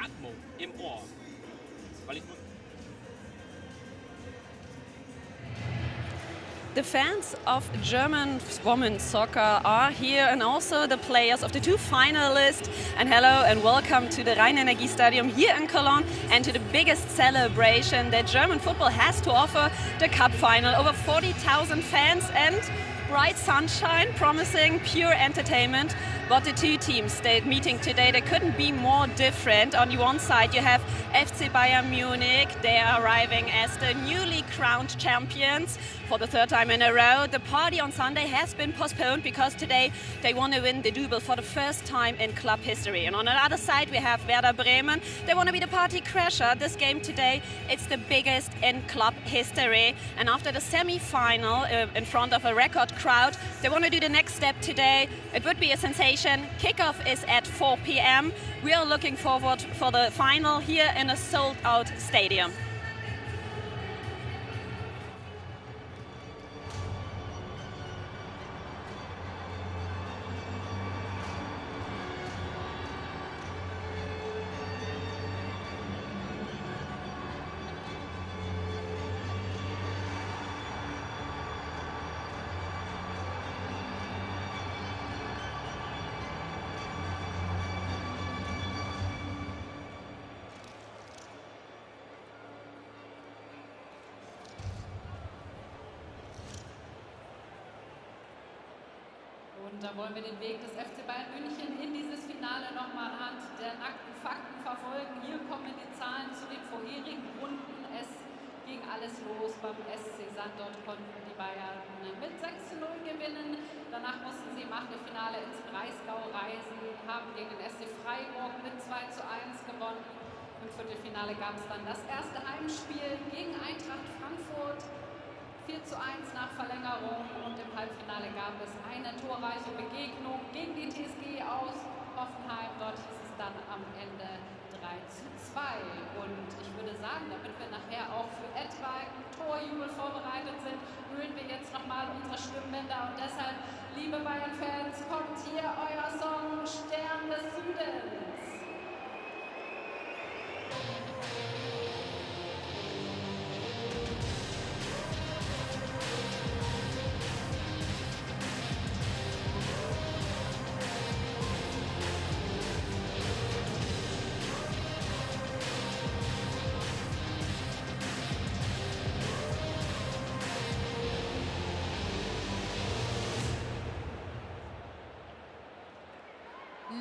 Atmung im Ohr. Weil ich The fans of German women's soccer are here, and also the players of the two finalists. And hello and welcome to the Rhein-Energie-Stadium here in Cologne and to the biggest celebration that German football has to offer, the cup final. Over 40,000 fans and bright sunshine, promising pure entertainment. But the two teams they're meeting today, they couldn't be more different. On the one side, you have FC Bayern Munich. They are arriving as the newly crowned champions for the third time in a row. The party on Sunday has been postponed because today they want to win the double for the first time in club history. And on the other side, we have Werder Bremen. They want to be the party crasher. This game today, it's the biggest in club history. And after the semi-final in front of a record crowd, they want to do the next step today. It would be a sensation. Kickoff is at 4 p.m. We are looking forward for the final here in a sold-out stadium. Und da wollen wir den Weg des FC Bayern München in dieses Finale nochmal anhand der nackten Fakten verfolgen. Hier kommen die Zahlen zu den vorherigen Runden. Es ging alles los beim SC Sand. Dort konnten die Bayern mit 6:0 gewinnen. Danach mussten sie im Achtelfinale ins Breisgau reisen, haben gegen den SC Freiburg mit 2:1 gewonnen. Im Viertelfinale gab es dann das erste Heimspiel gegen Eintracht Frankfurt. 4:1 nach Verlängerung, und im Halbfinale gab es eine torreiche Begegnung gegen die TSG aus Hoffenheim. Dort hieß es dann am Ende 3:2. Und ich würde sagen, damit wir nachher auch für etwaigen Torjubel vorbereitet sind, hören wir jetzt nochmal unsere Stimmbänder. Und deshalb, liebe Bayern-Fans, kommt hier euer Song Stern des Südens.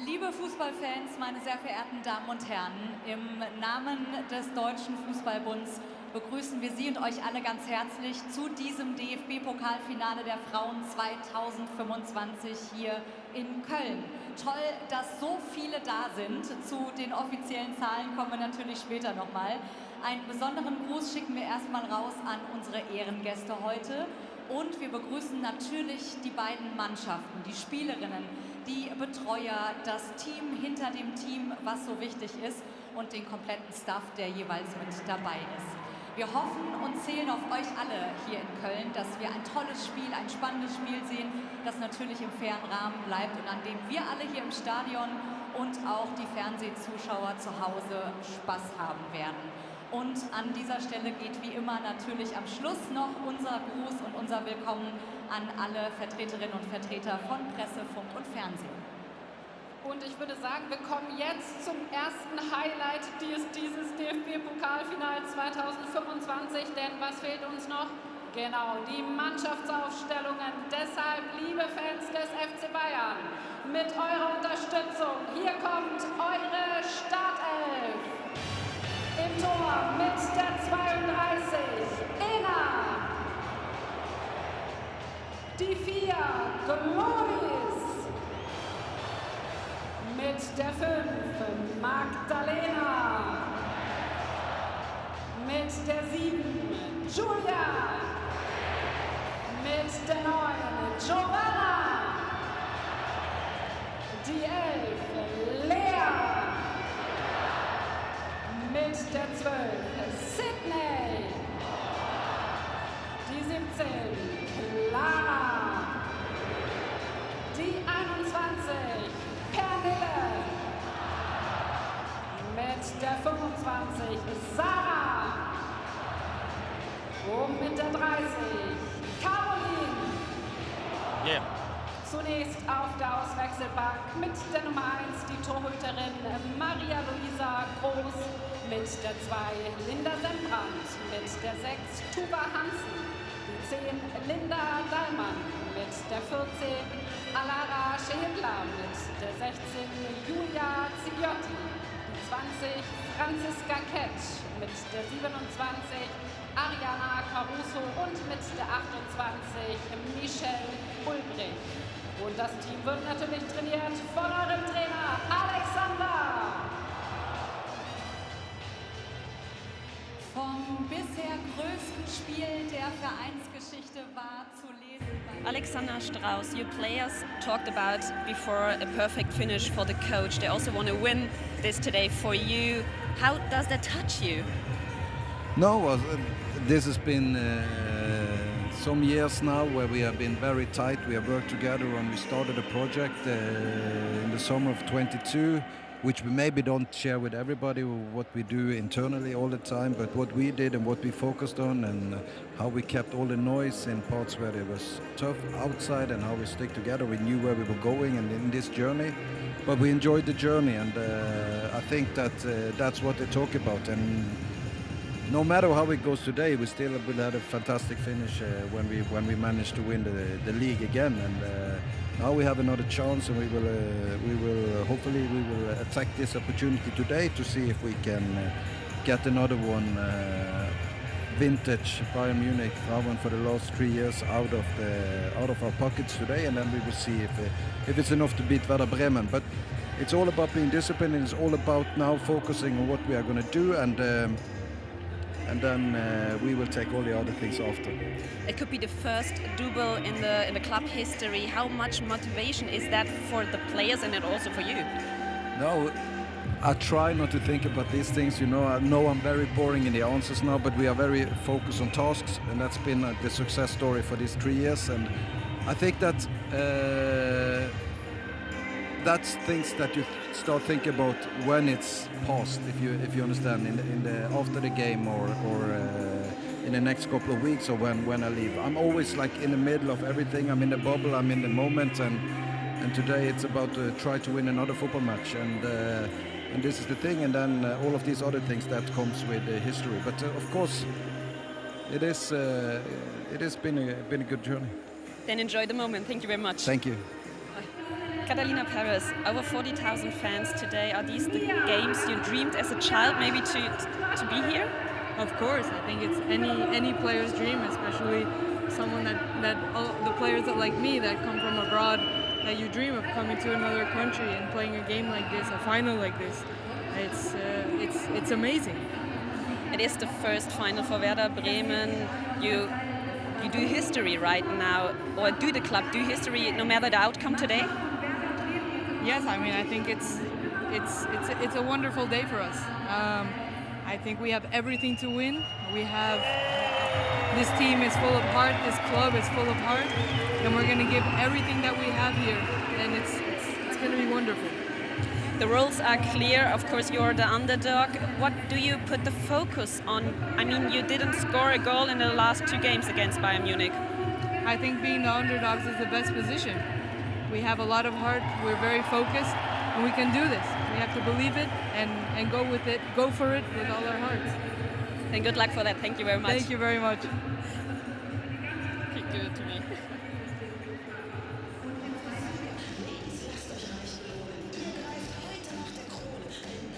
Liebe Fußballfans, meine sehr verehrten Damen und Herren, im Namen des Deutschen Fußballbunds begrüßen wir Sie und euch alle ganz herzlich zu diesem DFB-Pokalfinale der Frauen 2025 hier in Köln. Toll, dass so viele da sind. Zu den offiziellen Zahlen kommen wir natürlich später nochmal. Einen besonderen Gruß schicken wir erstmal raus an unsere Ehrengäste heute. Und wir begrüßen natürlich die beiden Mannschaften, die Spielerinnen, die Betreuer, das Team hinter dem Team, was so wichtig ist, und den kompletten Staff, der jeweils mit dabei ist. Wir hoffen und zählen auf euch alle hier in Köln, dass wir ein tolles Spiel, ein spannendes Spiel sehen, das natürlich im fairen Rahmen bleibt und an dem wir alle hier im Stadion und auch die Fernsehzuschauer zu Hause Spaß haben werden. Und an dieser Stelle geht wie immer natürlich am Schluss noch unser Gruß und unser Willkommen an alle Vertreterinnen und Vertreter von Presse, Funk und Fernsehen. Und ich würde sagen, wir kommen jetzt zum ersten Highlight dieses DFB-Pokalfinals 2025. Denn was fehlt uns noch? Genau, die Mannschaftsaufstellungen. Deshalb, liebe Fans des FC Bayern, mit eurer Unterstützung, hier kommt eure Startelf. Im Tor mit der 32, Ena. Die 4, Gloris. Mit der 5, Magdalena. Mit der 7, Julia. Mit der 9, Giovanna. Die 11, Lea. Mit der 12, Sydney. Die 17, Clara. Die 21, Pernille. Mit Doppelpack mit der Nummer 1 die Torhüterin Maria Luisa Groß, mit der 2 Linda Sembrand, mit der 6 Tuba Hansen, die 10 Linda Dahlmann, mit der 14 Alara Schehibla, mit der 16 Julia Zigiotti, die 20 Franziska Ketsch, mit der 27 Ariana Caruso und mit der 28 Michelle Ulbrich. Und das Team wird natürlich trainiert von eurem Trainer Alexander. Vom bisher größten Spiel der Vereinsgeschichte war zu lesen. Alexander Strauss, your players talked about before a perfect finish for the coach. They also want to win this today for you. How does that touch you? No, this has been some years now where we have been very tight. We have worked together and we started a project in the summer of 22, which we maybe don't share with everybody what we do internally all the time, but what we did and what we focused on and how we kept all the noise in parts where it was tough outside and how we stick together. We knew where we were going and in this journey, but we enjoyed the journey, and I think that that's what they talk about. And no matter how it goes today, we still will have a fantastic finish when we manage to win the league again. And now we have another chance, and we will hopefully attack this opportunity today to see if we can get another one, vintage Bayern Munich Frauen for the last 3 years out of our pockets today, and then we will see if it's enough to beat Werder Bremen. But it's all about being disciplined, and it's all about now focusing on what we are going to do, and then we will take all the other things after. It could be the first double in the club history. How much motivation is that for the players and also for you? No, I try not to think about these things. You know, I know I'm very boring in the answers now, but we are very focused on tasks, and that's been the success story for these 3 years. And I think that that's things that you start thinking about when it's past, if you understand, in the after the game or in the next couple of weeks, or when I leave. I'm always like in the middle of everything. I'm in the bubble, I'm in the moment, and today it's about to try to win another football match, and this is the thing, and then all of these other things that comes with history. But of course, it has been a good journey. Then enjoy the moment. Thank you very much. Thank you. Catalina Perez, over 40,000 fans today. Are these the games you dreamed as a child maybe to be here? Of course, I think it's any player's dream, especially someone that all the players that like me that come from abroad, that you dream of coming to another country and playing a game like this, a final like this. It's amazing. It is the first final for Werder Bremen. You do history right now, or do the club do history no matter the outcome today? Yes, I mean, I think it's a wonderful day for us. I think we have everything to win. This team is full of heart, this club is full of heart, and we're going to give everything that we have here, and it's going to be wonderful. The rules are clear. Of course, you're the underdog. What do you put the focus on? I mean, you didn't score a goal in the last 2 games against Bayern Munich. I think being the underdogs is the best position. We have a lot of heart, we're very focused, and we can do this. We have to believe it and go with it, go for it with all our hearts. And good luck for that. Thank you very much. Thank you very much. Do it to me.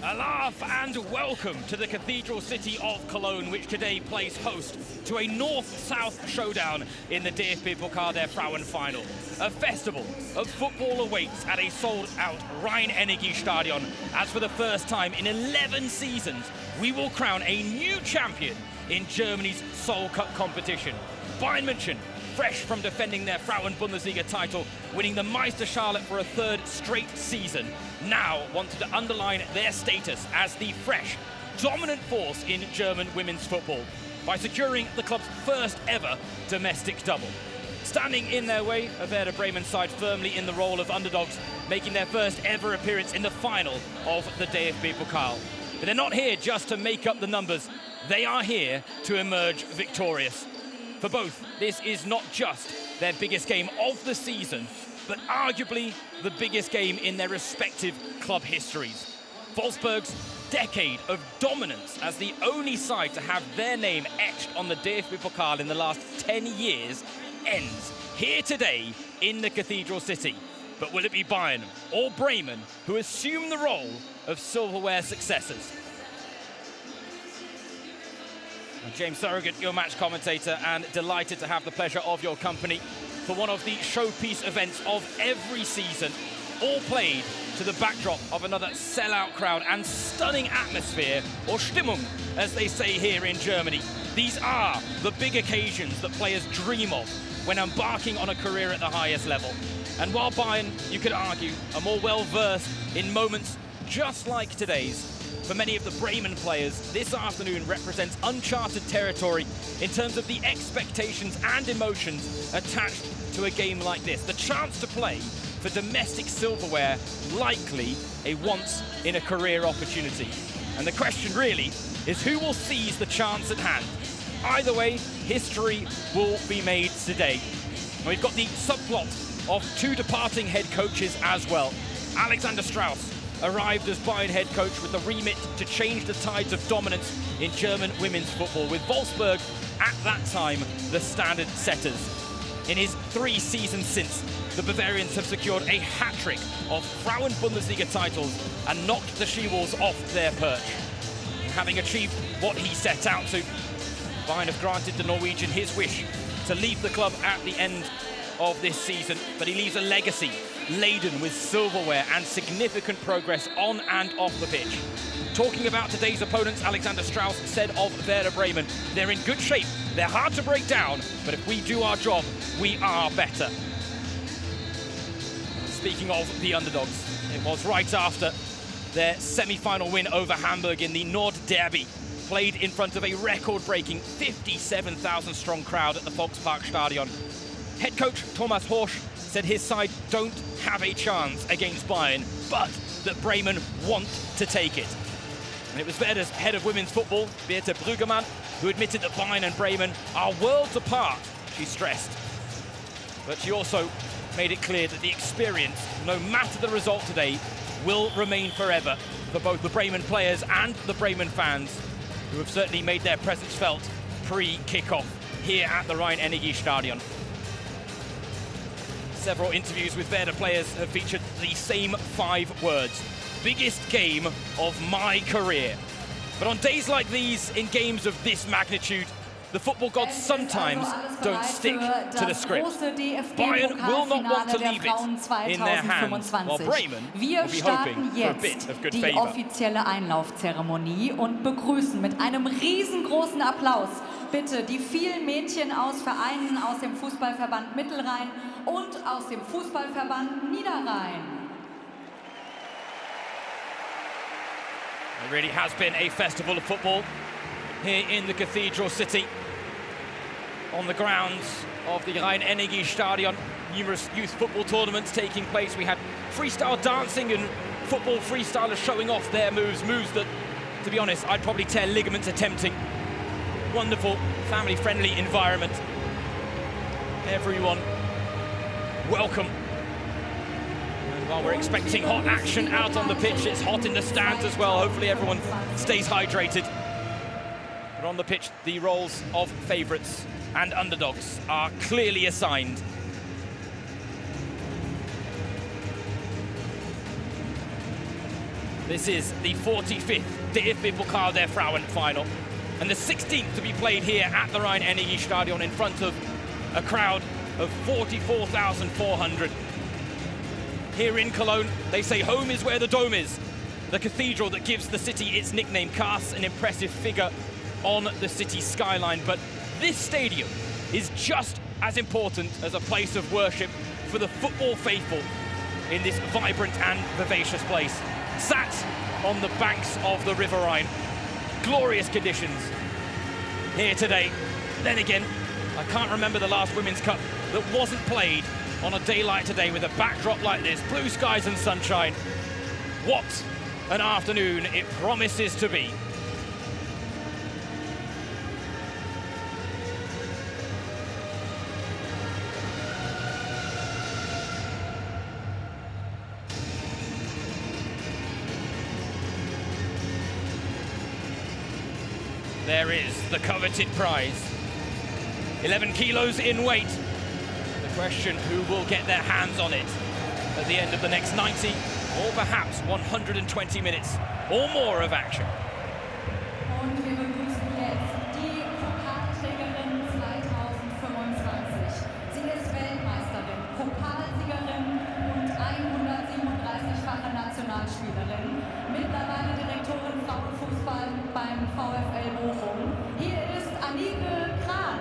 A laugh and welcome to the cathedral city of Cologne, which today plays host to a north-south showdown in the DFB-Pokal, their Frauen final. A festival of football awaits at a sold-out Rhein-Energiestadion, as for the first time in 11 seasons, we will crown a new champion in Germany's Soul Cup competition. Bayern München, fresh from defending their Frauen Bundesliga title, winning the Meisterschale for a 3rd straight season, now wanted to underline their status as the fresh, dominant force in German women's football by securing the club's first ever domestic double. Standing in their way, a Werder Bremen side firmly in the role of underdogs, making their first ever appearance in the final of the DFB-Pokal. But they're not here just to make up the numbers, they are here to emerge victorious. For both, this is not just their biggest game of the season, but arguably the biggest game in their respective club histories. Wolfsburg's decade of dominance as the only side to have their name etched on the DFB-Pokal in the last 10 years ends here today in the Cathedral City. But will it be Bayern or Bremen who assume the role of silverware successors? I'm James Surrogate, your match commentator, and delighted to have the pleasure of your company for one of the showpiece events of every season, all played to the backdrop of another sellout crowd and stunning atmosphere, or Stimmung, as they say here in Germany. These are the big occasions that players dream of when embarking on a career at the highest level. And while Bayern, you could argue, are more well-versed in moments just like today's, for many of the Bremen players, this afternoon represents uncharted territory in terms of the expectations and emotions attached to a game like this. The chance to play for domestic silverware, likely a once-in-a-career opportunity. And the question really is who will seize the chance at hand? Either way, history will be made today. And we've got the subplot of two departing head coaches as well. Alexander Strauss arrived as Bayern head coach with the remit to change the tides of dominance in German women's football, with Wolfsburg at that time the standard setters. In his 3 seasons since, the Bavarians have secured a hat-trick of Frauen-Bundesliga titles and knocked the She-Wolves off their perch. Having achieved what he set out to, Bayern have granted the Norwegian his wish to leave the club at the end of this season, but he leaves a legacy laden with silverware and significant progress on and off the pitch. Talking about today's opponents, Alexander Strauss said of Werder Bremen, they're in good shape, they're hard to break down, but if we do our job, we are better. Speaking of the underdogs, it was right after their semi-final win over Hamburg in the Nord Derby, played in front of a record-breaking 57,000 strong crowd at the Volksparkstadion. Head coach Thomas Horsch said his side don't have a chance against Bayern, but that Bremen want to take it. And it was Werder's head of women's football, Birte Brüggemann, who admitted that Bayern and Bremen are worlds apart, she stressed. But she also made it clear that the experience, no matter the result today, will remain forever for both the Bremen players and the Bremen fans, who have certainly made their presence felt pre-kickoff here at the Rhein-Energie-Stadion. Several interviews with Werder players have featured the same 5 words: biggest game of my career. But on days like these, in games of this magnitude, the football gods sometimes don't stick to the script. Bayern will not want to leave it in their hands, while Bremen will be hoping for a bit of good die favour. offizielle Einlaufzeremonie und begrüßen mit einem riesengroßen Applaus bitte die vielen Mädchen aus Vereinen aus dem Fußballverband Mittelrhein und aus dem Fußballverband Niederrhein. It really has been a festival of football here in the Cathedral City, on the grounds of the Rhein-Energie-Stadion. Numerous youth football tournaments taking place. We had freestyle dancing and football freestylers showing off their moves that, to be honest, I'd probably tear ligaments attempting. Wonderful, family-friendly environment. Everyone welcome. And while we're expecting hot action out on the pitch, it's hot in the stands as well. Hopefully everyone stays hydrated. But on the pitch, the roles of favourites and underdogs are clearly assigned. This is the 45th DFB-Pokal der Frauen final, and the 16th to be played here at the Rhein-Energie-Stadion in front of a crowd of 44,400. Here in Cologne, they say home is where the dome is. The cathedral that gives the city its nickname casts an impressive figure on the city skyline, but this stadium is just as important as a place of worship for the football faithful in this vibrant and vivacious place. Sat on the banks of the River Rhine. Glorious conditions here today. Then again, I can't remember the last Women's Cup that wasn't played on a day like today with a backdrop like this, blue skies and sunshine. What an afternoon it promises to be. There is the coveted prize. 11 kilos in weight. The question, who will get their hands on it at the end of the next 90 or perhaps 120 minutes or more of action. Und wir begrüßen jetzt die Pokalträgerin 2025. Sie ist Weltmeisterin, Pokalsiegerin und 137-fache Nationalspielerin. Mittlerweile Direktorin Frauenfußball beim VfL Bochum. Hier ist Anike Kran.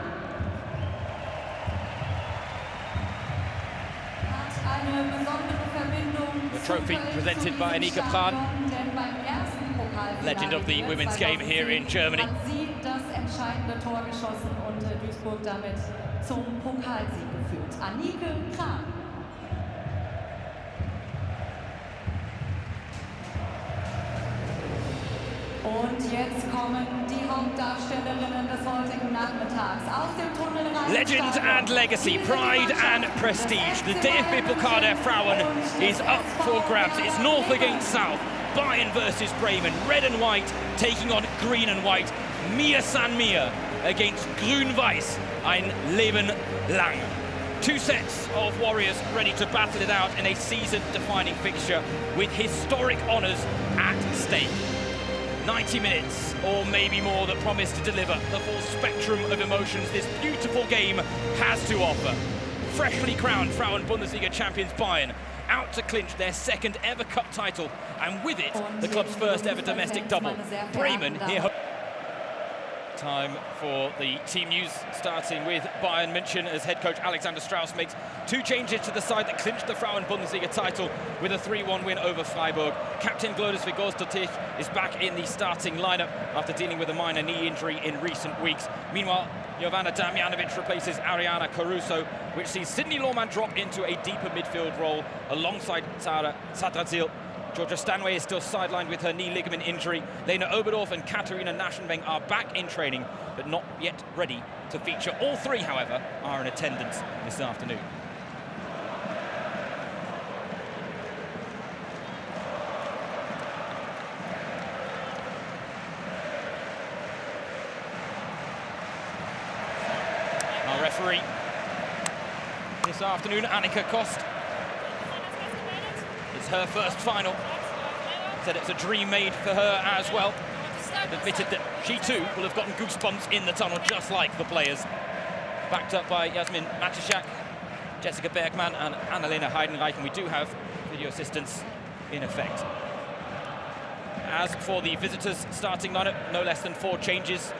Hat eine besondere Verbindung. The trophy presented by Anike Kran, legend of the women's game here in Germany. Hat sie das entscheidende Tor geschossen und Duisburg damit zum Pokalsieg geführt. Anike Kran. Und jetzt kommen die Hauptdarstellerinnen des heutigen Nachmittags aus dem Tunnel rein. Legend and legacy, pride and prestige. The DFB-Pokal der Frauen is up for grabs. It's north against south. Bayern versus Bremen. Red and white taking on green and white. Mir san mir against grün-weiß. Ein Leben lang. Two sets of warriors ready to battle it out in a season-defining fixture with historic honours at stake. 90 minutes, or maybe more, that promise to deliver the full spectrum of emotions this beautiful game has to offer. Freshly crowned Frauen-Bundesliga champions Bayern out to clinch their second ever cup title, and with it, the club's first ever domestic double. Bremen here. Time for the team news, starting with Bayern München as head coach Alexander Strauss makes two changes to the side that clinched the Frauen-Bundesliga title with a 3-1 win over Freiburg. Captain Glodis Vigosdottir is back in the starting lineup after dealing with a minor knee injury in recent weeks. Meanwhile, Jovana Damjanovic replaces Ariana Caruso, which sees Sydney Lawman drop into a deeper midfield role alongside Sara Sadrazil. Georgia Stanway is still sidelined with her knee ligament injury. Lena Oberdorf and Katharina Naschenweng are back in training, but not yet ready to feature. All three, however, are in attendance this afternoon. Our referee this afternoon, Annika Kost. It's her first final. Said it's a dream made for her as well. Admitted that she too will have gotten goosebumps in the tunnel, just like the players. Backed up by Jasmin Matiszak, Jessica Bergmann and Annalena Heidenreich, and we do have video assistance in effect. As for the visitors' starting lineup, no less than 4 changes.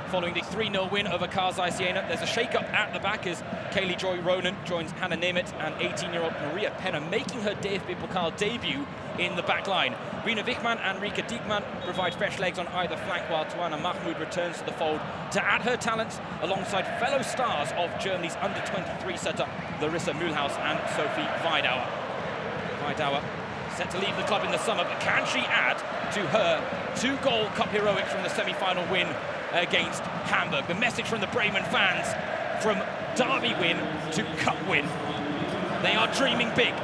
Following the 3-0 win over Carl Zeiss Jena, there's a shake-up at the back as Kaylee Joy Ronan joins Hannah Nemeth and 18-year-old Maria Penner making her DFB-Pokal debut in the back line. Rina Wichmann and Rika Diekmann provide fresh legs on either flank, while Tuana Mahmoud returns to the fold to add her talents alongside fellow stars of Germany's under-23 setup, Larissa Mühlhaus and Sophie Weidauer. Weidauer set to leave the club in the summer, but can she add to her 2-goal cup heroic from the semi-final win against Hamburg? The message from the Bremen fans, from derby win to cup win. They are dreaming big.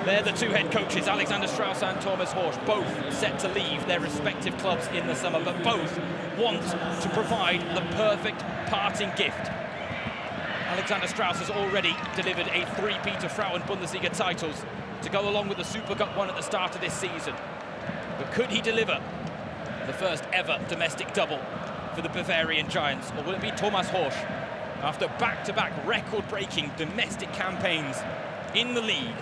They're the two head coaches, Alexander Strauss and Thomas Horsch, both set to leave their respective clubs in the summer, but both want to provide the perfect parting gift. Alexander Strauss has already delivered a 3-peat of Frauen-Bundesliga titles to go along with the Super Cup one at the start of this season. But could he deliver the first ever domestic double for the Bavarian Giants? Or will it be Thomas Horsch, after back-to-back record-breaking domestic campaigns in the league?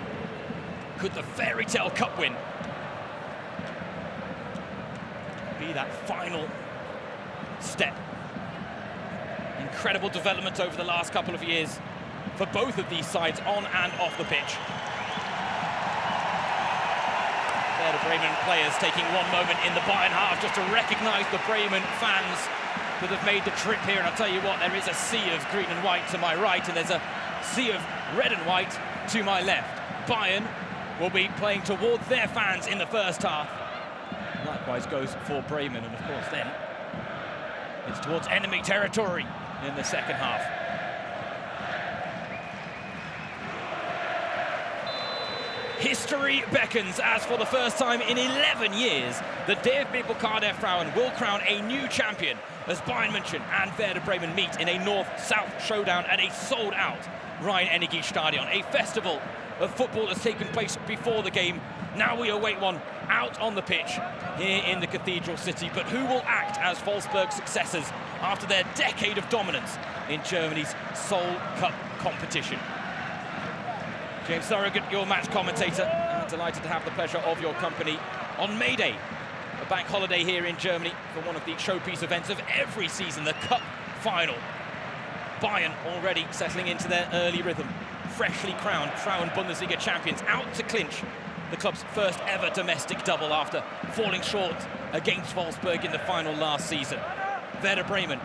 Could the fairy tale cup win be that final step? Incredible development over the last couple of years for both of these sides on and off the pitch. Werder Bremen players taking one moment in the Bayern half just to recognise the Bremen fans that have made the trip here. And I'll tell you what, there is a sea of green and white to my right, and there's a sea of red and white to my left. Bayern will be playing towards their fans in the first half. Likewise goes for Bremen, and of course then it's towards enemy territory in the second half. History beckons as for the first time in 11 years, the DFB-Pokal der Frauen will crown a new champion as Bayern München and Werder Bremen meet in a north-south showdown at a sold-out Rhein-Energie-Stadion. A festival of football has taken place before the game. Now we await one out on the pitch here in the Cathedral City. But who will act as Wolfsburg's successors after their decade of dominance in Germany's Seoul Cup competition? James Surrogate, your match commentator. Delighted to have the pleasure of your company on May Day, a bank holiday here in Germany for one of the showpiece events of every season, the Cup Final. Bayern already settling into their early rhythm. Freshly crowned Frauen Bundesliga champions, out to clinch the club's first ever domestic double after falling short against Wolfsburg in the final last season. Werder Bremen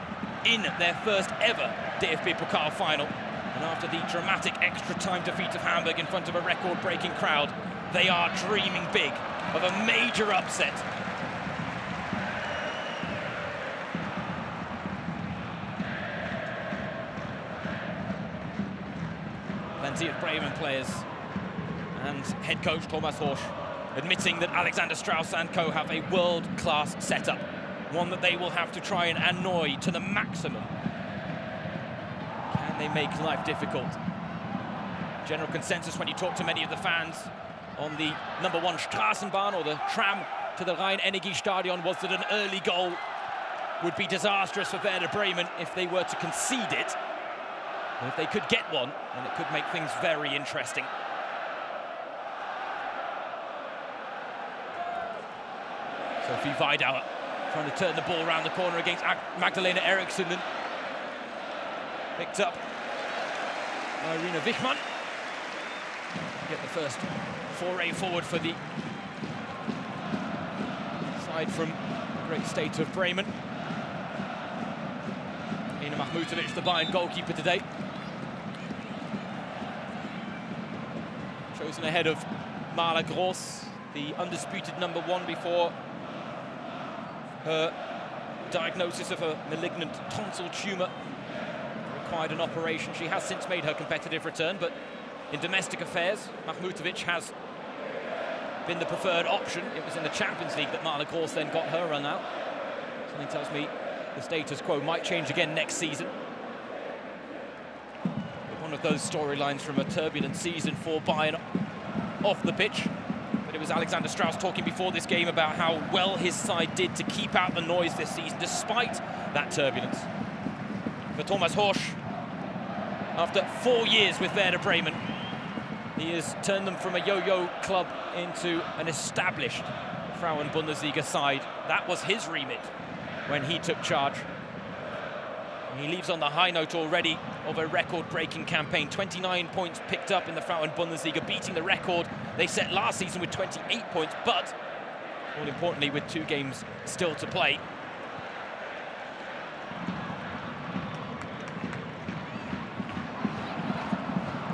in their first ever DFB-Pokal final. And after the dramatic extra-time defeat of Hamburg in front of a record-breaking crowd, they are dreaming big of a major upset. Plenty of Bremen players and head coach Thomas Horsch admitting that Alexander Strauss and co have a world-class setup, one that they will have to try and annoy to the maximum. Can they make life difficult? General consensus when you talk to many of the fans on the #1 Straßenbahn, or the tram to the Rhein-Energie-Stadion, was that an early goal would be disastrous for Werder Bremen if they were to concede it. And if they could get one, then it could make things very interesting. Sophie Weidauer trying to turn the ball around the corner against Magdalena Eriksson. And picked up by Irina Wichmann. Get the first foray forward for the side from the great state of Bremen. Ina Mahmutovic, the Bayern goalkeeper today. Chosen ahead of Marla Gross, the undisputed #1 before her diagnosis of a malignant tonsil tumour required an operation. She has since made her competitive return, but in domestic affairs, Mahmutovic has been the preferred option. It was in the Champions League that Marla Gross then got her run out. Something tells me the status quo might change again next season. But one of those storylines from a turbulent season for Bayern off the pitch. But it was Alexander Strauss talking before this game about how well his side did to keep out the noise this season, despite that turbulence. For Thomas Horsch, after 4 years with Werder Bremen, he has turned them from a yo-yo club into an established Frauen Bundesliga side. That was his remit when he took charge. And he leaves on the high note already of a record-breaking campaign. 29 points picked up in the Frauen Bundesliga, beating the record they set last season with 28 points, but more importantly with 2 games still to play.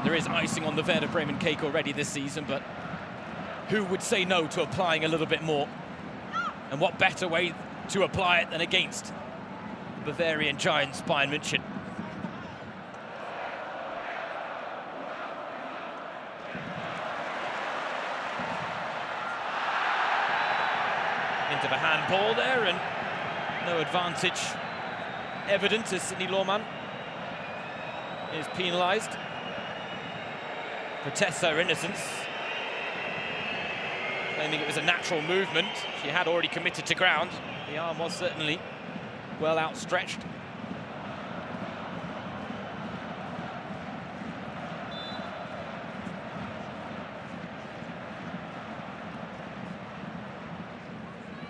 There is icing on the Werder Bremen cake already this season, but who would say no to applying a little bit more? And what better way to apply it than against Bavarian giants Bayern München? Into the handball there, and no advantage evident as Sidney Lohmann is penalised. Protests her innocence, claiming it was a natural movement. She had already committed to ground. The arm was certainly well outstretched.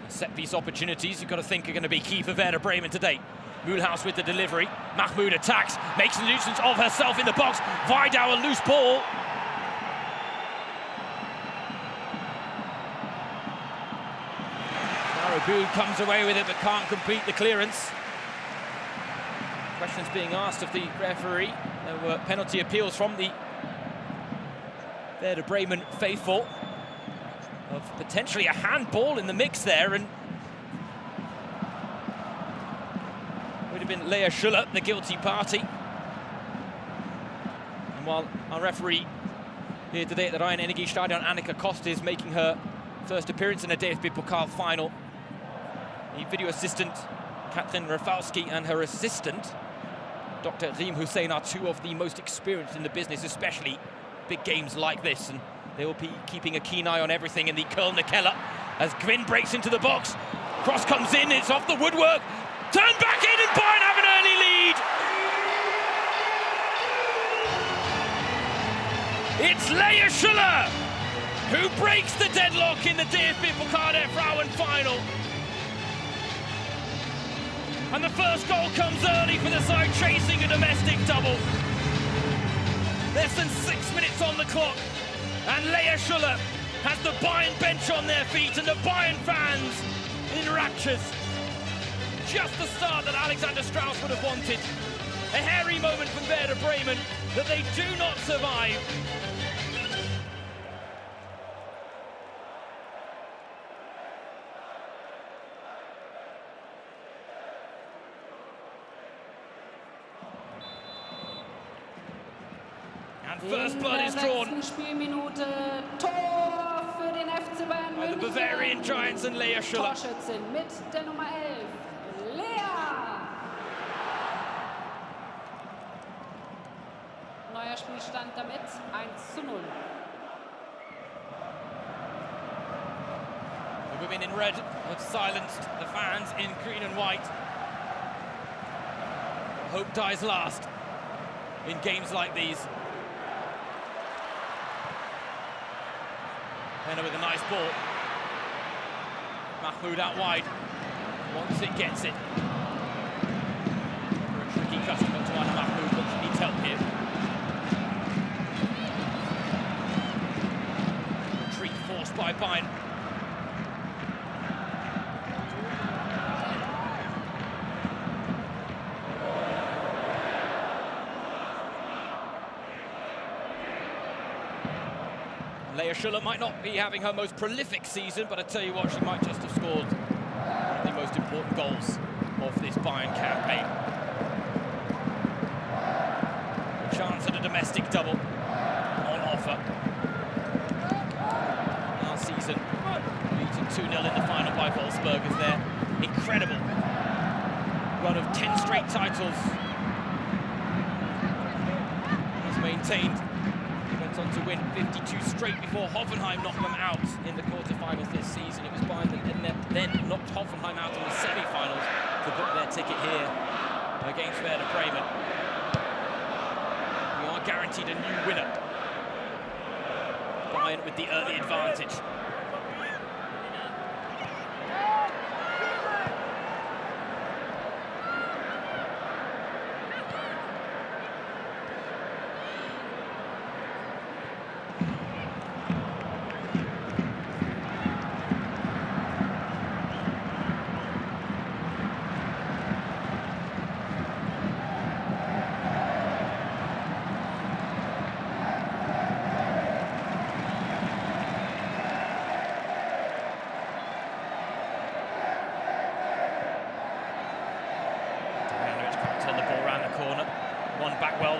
Set-piece opportunities, you've got to think, are going to be key for Werder Bremen today. Mühlhaus with the delivery. Mahmoud attacks, makes a nuisance of herself in the box. Weidauer, loose ball. Marabou comes away with it but can't complete the clearance. Questions being asked of the referee. There were penalty appeals from the Werder Bremen faithful of potentially a handball in the mix there, and would have been Lea Schuller, the guilty party. And while our referee Here today at the Rhein Energie Stadion, Annika Kost is making her first appearance in a DFB-Pokal final. The video assistant, Katrin Rafalski, and her assistant, Dr. Reem Hussein, are two of the most experienced in the business, especially big games like this. And they will be keeping a keen eye on everything in the Kölner Keller as Gwyn breaks into the box. Cross comes in, it's off the woodwork. Turned back in, and Bayern have an early lead. It's Leia Schuller who breaks the deadlock in the DFB-Pokal der Frauen final. And the first goal comes early for the side chasing a domestic double. Less than 6 minutes on the clock, and Leia Schuller has the Bayern bench on their feet and the Bayern fans in raptures. Just the start that Alexander Strauss would have wanted. A hairy moment for Werder Bremen that they do not survive. And first blood is drawn Spielminute Tor für den FC Bayern by the München. Bavarian Giants and Leia Schuller. Torschützin mit der Nummer 11, Lea. Neuer Spielstand damit 1:0. The women in red have silenced the fans in green and white. Hope dies last in games like these. Henna with a nice ball. Mahmoud out wide. Once it gets it. For a tricky customer to Anna Mahmoud, but she needs help here. Retreat forced by Bayern. Leia Schuller might not be having her most prolific season, but I tell you what, she might just have scored one of the most important goals of this Bayern campaign. A chance at a domestic double on offer. Last season, beaten 2-0 in the final by Wolfsburg as their incredible run of 10 straight titles was maintained. On to win 52 straight before Hoffenheim knocked them out in the quarterfinals this season. It was Bayern that then knocked Hoffenheim out in the semi-finals to book their ticket here against Werder Bremen. We are guaranteed a new winner. Bayern with the early advantage.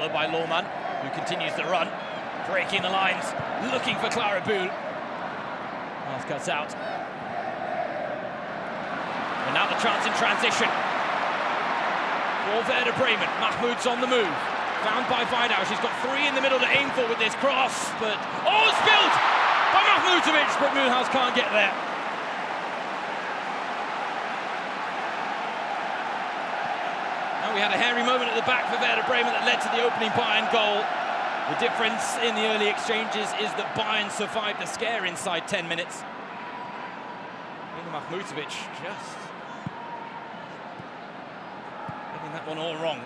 By Lawman, who continues the run, breaking the lines, looking for Clara Bühl. Pass cuts out. And now the chance in transition for Werder Bremen. Mahmoud's on the move, found by Vidal. She's got three in the middle to aim for with this cross, but spilled by Mahmoutovic, but Mulhouse can't get there. We had a hairy moment at the back for Werder Bremen that led to the opening Bayern goal. The difference in the early exchanges is that Bayern survived the scare inside 10 minutes. Mahmoutovic just getting that one all wrong.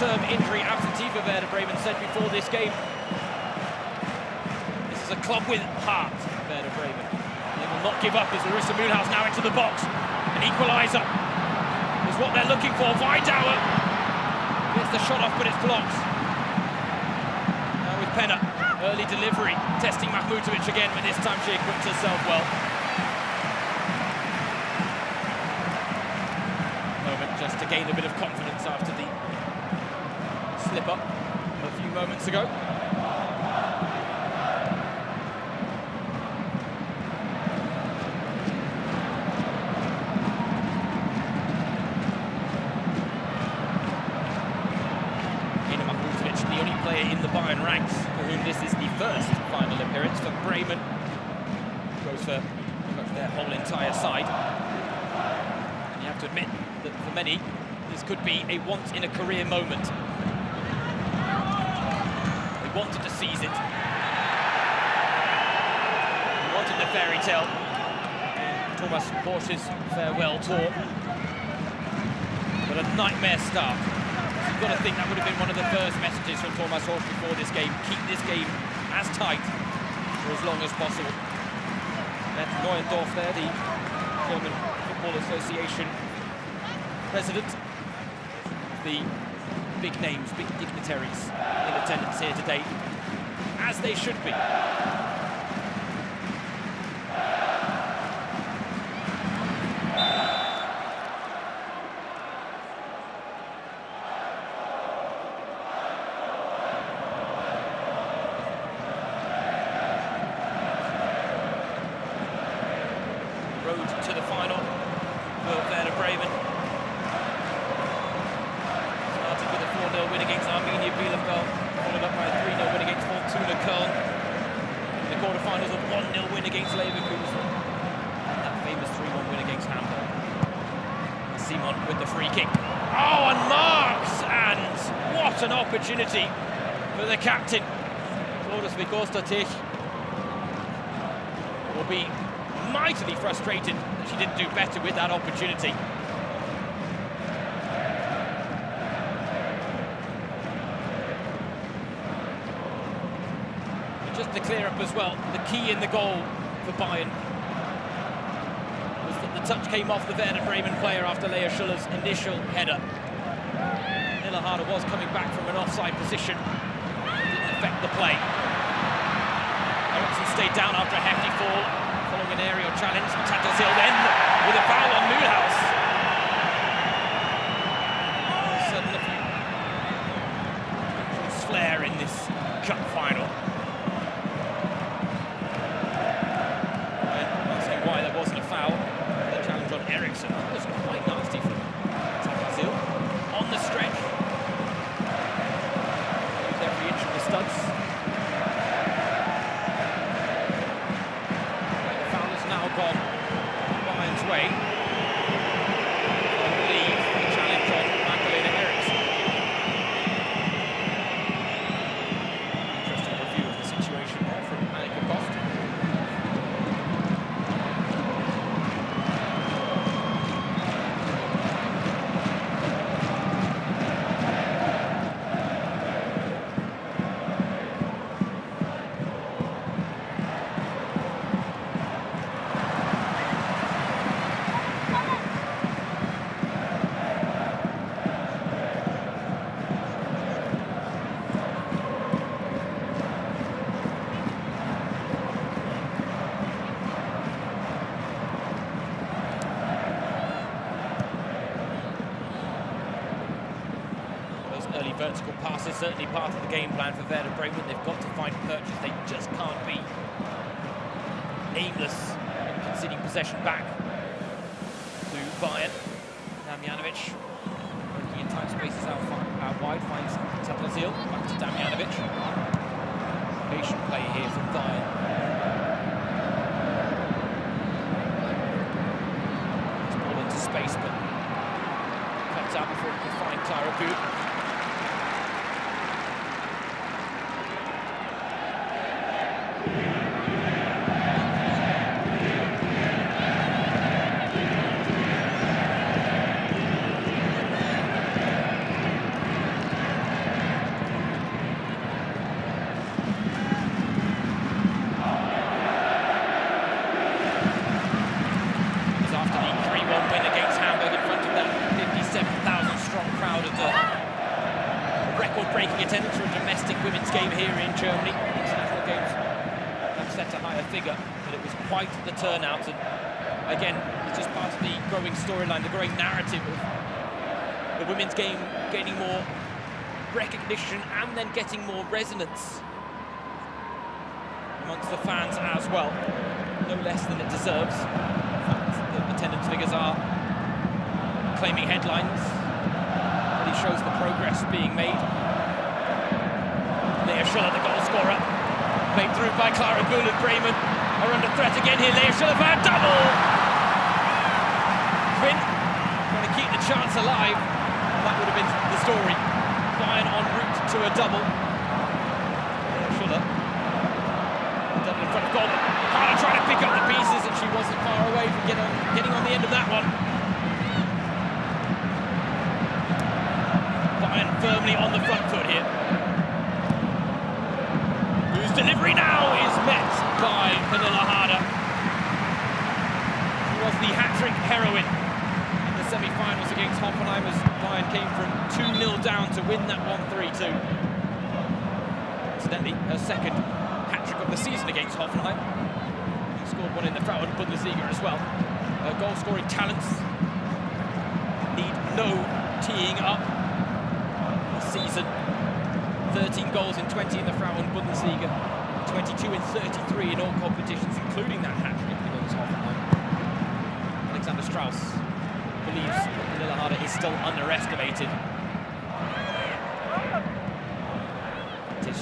long-term injury absentee for Werder Bremen said before this game. This is a club with heart, Werder Bremen. They will not give up as Larissa Mühlhaus now into the box. An equaliser is what they're looking for. Weidauer gets the shot off, but it's blocked. Now with Penner, early delivery, testing Mahmutovic again, but this time she equipped herself well. Moment just to gain a bit of confidence after the slip-up a few moments ago. The only player in the Bayern ranks for whom this is the first final appearance. For Bremen, goes for pretty much their whole entire side. And you have to admit that for many, this could be a once-in-a-career moment. They wanted to seize it. They wanted the fairy tale. Thomas Borsch's farewell tour. But a nightmare start. You've got to think that would have been one of the first messages from Thomas Horsch before this game. Keep this game as tight for as long as possible. That's Neuendorf there, the German Football Association president. The big names, big dignitaries in attendance here today, as they should be. To the final for Werder Bremen. Started with a 4-0 win against Arminia Bielefeld, followed up by a 3-0 win against Fortuna Köln. In the quarterfinals, a 1-0 win against Leverkusen. And that famous 3-1 win against Hamburg. Simon with the free kick. Oh, and marks! And what an opportunity for the captain. Flores Vigorstatich will be mightily frustrated that she didn't do better with that opportunity. And just to clear up as well, the key in the goal for Bayern was that the touch came off the Werder Bremen player after Lea Schuller's initial header. Illerharder was coming back from an offside position. It didn't affect the play. Eriksson stayed down after a hefty fall. Following an aerial challenge, Tattelsill then with a foul on Mühlhaus. Sudden a few flair in this cup final. And asking why there wasn't a foul. The challenge on Eriksson was quite nasty from Tattelsill. On the stretch. Used every inch of the studs. Gone Bayern's way. I believe the challenge on Magdalena Eriksson. Interesting review of the situation there from Annika Kost. Early vertical passes, certainly part of the game plan for Werder Bremen. They've got to find purchase. They just can't be aimless in conceding possession back to Bayern. Damjanovic working in tight spaces out wide, finds Tattelsill, back to Damjanovic. Patient play here from Bayern. It's ball into space, but cuts out before he can find Tyra Good. Germany. International games have set a higher figure, but it was quite the turnout. And again, it's just part of the growing storyline, the growing narrative of the women's game gaining more recognition and then getting more resonance amongst the fans as well. No less than it deserves. In fact, the attendance figures are claiming headlines. Really shows the progress being made. Lea Schuller, the goal scorer, played through by Clara Buhl, and Bremen are under threat again here. Lea Schuller for a double! Quinn trying to keep the chance alive. That would have been the story. Bayern en route to a double. Lea Schuller, double in front of goal. Harder trying to pick up the pieces, and she wasn't far away from getting on the end of that one. Bayern firmly on the front foot here. Whose delivery now is met by Pernilla Harder. She was the hat-trick heroine in the semi-finals against Hoffenheim as Bayern came from 2-0 down to win that 1-3-2. Incidentally, her second hat-trick of the season against Hoffenheim. She scored one in the Frauen-Bundesliga as well. Her goal-scoring talents need no teeing up this season. 13 goals in 20 in the Frauen-Bundesliga, 22 in 33 in all competitions, including that hat-trick against Hoffenheim. Alexander Strauss believes Pernilla Harder is still underestimated.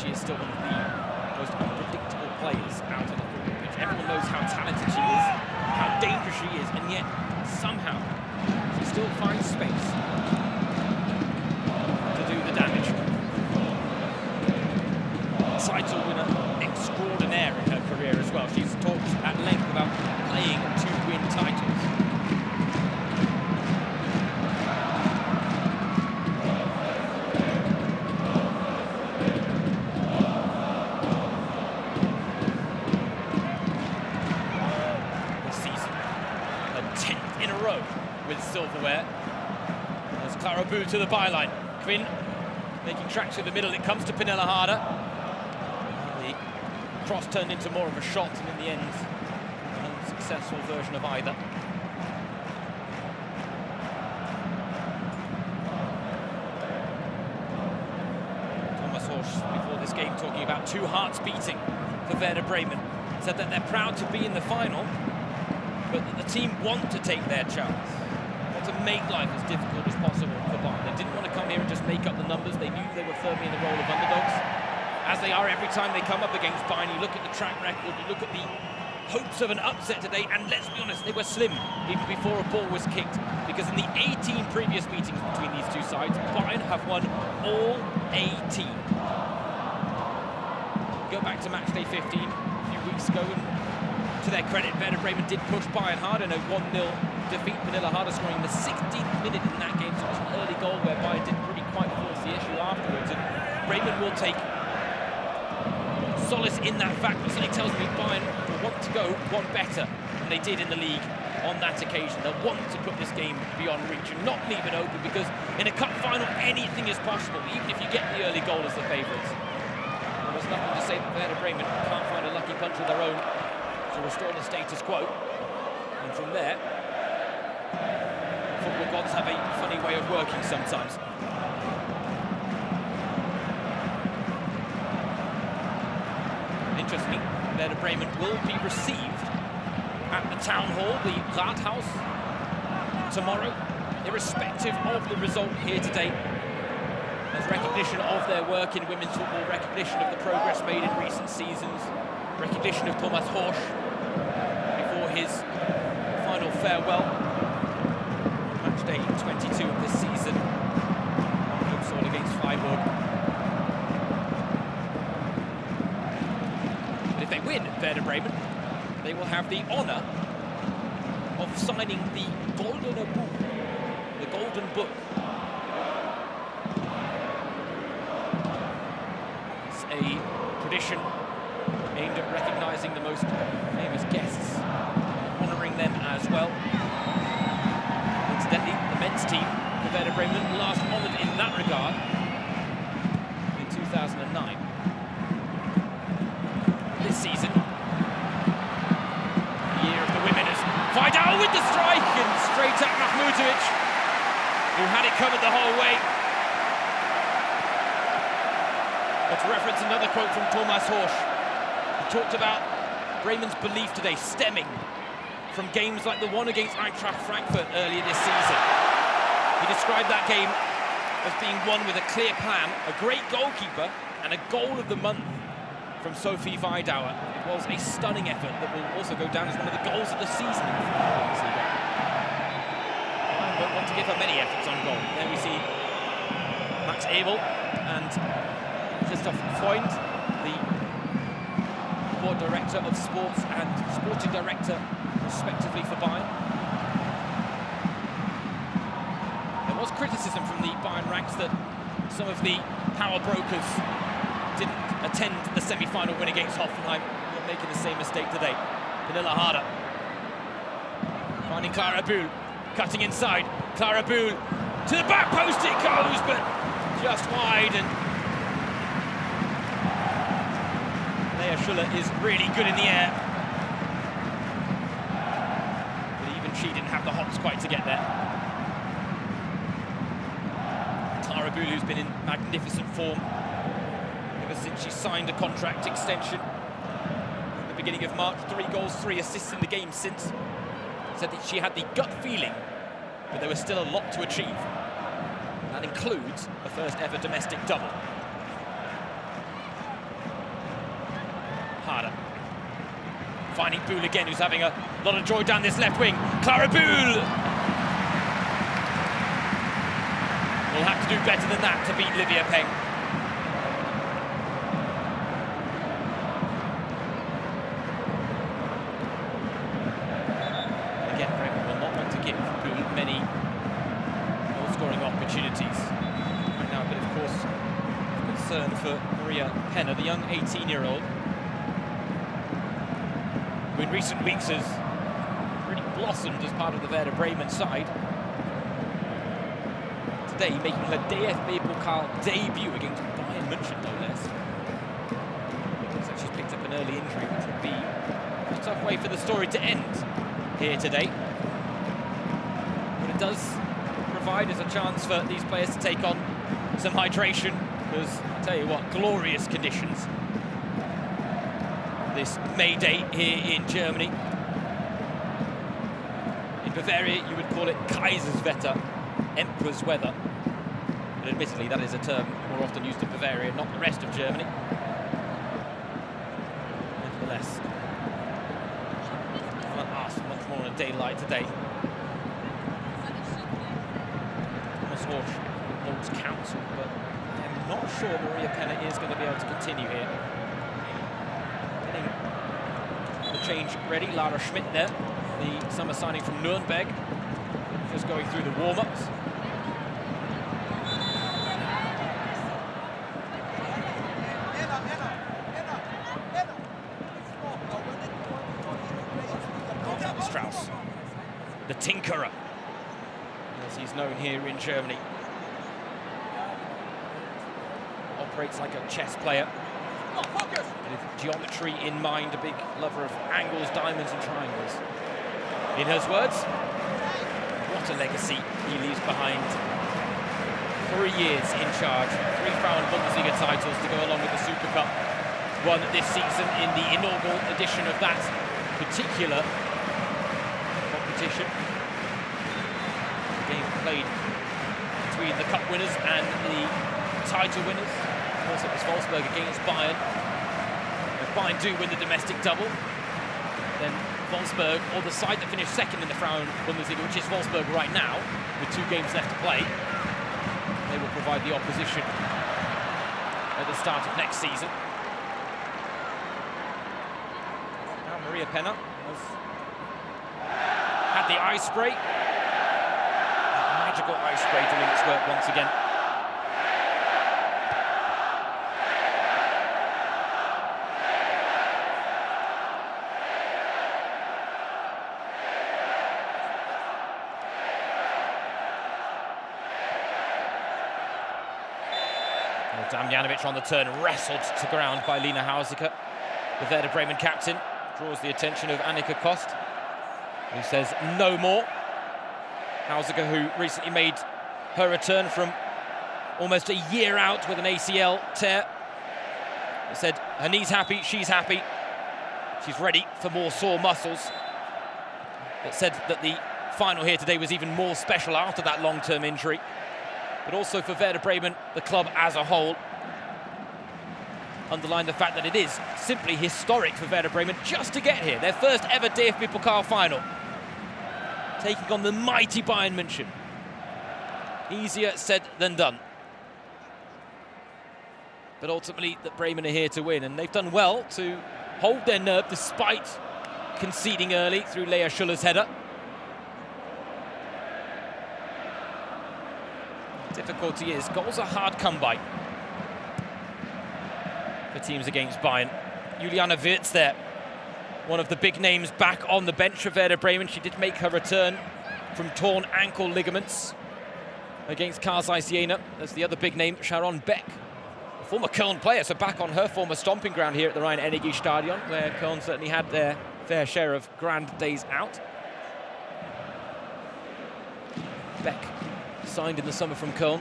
She is still one of the most unpredictable players out on the football pitch. Everyone knows how talented she is, how dangerous she is, and yet somehow she still finds space to do the damage. Title winner extraordinaire in her career as well. She's talked at length about playing to win titles. This season, her 10th in a row with silverware. There's Clara Buhl to the byline. Quinn making tracks through the middle. It comes to Pernilla Harder. Cross turned into more of a shot, and in the end, an unsuccessful version of either. Thomas Horsch, before this game, talking about two hearts beating for Werder Bremen, said that they're proud to be in the final, but that the team want to take their chance, want to make life as difficult as possible for Bayern. They didn't want to come here and just make up the numbers. They knew they were firmly in the role of underdogs, as they are every time they come up against Bayern. You look at the track record, you look at the hopes of an upset today, and let's be honest, they were slim even before a ball was kicked, because in the 18 previous meetings between these two sides, Bayern have won all 18. Go back to match day 15 a few weeks ago, and to their credit, Werder Bremen did push Bayern hard in a 1-0 defeat. Pernilla Harder scoring in the 16th minute in that game, so it was an early goal where Bayern didn't really quite force the issue afterwards, and Bremen will take solace in that fact, but something tells me Bayern will want to go one better than they did in the league on that occasion. They'll want to put this game beyond reach and not leave it open, because in a cup final anything is possible, even if you get the early goal as the favourites. Well, there's nothing to say that Werder Bremen can't find a lucky punch of their own to restore the status quo, and from there football gods have a funny way of working sometimes. Interestingly, Werder Bremen will be received at the town hall, the Rathaus, tomorrow, irrespective of the result here today. As recognition of their work in women's football, recognition of the progress made in recent seasons, recognition of Thomas Horsch before his final farewell. Match day 22 of this season, home soil against Freiburg. If they win Werder Bremen, they will have the honour of signing the Goldene Buch, the Golden Book. It's a tradition aimed at recognising the most famous guests, honouring them as well. Incidentally, the men's team for Werder Bremen last honoured in that regard in 2009. who had it covered the whole way. Let's reference another quote from Thomas Horsch. He talked about Bremen's belief today stemming from games like the one against Eintracht Frankfurt earlier this season. He described that game as being won with a clear plan, a great goalkeeper, and a goal of the month from Sophie Weidauer. It was a stunning effort that will also go down as one of the goals of the season. I don't want to give her many efforts on goal. There we see Max Ebel and Christoph Freund, the board director of sports and sporting director, respectively, for Bayern. There was criticism from the Bayern ranks that some of the power brokers didn't attend the semi-final win against Hoffenheim. They're making the same mistake today. Pernilla Harder finding Clara Bühl, cutting inside. Clara Bühl to the back post it goes, but just wide. And Lea Schuller is really good in the air, but even she didn't have the hops quite to get there. Clara Bühl, who's been in magnificent form ever since she signed a contract extension at the beginning of March. 3 goals, 3 assists in the game since. Said that she had the gut feeling but there was still a lot to achieve. That includes a first ever domestic double. Harder. Finding Bühl again, who's having a lot of joy down this left wing. Clara Bühl! Will have to do better than that to beat Livia Peng. Again, Bremen will not want to give Bühl many goal-scoring opportunities. Right now, but of course, concern for Maria Penner, the young 18-year-old, who in recent weeks has really blossomed as part of the Werder Bremen side. Today, making her DFB-Pokal debut against Bayern München, no less. So she's picked up an early injury, which would be a tough way for the story to end here today. But it does provide us a chance for these players to take on some hydration, because, I tell you what, glorious conditions this May Day here in Germany. In Bavaria, you would call it Kaiserswetter, Emperor's weather. But admittedly, that is a term more often used in Bavaria, not the rest of Germany. Nevertheless, I can't ask for much more on a day like today. Thomas Horsch holds counsel, but I'm not sure Maria Penner is going to be able to continue here. Getting the change ready, Lara Schmidt there, the summer signing from Nuremberg, just going through the warm-ups. Strauss, the tinkerer, as he's known here in Germany. Operates like a chess player, with geometry in mind, a big lover of angles, diamonds and triangles. In her words, what a legacy he leaves behind. 3 years in charge, 3 Frauen Bundesliga titles to go along with the Super Cup, won this season in the inaugural edition of that particular competition. The game played between the cup winners and the title winners. Of course, it was Wolfsburg against Bayern. If Bayern do win the domestic double, then Wolfsburg, or the side that finished second in the Frauen Bundesliga, which is Wolfsburg right now, with 2 games left to play, they will provide the opposition at the start of next season. Now Maria Penner has had the eye spray, that magical eye spray doing its work once again. Damjanovic on the turn, wrestled to ground by Lina Hausiker. The Werder Bremen captain draws the attention of Annika Kost, who says no more. Hausiker, who recently made her return from almost a year out with an ACL tear. They said her knee's happy, she's happy. She's ready for more sore muscles. It said that the final here today was even more special after that long-term injury. But also for Werder Bremen, the club as a whole. Underline the fact that it is simply historic for Werder Bremen just to get here. Their first ever DFB-Pokal final. Taking on the mighty Bayern München. Easier said than done. But ultimately, the Bremen are here to win, and they've done well to hold their nerve despite conceding early through Lea Schüller's header. Difficulty is, goals are hard come by for teams against Bayern. Juliana Wirtz there, one of the big names back on the bench for Werder Bremen. She did make her return from torn ankle ligaments against Karsai Siena. There's the other big name, Sharon Beck, a former Köln player, so back on her former stomping ground here at the Rhein-Energie-Stadion, where Köln certainly had their fair share of grand days out. Beck signed in the summer from Köln.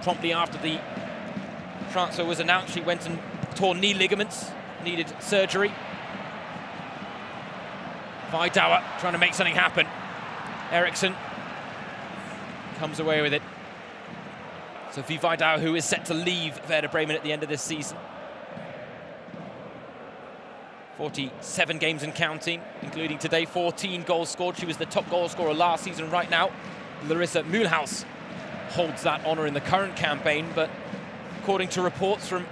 Promptly after the transfer was announced, she went and tore knee ligaments, needed surgery. Vidauer trying to make something happen. Eriksson comes away with it. Sophie Vidauer, who is set to leave Werder Bremen at the end of this season. 47 games and counting, including today, 14 goals scored. She was the top goal scorer last season. Right now, Larissa Mühlhaus holds that honour in the current campaign, but according to reports from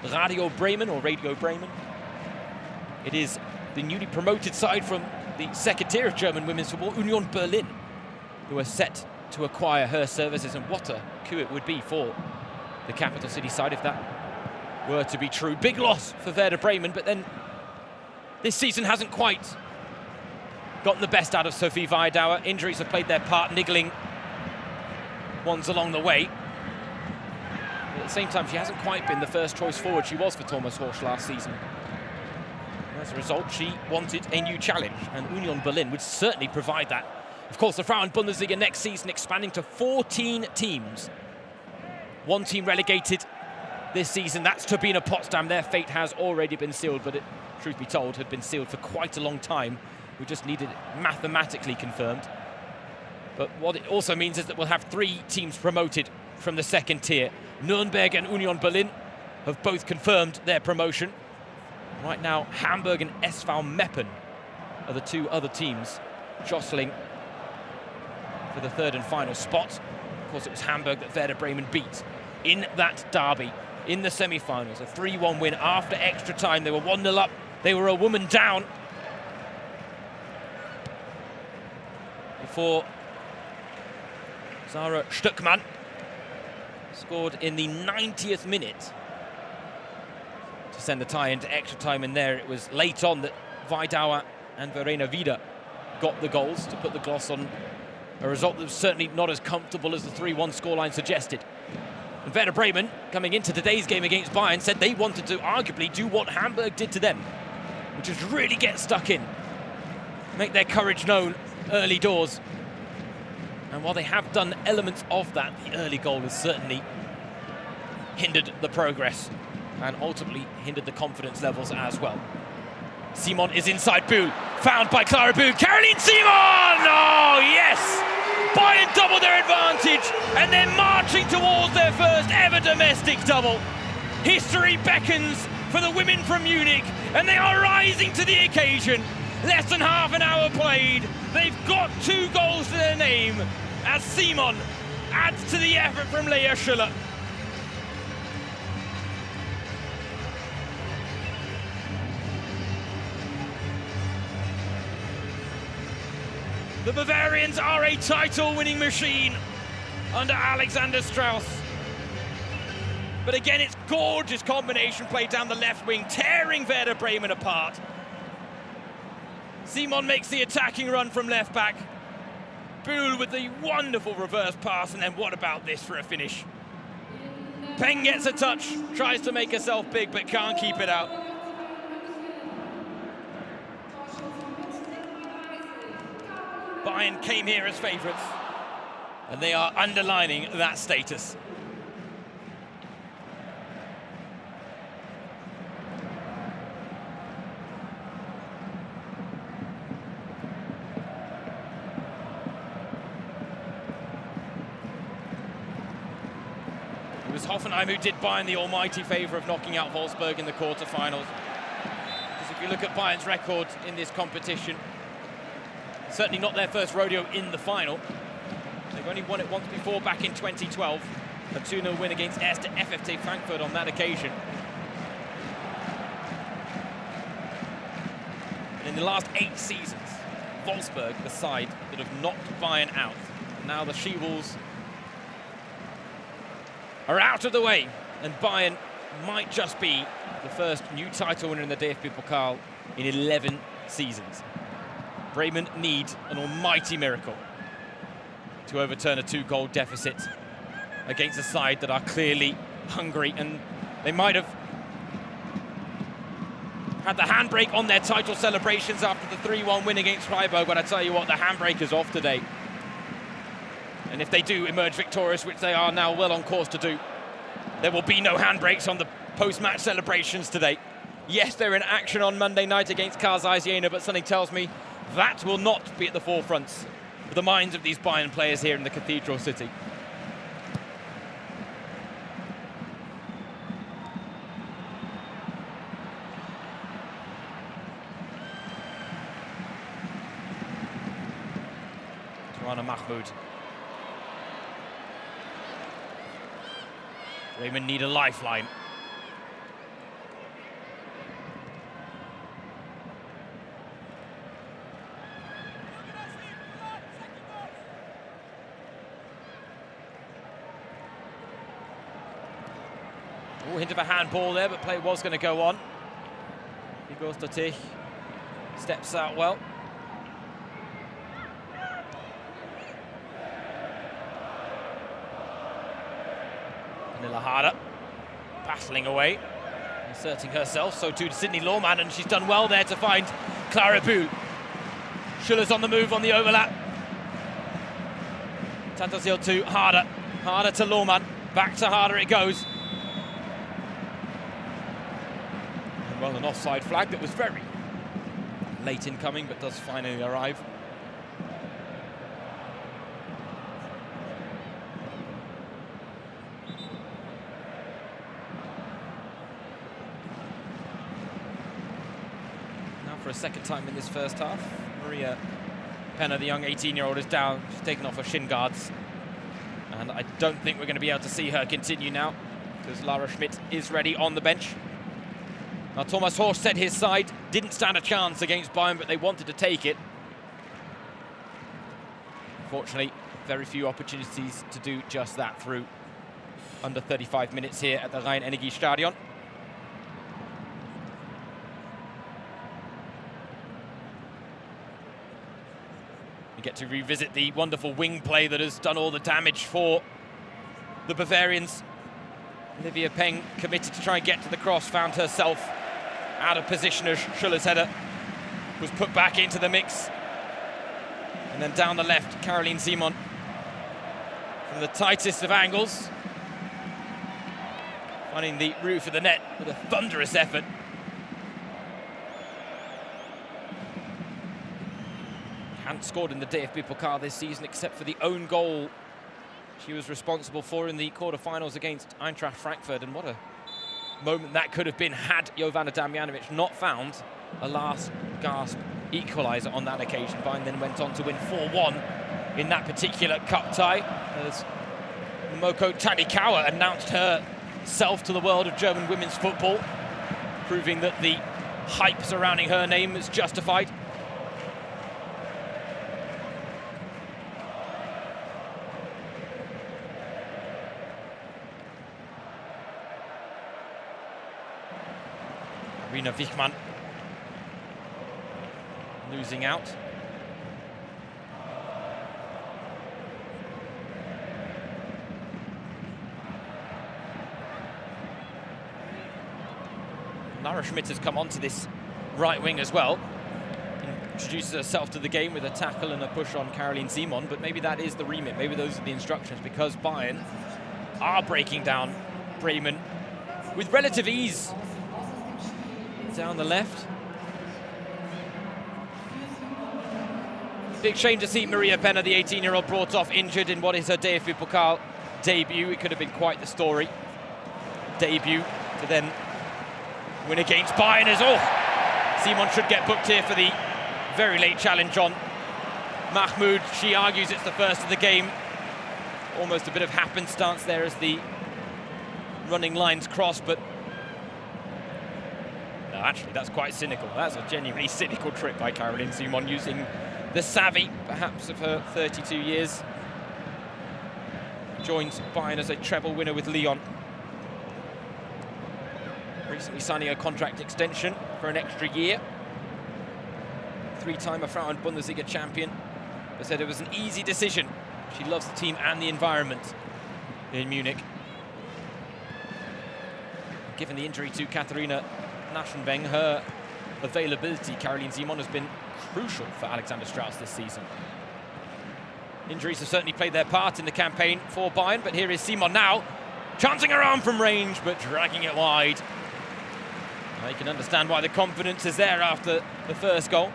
Radio Bremen, it is the newly promoted side from the second tier of German women's football, Union Berlin, who are set to acquire her services, and what a coup it would be for the capital city side if that were to be true. Big loss for Werder Bremen, but then this season hasn't quite gotten the best out of Sophie Vidauer. Injuries have played their part, niggling ones along the way. But at the same time, she hasn't quite been the first choice forward she was for Thomas Horsch last season. And as a result, she wanted a new challenge, and Union Berlin would certainly provide that. Of course, the Frauen-Bundesliga next season expanding to 14 teams. One team relegated this season, that's Turbine Potsdam. Their fate has already been sealed, but it, truth be told, had been sealed for quite a long time. We just needed it mathematically confirmed. But what it also means is that we'll have 3 teams promoted from the second tier. Nürnberg and Union Berlin have both confirmed their promotion. Right now, Hamburg and SV Meppen are the 2 other teams jostling for the third and final spot. Of course, it was Hamburg that Werder Bremen beat in that derby in the semi-finals. A 3-1 win after extra time. They were 1-0 up. They were a woman down before Sarah Stöckmann scored in the 90th minute to send the tie into extra time. And there it was late on that Vidauer and Verena Wieder got the goals to put the gloss on a result that was certainly not as comfortable as the 3-1 scoreline suggested. And Werder Bremen, coming into today's game against Bayern, said they wanted to arguably do what Hamburg did to them, which is really get stuck in, make their courage known early doors. And while they have done elements of that, the early goal has certainly hindered the progress and ultimately hindered the confidence levels as well. Simon is inside Bühl, found by Clara Bühl. Caroline Simon! Oh, yes! Bayern double their advantage, and they're marching towards their first ever domestic double. History beckons for the women from Munich, and they are rising to the occasion. Less than half an hour played. They've got 2 goals to their name as Simon adds to the effort from Lea Schüller. The Bavarians are a title-winning machine under Alexander Strauss. But again, it's gorgeous combination play down the left wing, tearing Werder Bremen apart. Simon makes the attacking run from left back. Bühl with the wonderful reverse pass, and then what about this for a finish? Peng gets a touch, tries to make herself big, but can't keep it out. Bayern came here as favourites, And they are underlining that status. It was Hoffenheim who did Bayern the almighty favour of knocking out Wolfsburg in the quarter-finals. Because if you look at Bayern's record in this competition, certainly not their first rodeo in the final. They've only won it once before, back in 2012. A 2-0 win against FFT Frankfurt on that occasion. And in the last 8 seasons, Wolfsburg, the side that have knocked Bayern out. Now the She-Wolves are out of the way, and Bayern might just be the first new title winner in the DFB-Pokal in 11 seasons. Bremen need an almighty miracle to overturn a 2-goal deficit against a side that are clearly hungry, and they might have had the handbrake on their title celebrations after the 3-1 win against Freiburg, but I tell you what, the handbrake is off today. And if they do emerge victorious, which they are now well on course to do, there will be no handbrakes on the post-match celebrations today. Yes, they're in action on Monday night against Karl Jena, but something tells me that will not be at the forefront of the minds of these Bayern players here in the Cathedral City. Rana Mahmoud. Bremen need a lifeline. Oh, hint of a handball there, but play was going to go on. Igor Stotich steps out well. Nilla battling away, inserting herself, so too to Sydney Lawman, and she's done well there to find Clara Bühl. Schuller's on the move on the overlap. Tantasil to Harder. Harder to Lawman. Back to Harder it goes. And well, an offside flag that was very late in coming, but does finally arrive. For a second time in this first half, Maria Penner, the young 18-year-old, is down. She's taken off her shin guards, and I don't think we're going to be able to see her continue now, because Lara Schmidt is ready on the bench. Now Thomas Horst said his side didn't stand a chance against Bayern, but they wanted to take it. Fortunately, very few opportunities to do just that through under 35 minutes here at the Rhein-Energie-Stadion. We get to revisit the wonderful wing play that has done all the damage for the Bavarians. Olivia Peng committed to try and get to the cross, found herself out of position as Schuller's header was put back into the mix. And then down the left, Caroline Simon from the tightest of angles, finding the roof of the net with a thunderous effort. Hadn't scored in the DFB-Pokal this season except for the own goal she was responsible for in the quarter-finals against Eintracht Frankfurt, and what a moment that could have been had Jovana Damjanovic not found a last-gasp equaliser on that occasion. Bayern then went on to win 4-1 in that particular cup tie, as Momoko Tadikawa announced herself to the world of German women's football, proving that the hype surrounding her name is justified. Rina Wichmann losing out. Lara Schmidt has come onto this right wing as well. introduces herself to the game with a tackle and a push on Caroline Simon, but maybe that is the remit, maybe those are the instructions, because Bayern are breaking down Bremen with relative ease. Down the left. Big shame to see Maria Penna, the 18-year-old, brought off injured in what is her DFB-Pokal debut. It could have been quite the story. Debut to then win against Bayern as Simon should get booked here for the very late challenge on Mahmoud. She argues it's the first of the game. Almost a bit of happenstance there as the running lines cross, but no, actually that's quite cynical. That's a genuinely cynical trick by Caroline Simon, using the savvy, perhaps, of her 32 years. Joins Bayern as a treble winner with Lyon. Recently signing a contract extension for an extra year. Three-timer Frauen Bundesliga champion. They said it was an easy decision. She loves the team and the environment in Munich. Given the injury to Katharina Naschenweng, her availability, Caroline Simon, has been crucial for Alexander Strauss this season. Injuries have certainly played their part in the campaign for Bayern, but here is Simon now, chancing her arm from range, but dragging it wide. You can understand why the confidence is there after the first goal.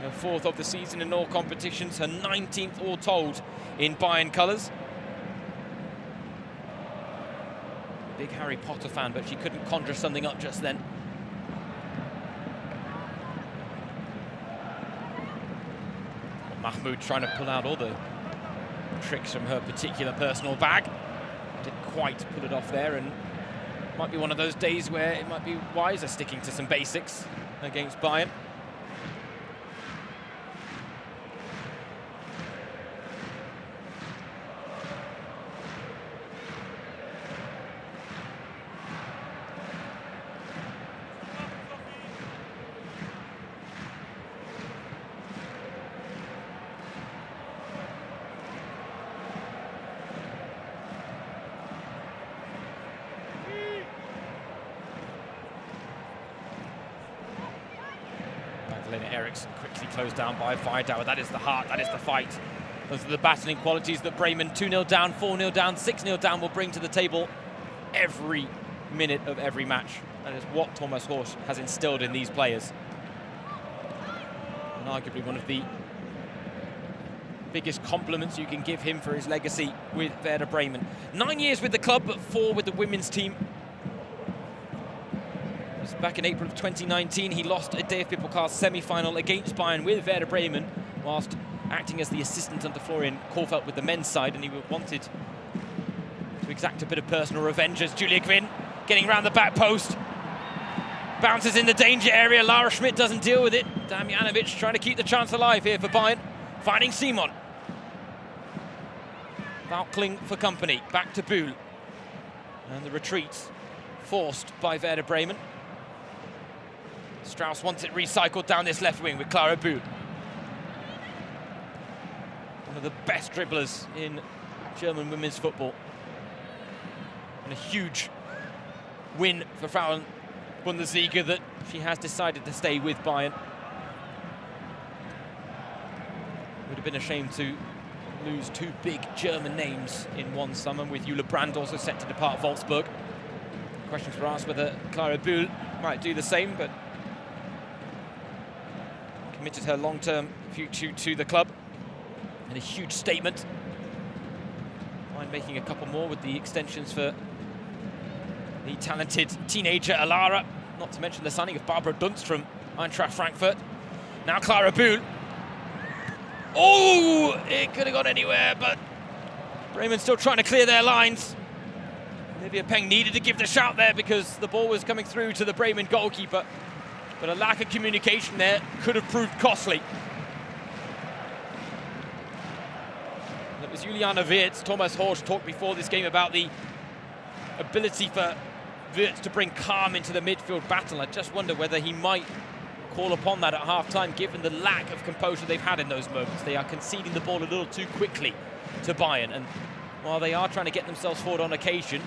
Her 4th of the season in all competitions, her 19th all told in Bayern colours. Big Harry Potter fan, but she couldn't conjure something up just then. Mahmoud trying to pull out all the tricks from her particular personal bag. Didn't quite pull it off there, and might be one of those days where it might be wiser sticking to some basics against Bayern. Eriksson quickly closed down by Weidauer. That is the heart, that is the fight. Those are the battling qualities that Bremen, 2-0 down, 4-0 down, 6-0 down, will bring to the table every minute of every match. That is what Thomas Horsch has instilled in these players. And arguably one of the biggest compliments you can give him for his legacy with Werder Bremen. 9 years with the club, but 4 with the women's team. Back in April of 2019, he lost a DFB-Pokal semi-final against Bayern with Werder Bremen, whilst acting as the assistant under Florian Kohfeldt with the men's side, and he wanted to exact a bit of personal revenge as Julia Gwynn getting around the back post. Bounces in the danger area. Lara Schmidt doesn't deal with it. Damjanovic trying to keep the chance alive here for Bayern, finding Simon. Vaukling for company, back to Bühl. And the retreat forced by Werder Bremen. Strauss wants it recycled down this left wing with Clara Bühl. One of the best dribblers in German women's football. And a huge win for Frauen Bundesliga that she has decided to stay with Bayern. Would have been a shame to lose 2 big German names in one summer, with Jule Brand also set to depart Wolfsburg. Questions were asked whether Clara Bühl might do the same, but committed her long-term future to the club. And a huge statement. Mind making a couple more with the extensions for the talented teenager Alara, not to mention the signing of Barbara Dunst from Eintracht Frankfurt. Now Clara Bühl. Oh, it could have gone anywhere, but Bremen still trying to clear their lines. Olivia Peng needed to give the shout there because the ball was coming through to the Bremen goalkeeper. But a lack of communication there could have proved costly. It was Juliana Wirtz. Thomas Horsch talked before this game about the ability for Wirtz to bring calm into the midfield battle. I just wonder whether he might call upon that at half-time, given the lack of composure they've had in those moments. They are conceding the ball a little too quickly to Bayern, and while they are trying to get themselves forward on occasion,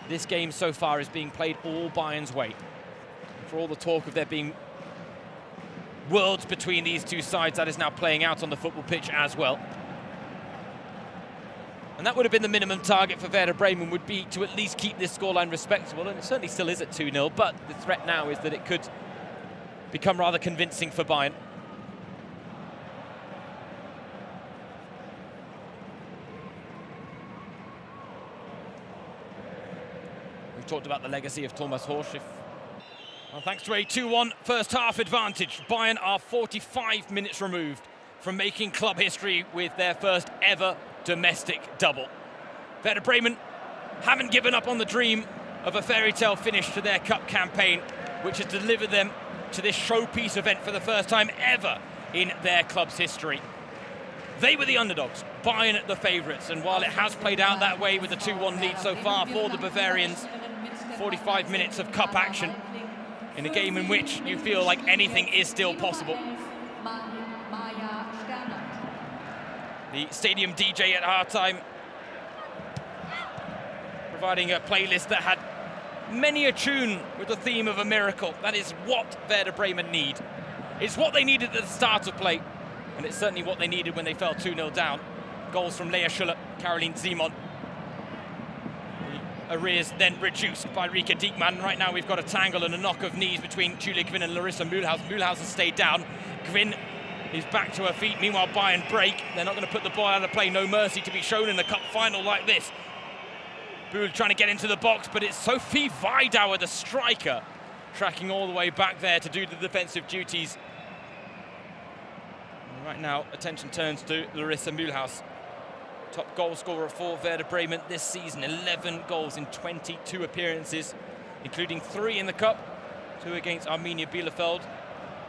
this game so far is being played all Bayern's way. For all the talk of there being worlds between these two sides. That is now playing out on the football pitch as well. And that would have been the minimum target for Werder Bremen, would be to at least keep this scoreline respectable, and it certainly still is at 2-0, but the threat now is that it could become rather convincing for Bayern. We've talked about the legacy of Thomas Horsch. Well, thanks to a 2-1 first half advantage, Bayern are 45 minutes removed from making club history with their first ever domestic double. Werder Bremen haven't given up on the dream of a fairy tale finish to their cup campaign, which has delivered them to this showpiece event for the first time ever in their club's history. They were the underdogs, Bayern the favourites, and while it has played out that way with a 2-1 lead so far for the Bavarians, 45 minutes of cup action in a game in which you feel like anything is still possible. The stadium DJ at halftime providing a playlist that had many a tune with the theme of a miracle. That is what Werder Bremen need. It's what they needed at the start of play, and it's certainly what they needed when they fell 2-0 down. Goals from Lea Schuller, Caroline Simon. The arrears then reduced by Rika Diekmann. Right now we've got a tangle and a knock of knees between Julia Gwynn and Larissa Mühlhaus. Mühlhaus has stayed down. Gwynn is back to her feet. Meanwhile, Bayern break. They're not going to put the ball out of play. No mercy to be shown in the cup final like this. Buhl trying to get into the box, but it's Sophie Weidauer, the striker, tracking all the way back there to do the defensive duties. And right now, attention turns to Larissa Mühlhaus, top goal scorer for Werder Bremen this season. 11 goals in 22 appearances, including 3 in the cup, 2 against Arminia Bielefeld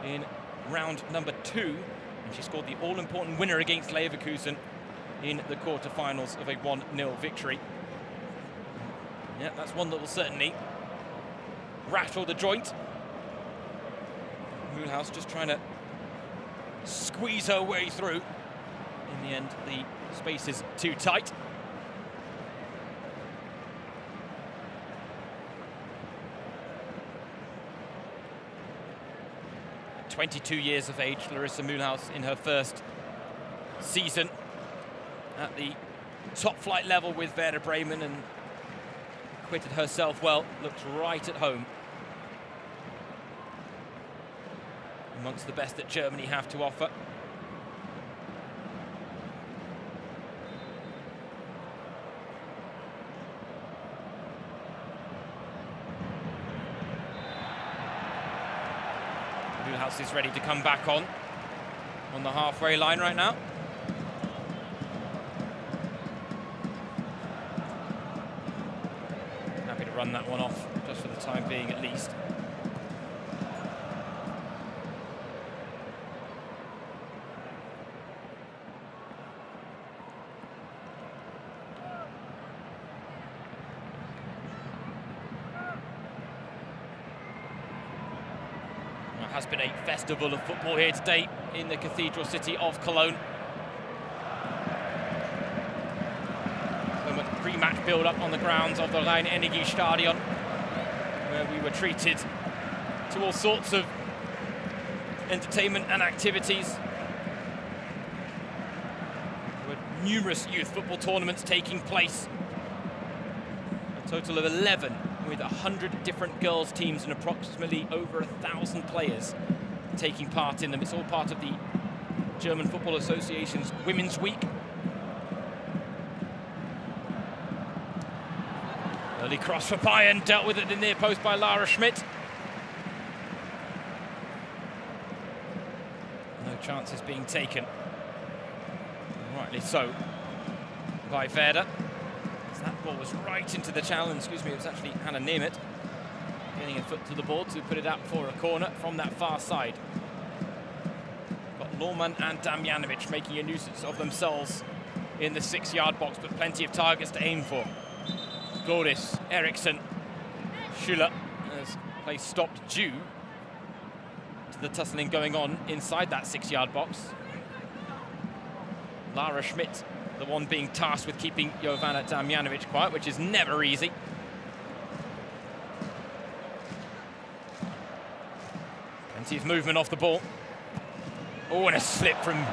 in round number 2, and she scored the all-important winner against Leverkusen in the quarter-finals of a 1-0 victory. Yeah, that's one that will certainly rattle the joint. Mühlhaus just trying to squeeze her way through. In the end, the space is too tight. At 22 years of age, Larissa Mühlhaus in her first season at the top flight level with Werder Bremen, and acquitted herself well, looks right at home. Amongst the best that Germany have to offer. Mühlhaus is ready to come back on the halfway line right now. Run that one off, just for the time being at least. There has been a festival of football here today in the cathedral city of Cologne. Pre-match build-up on the grounds of the Rhein-Energie-Stadion, where we were treated to all sorts of entertainment and activities. There were numerous youth football tournaments taking place, a total of 11, with 100 different girls' teams and approximately over 1,000 players taking part in them. It's all part of the German Football Association's Women's Week. Early cross for Bayern, dealt with at the near post by Lara Schmidt. No chances being taken. Rightly so by Werder. That ball was right into the challenge. Excuse me, it was actually Hannah Nemeth getting a foot to the ball to put it out for a corner from that far side. Got Lohmann and Damjanovic making a nuisance of themselves in the 6-yard box, but plenty of targets to aim for. Goris, Eriksson, Schuller, as play stopped due to the tussling going on inside that 6-yard box. Lara Schmidt, the one being tasked with keeping Jovana Damjanovic quiet, which is never easy. Plenty of movement off the ball. Oh, and a slip from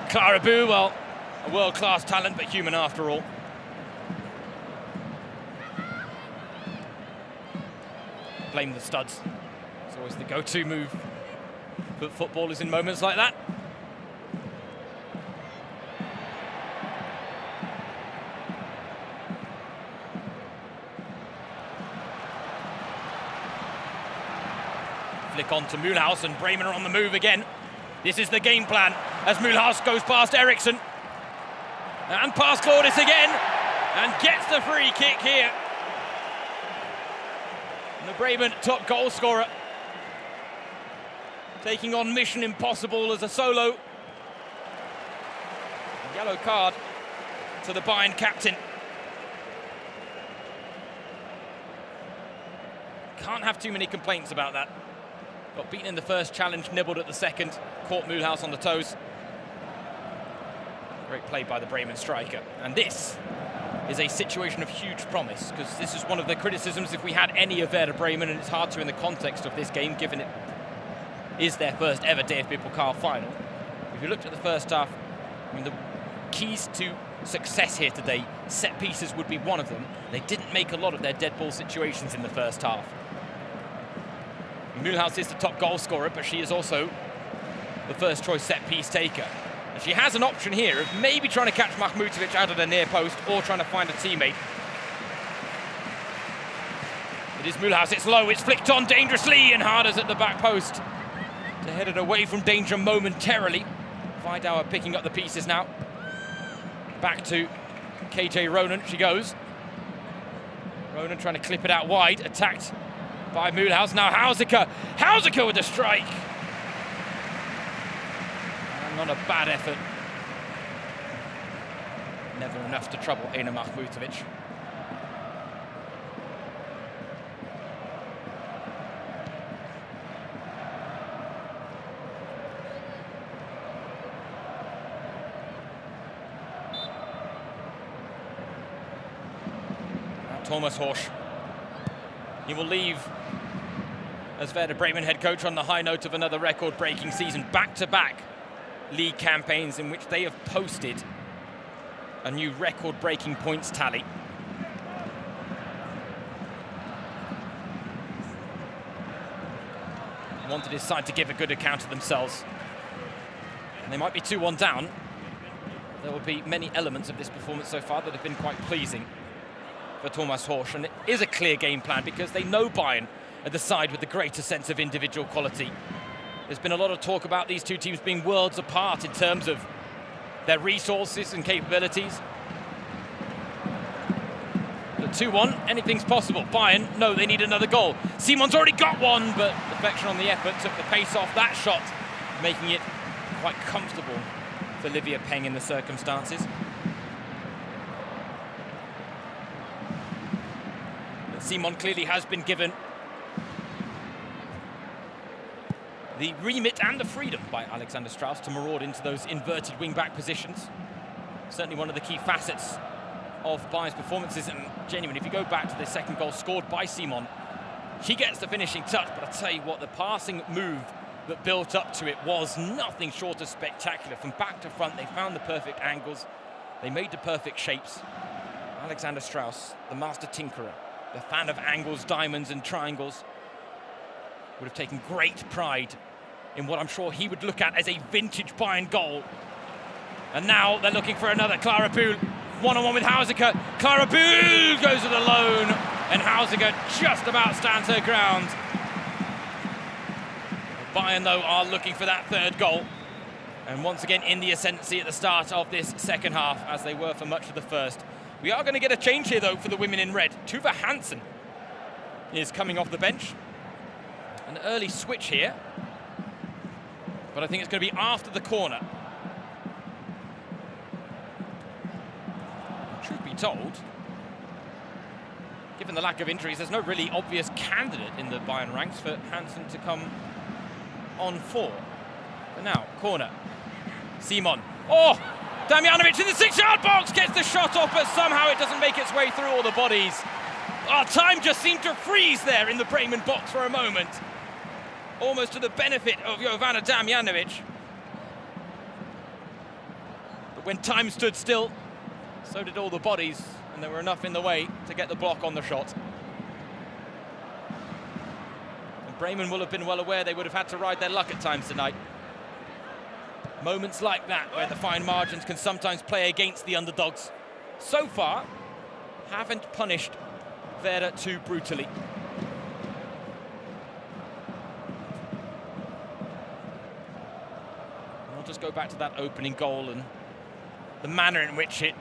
Clara Boo. Well, a world-class talent, but human after all. Blame the studs. It's always the go-to move for footballers in moments like that. Flick on to Mühlhaus, and Bremen are on the move again. This is the game plan as Mühlhaus goes past Eriksson. And past Claudis again, and gets the free kick here. And the Bremen top goal scorer taking on mission impossible as a solo. A yellow card to the Bayern captain. Can't have too many complaints about that. Got beaten in the first challenge, nibbled at the second, caught Mühlhaus on the toes. Great play by the Bremen striker. And this is a situation of huge promise, because this is one of the criticisms if we had any of Werder Bremen, and it's hard to in the context of this game, given it is their first ever DFB-Pokal final. If you looked at the first half, I mean, the keys to success here today, set pieces would be one of them. They didn't make a lot of their dead ball situations in the first half. Mühlhaus is the top goal scorer, but she is also the first choice set piece taker. And she has an option here of maybe trying to catch Mahmutovic out of the near post or trying to find a teammate. It is Mühlhaus, it's low, it's flicked on dangerously, and Harders at the back post to head it away from danger momentarily. Vidauer picking up the pieces now. Back to KJ Ronan, she goes. Ronan trying to clip it out wide, attacked by Mühlhaus. Now Hausiker with a strike. And not a bad effort. Never enough to trouble Ena Mahmutovic. Thomas Horsch. He will leave as Werder Bremen head coach on the high note of another record-breaking season. Back-to-back league campaigns in which they have posted a new record-breaking points tally. He wanted his side to give a good account of themselves. And they might be 2-1 down. There will be many elements of this performance so far that have been quite pleasing for Thomas Horsch, and it is a clear game plan because they know Bayern are the side with the greater sense of individual quality. There's been a lot of talk about these two teams being worlds apart in terms of their resources and capabilities. But 2-1, anything's possible. Bayern, no, they need another goal. Simon's already got one, but deflection on the effort took the pace off that shot, making it quite comfortable for Livia Peng in the circumstances. Simon clearly has been given the remit and the freedom by Alexander Strauss to maraud into those inverted wing-back positions. Certainly one of the key facets of Bayern's performances, and genuinely, if you go back to the second goal scored by Simon, she gets the finishing touch, but I tell you what, the passing move that built up to it was nothing short of spectacular. From back to front, they found the perfect angles, they made the perfect shapes. Alexander Strauss, the master tinkerer, the fan of angles, diamonds and triangles, would have taken great pride in what I'm sure he would look at as a vintage Bayern goal. And now they're looking for another. Clara Bühl, one-on-one with Hausiker. Clara Bühl goes it alone, and Hausiker just about stands her ground. Bayern, though, are looking for that third goal. And once again in the ascendancy at the start of this second half, as they were for much of the first. We are going to get a change here, though, for the women in red. Tuva Hansen is coming off the bench. An early switch here, but I think it's going to be after the corner. Truth be told, given the lack of injuries, there's no really obvious candidate in the Bayern ranks for Hansen to come on for. But now, corner. Simon. Oh! Damjanovic in the 6-yard box, gets the shot off, but somehow it doesn't make its way through all the bodies. Our time just seemed to freeze there in the Bremen box for a moment. Almost to the benefit of Jovana Damjanovic. When time stood still, so did all the bodies, and there were enough in the way to get the block on the shot. And Bremen will have been well aware they would have had to ride their luck at times tonight. Moments like that, where the fine margins can sometimes play against the underdogs, so far haven't punished Werder too brutally. I'll just go back to that opening goal and the manner in which it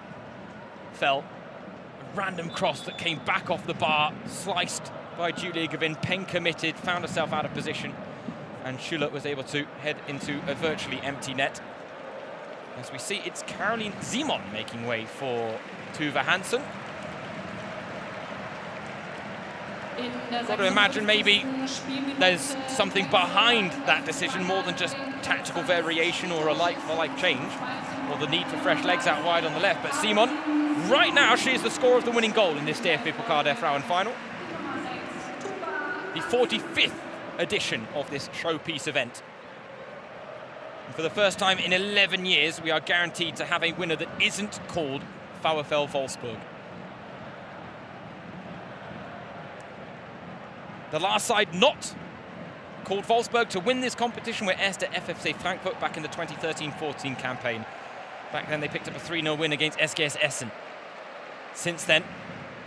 fell. A random cross that came back off the bar, sliced by Julia Gavin, pen committed, found herself out of position, and Schüller was able to head into a virtually empty net. As we see, it's Caroline Simon making way for Tuva Hansen. Got to imagine maybe there's something behind that decision more than just tactical variation or a like-for-like change, or the need for fresh legs out wide on the left. But Simon, right now, she is the scorer of the winning goal in this DFB-Pokal der Frauen final. The 45th edition of this showpiece event. And for the first time in 11 years, we are guaranteed to have a winner that isn't called VfL Wolfsburg. The last side not called Wolfsburg to win this competition were Erste FFC Frankfurt back in the 2013-14 campaign. Back then they picked up a 3-0 win against SGS Essen. Since then,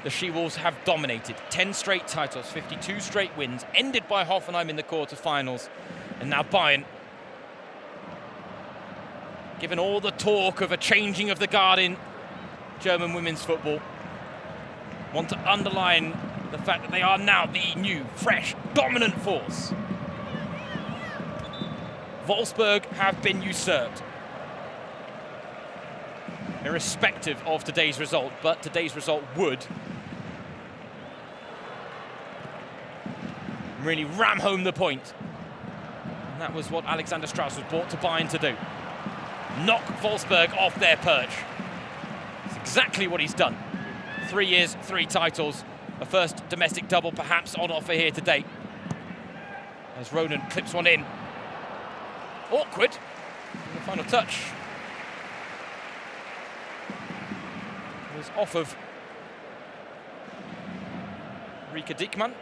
the She-Wolves have dominated. 10 straight titles, 52 straight wins, ended by Hoffenheim in the quarter-finals. And now Bayern, given all the talk of a changing of the guard in German women's football, want to underline the fact that they are now the new, fresh, dominant force. Wolfsburg have been usurped, irrespective of today's result, but today's result would really ram home the point. And that was what Alexander Strauss was brought to Bayern to do. Knock Wolfsburg off their perch. It's exactly what he's done. 3 years, 3 titles. A first domestic double perhaps on offer here today. As Ronan clips one in. Awkward. And the final touch was off of Rika Diekman.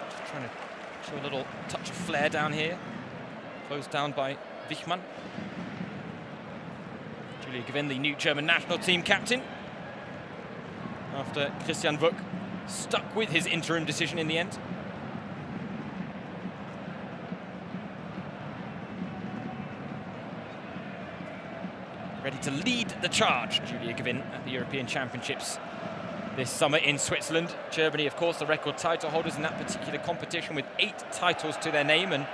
Just trying to show a little touch of flair down here. Closed down by Wichmann. Julia Gavin, the new German national team captain, after Christian Wuck stuck with his interim decision in the end. Ready to lead the charge, Julia Gavin, at the European Championships this summer in Switzerland. Germany, of course, the record title holders in that particular competition with 8 titles to their name, and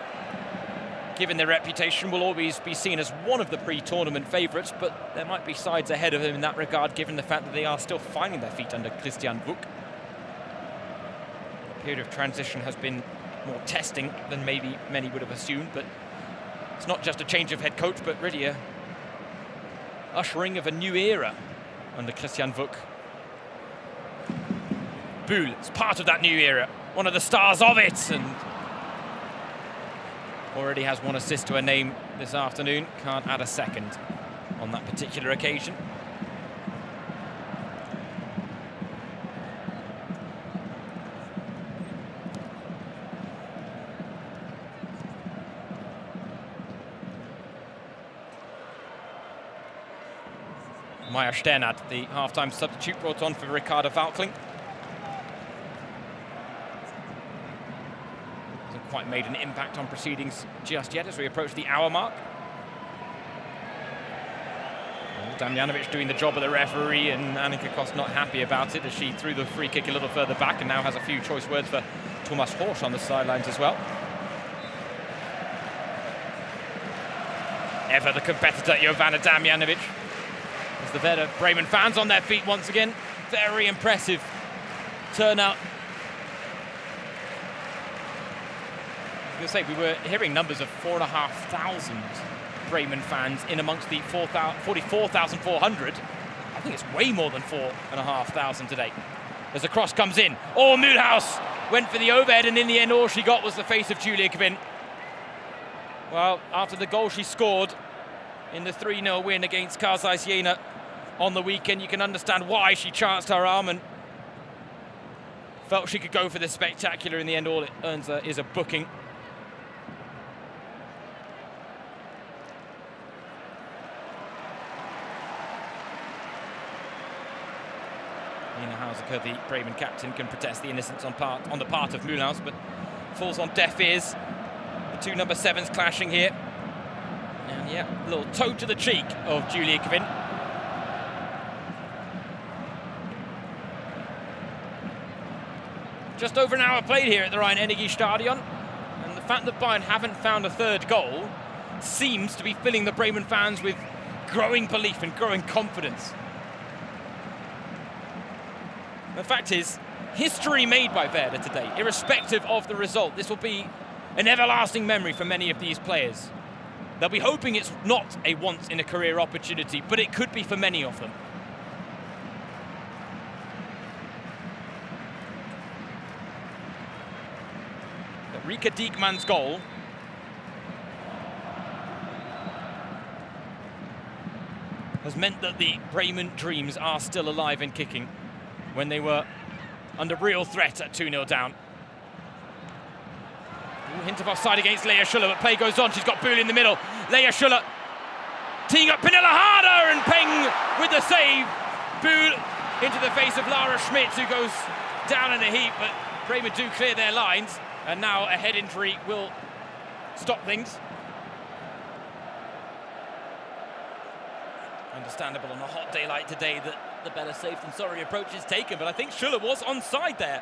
given their reputation, will always be seen as one of the pre-tournament favourites, but there might be sides ahead of them in that regard, given the fact that they are still finding their feet under Christian Wuck. The period of transition has been more testing than maybe many would have assumed, but it's not just a change of head coach, but really a ushering of a new era under Christian Wuck. Bühl is part of that new era, one of the stars of it, and already has 1 assist to her name this afternoon. Can't add a second on that particular occasion. Maya Sternad, the half-time substitute, brought on for Ricarda Valkling. Hasn't quite made an impact on proceedings just yet as we approach the hour mark. Damjanovic doing the job of the referee, and Annika Kost not happy about it as she threw the free kick a little further back and now has a few choice words for Thomas Horsch on the sidelines as well. Ever the competitor, Jovana Damjanovic. As the Werder Bremen fans on their feet once again. Very impressive turnout. I was going to say, we were hearing numbers of 4,500 Bremen fans in amongst the 44,400. I think it's way more than 4,500 today. As the cross comes in, Mühlhaus went for the overhead, and in the end all she got was the face of Julia Kvinn. Well, after the goal she scored in the 3-0 win against Carl Zeiss Jena on the weekend, you can understand why she chanced her arm and felt she could go for the spectacular. In the end, all it earns her is a booking. Nina Hauser, the Bremen captain, can protest the innocence on the part of Mühlhaus, but falls on deaf ears. The two number 7s clashing here. And yeah, a little toe to the cheek of Julia Kvinn. Just over an hour played here at the Rhein-Energie-Stadion, and the fact that Bayern haven't found a third goal seems to be filling the Bremen fans with growing belief and growing confidence. The fact is, history made by Werder today, irrespective of the result. This will be an everlasting memory for many of these players. They'll be hoping it's not a once-in-a-career opportunity, but it could be for many of them. But Rika Diekman's goal has meant that the Bremen dreams are still alive and kicking when they were under real threat at 2-0 down. Hint of offside against Lea Schuller, but play goes on. She's got Bühl in the middle. Lea Schuller teeing up Pernille Harder, and Peng with the save. Bühl into the face of Lara Schmidt, who goes down in a heap, but Bremen do clear their lines, and now a head injury will stop things. Understandable on a hot day like today that the better safe than sorry approach is taken, but I think Schuller was onside there.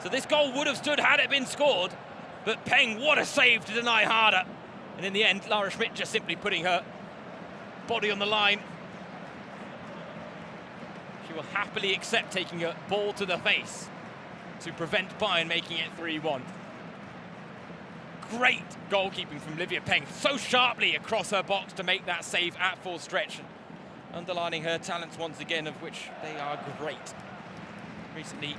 So this goal would have stood had it been scored, but Peng, what a save to deny Harder. And in the end, Lara Schmidt just simply putting her body on the line. She will happily accept taking a ball to the face to prevent Bayern making it 3-1. Great goalkeeping from Livia Peng, so sharply across her box to make that save at full stretch, underlining her talents once again, of which they are great. Recently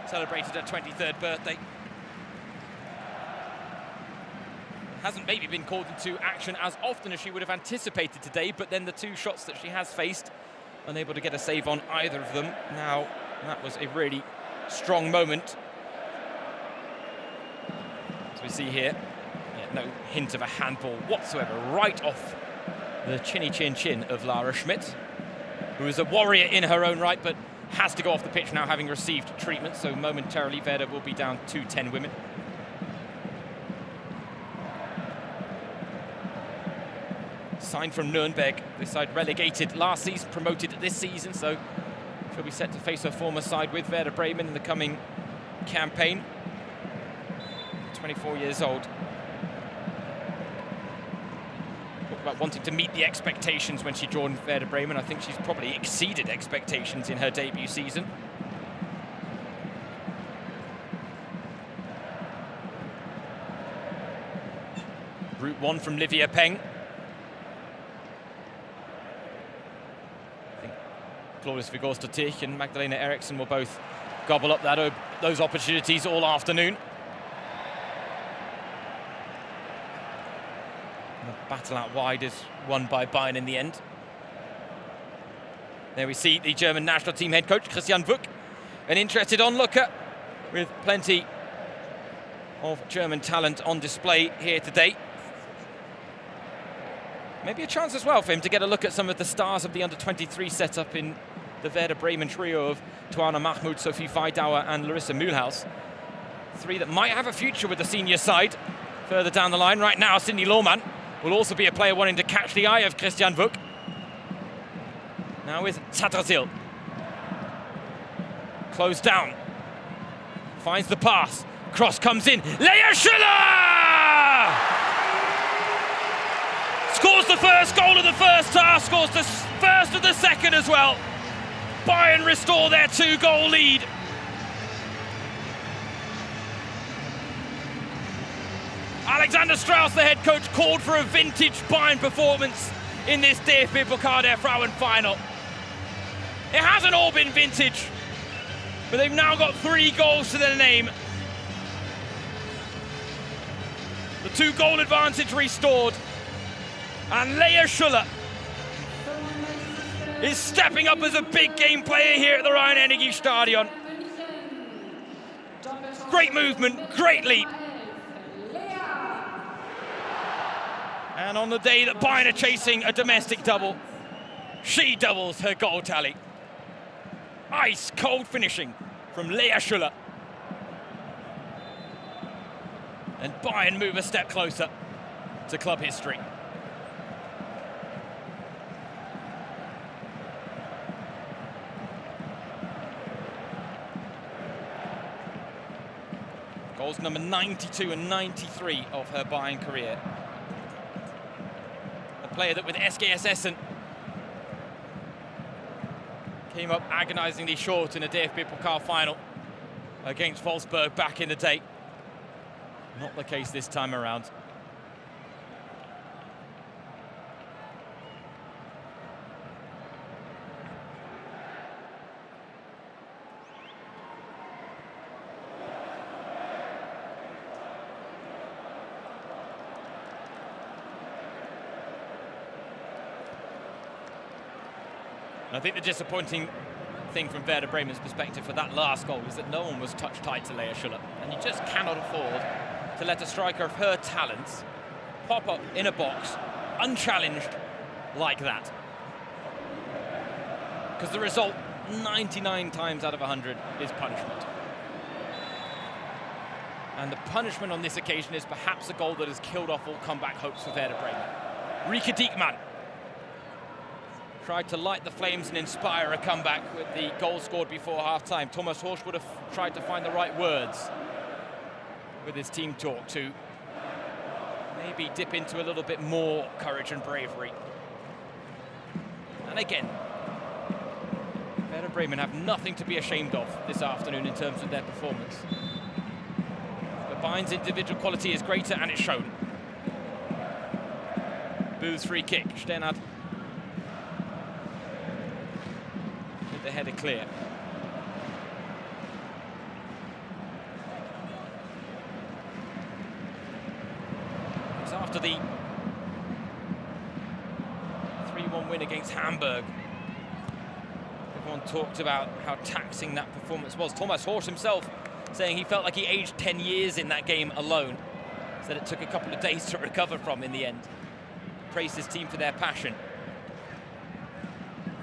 celebrated her 23rd birthday. Hasn't maybe been called into action as often as she would have anticipated today, but then the two shots that she has faced, unable to get a save on either of them. Now, that was a really strong moment. As we see here, no hint of a handball whatsoever, right off the chinny chin of Lara Schmidt, who is a warrior in her own right, but has to go off the pitch now, having received treatment, so momentarily Werder will be down to 10 women. Signed from Nuremberg, this side relegated last season, promoted this season, so she'll be set to face her former side with Werder Bremen in the coming campaign. 24 years old. Talk about wanting to meet the expectations when she joined Werder Bremen. I think she's probably exceeded expectations in her debut season. Route 1 from Livia Peng. Claudius Vigorstotich and Magdalena Eriksson will both gobble up those opportunities all afternoon. The battle out wide is won by Bayern in the end. There we see the German national team head coach, Christian Wuck, an interested onlooker with plenty of German talent on display here today. Maybe a chance as well for him to get a look at some of the stars of the under-23 setup in the Werder Bremen trio of Tuana Mahmoud, Sophie Weidauer and Larissa Mühlhaus. Three that might have a future with the senior side further down the line. Right now, Cindy Lohmann will also be a player wanting to catch the eye of Christian Wuck. Now with Zadrazil. Closed down. Finds the pass. Cross comes in. Lea Schuller! Scores the first goal of the first half, scores the first of the second as well. Bayern restore their 2-goal lead. Alexander Strauss, the head coach, called for a vintage Bayern performance in this DFB-Pokal der Frauen final. It hasn't all been vintage, but they've now got 3 goals to their name. The 2-goal advantage restored, and Lea Schuller is stepping up as a big game player here at the Rhein-Energie-Stadion. Great movement, great leap. And on the day that Bayern are chasing a domestic double, she doubles her goal tally. Ice cold finishing from Lea Schuller. And Bayern move a step closer to club history. Goals number 92 and 93 of her Bayern career. A player that with SGS Essen came up agonizingly short in a DFB-Pokal final against Wolfsburg back in the day. Not the case this time around. I think the disappointing thing from Werder Bremen's perspective for that last goal is that no one was touch tight to Lea Schuller. And you just cannot afford to let a striker of her talents pop up in a box, unchallenged like that. Because the result, 99 times out of 100, is punishment. And the punishment on this occasion is perhaps a goal that has killed off all comeback hopes for Werder Bremen. Rika Diekmann tried to light the flames and inspire a comeback with the goal scored before half-time. Thomas Horsch would have tried to find the right words with his team talk to maybe dip into a little bit more courage and bravery. And again, Werder Bremen have nothing to be ashamed of this afternoon in terms of their performance. But Bayern's individual quality is greater, and it's shown. Booth's free kick, Sternad with the header clear. It's after the 3-1 win against Hamburg. Everyone talked about how taxing that performance was. Thomas Horsch himself saying he felt like he aged 10 years in that game alone. Said it took a couple of days to recover from in the end. Praised his team for their passion.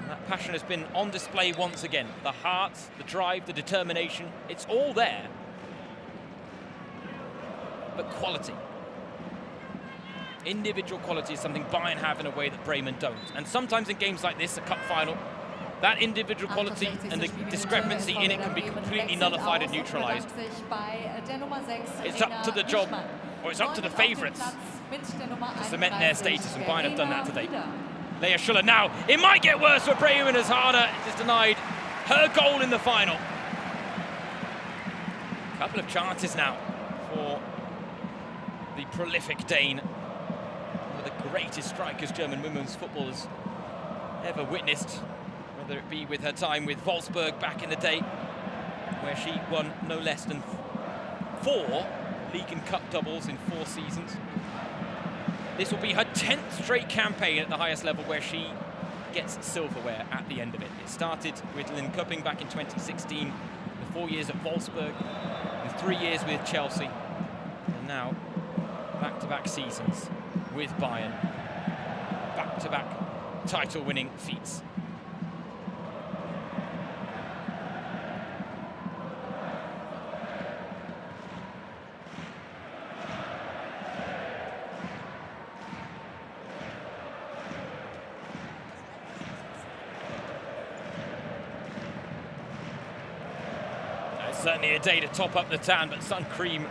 And that passion has been on display once again. The heart, the drive, the determination, it's all there. But quality. Individual quality is something Bayern have in a way that Bremen don't. And sometimes in games like this, a cup final, that individual quality and the discrepancy in it can be completely nullified and neutralized. It's up to the job, or it's up to the favourites to cement their status, and Bayern have done that today. Lea Schuller now, it might get worse for Bremen as Harder is denied her goal in the final. A couple of chances now for the prolific Dane, one of the greatest strikers German women's football has ever witnessed, whether it be with her time with Wolfsburg back in the day, where she won no less than 4 league and cup doubles in 4 seasons. This will be her 10th straight campaign at the highest level where she gets silverware at the end of it. It started with Lynn Cupping back in 2016, the 4 years at Wolfsburg, and 3 years with Chelsea, and now back-to-back seasons with Bayern, back-to-back title-winning feats. Certainly a day to top up the tan, but sun cream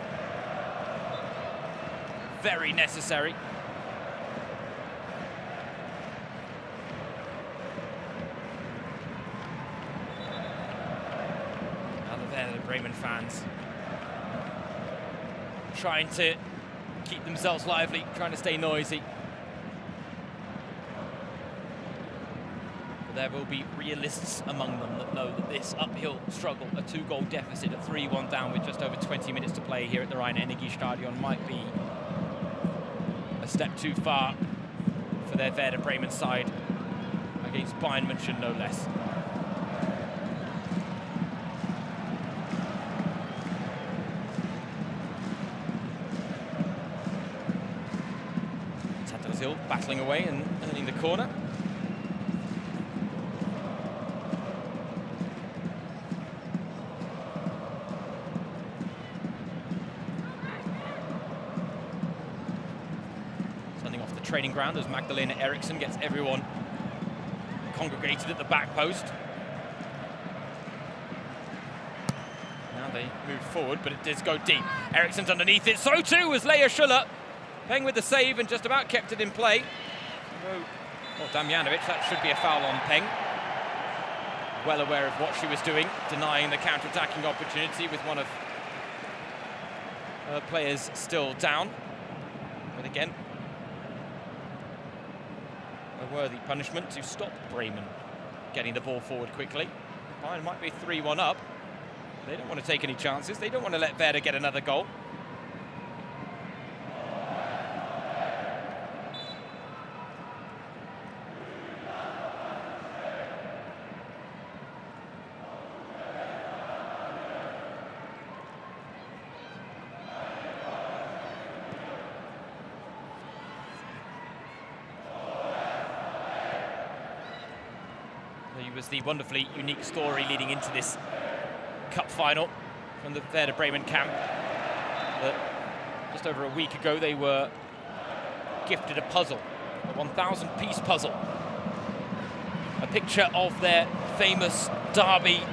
very necessary. Now there, the Bremen fans trying to keep themselves lively, trying to stay noisy. But there will be realists among them that know that this uphill struggle, a 2-goal deficit at 3-1 down with just over 20 minutes to play here at the Rhein-Energiestadion, might be a step too far for their Werder Bremen side against Bayern München, no less. Hill battling away and earning the corner. Turning off the training ground as Magdalena Eriksson gets everyone congregated at the back post. Now they move forward, but it does go deep. Eriksson's underneath it, so too was Leah Schuller. Peng with the save and just about kept it in play. Oh, Damjanovic, that should be a foul on Peng. Well aware of what she was doing, denying the counter-attacking opportunity with one of her players still down. But again, a worthy punishment to stop Bremen getting the ball forward quickly. Bayern might be 3-1 up. They don't want to take any chances. They don't want to let Werder get another goal. Was the wonderfully unique story leading into this cup final from the Werder Bremen camp. Just over a week ago, they were gifted a puzzle, a 1,000-piece puzzle. A picture of their famous derby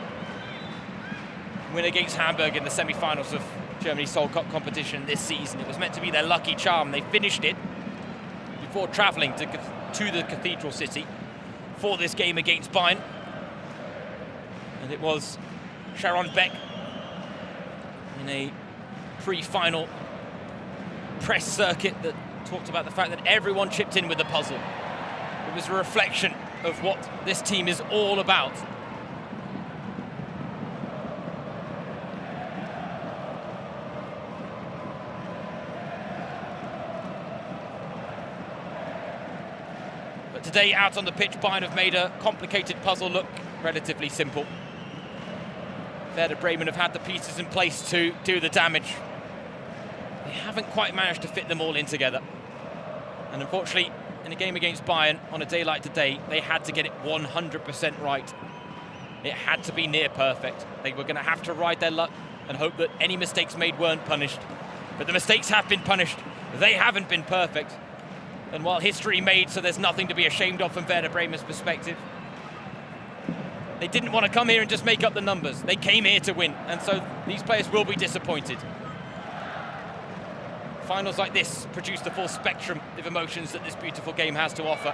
win against Hamburg in the semi-finals of Germany's Soul Cup competition this season. It was meant to be their lucky charm. They finished it before travelling to the Cathedral City for this game against Bayern. And it was Sharon Beck in a pre-final press circuit that talked about the fact that everyone chipped in with the puzzle. It was a reflection of what this team is all about. But today, out on the pitch, Bayern have made a complicated puzzle look relatively simple. Werder Bremen have had the pieces in place to do the damage. They haven't quite managed to fit them all in together. And unfortunately, in a game against Bayern, on a day like today, they had to get it 100% right. It had to be near perfect. They were going to have to ride their luck and hope that any mistakes made weren't punished. But the mistakes have been punished. They haven't been perfect. And while history made, so there's nothing to be ashamed of from Werder Bremen's perspective, they didn't want to come here and just make up the numbers. They came here to win, and so these players will be disappointed. Finals like this produce the full spectrum of emotions that this beautiful game has to offer.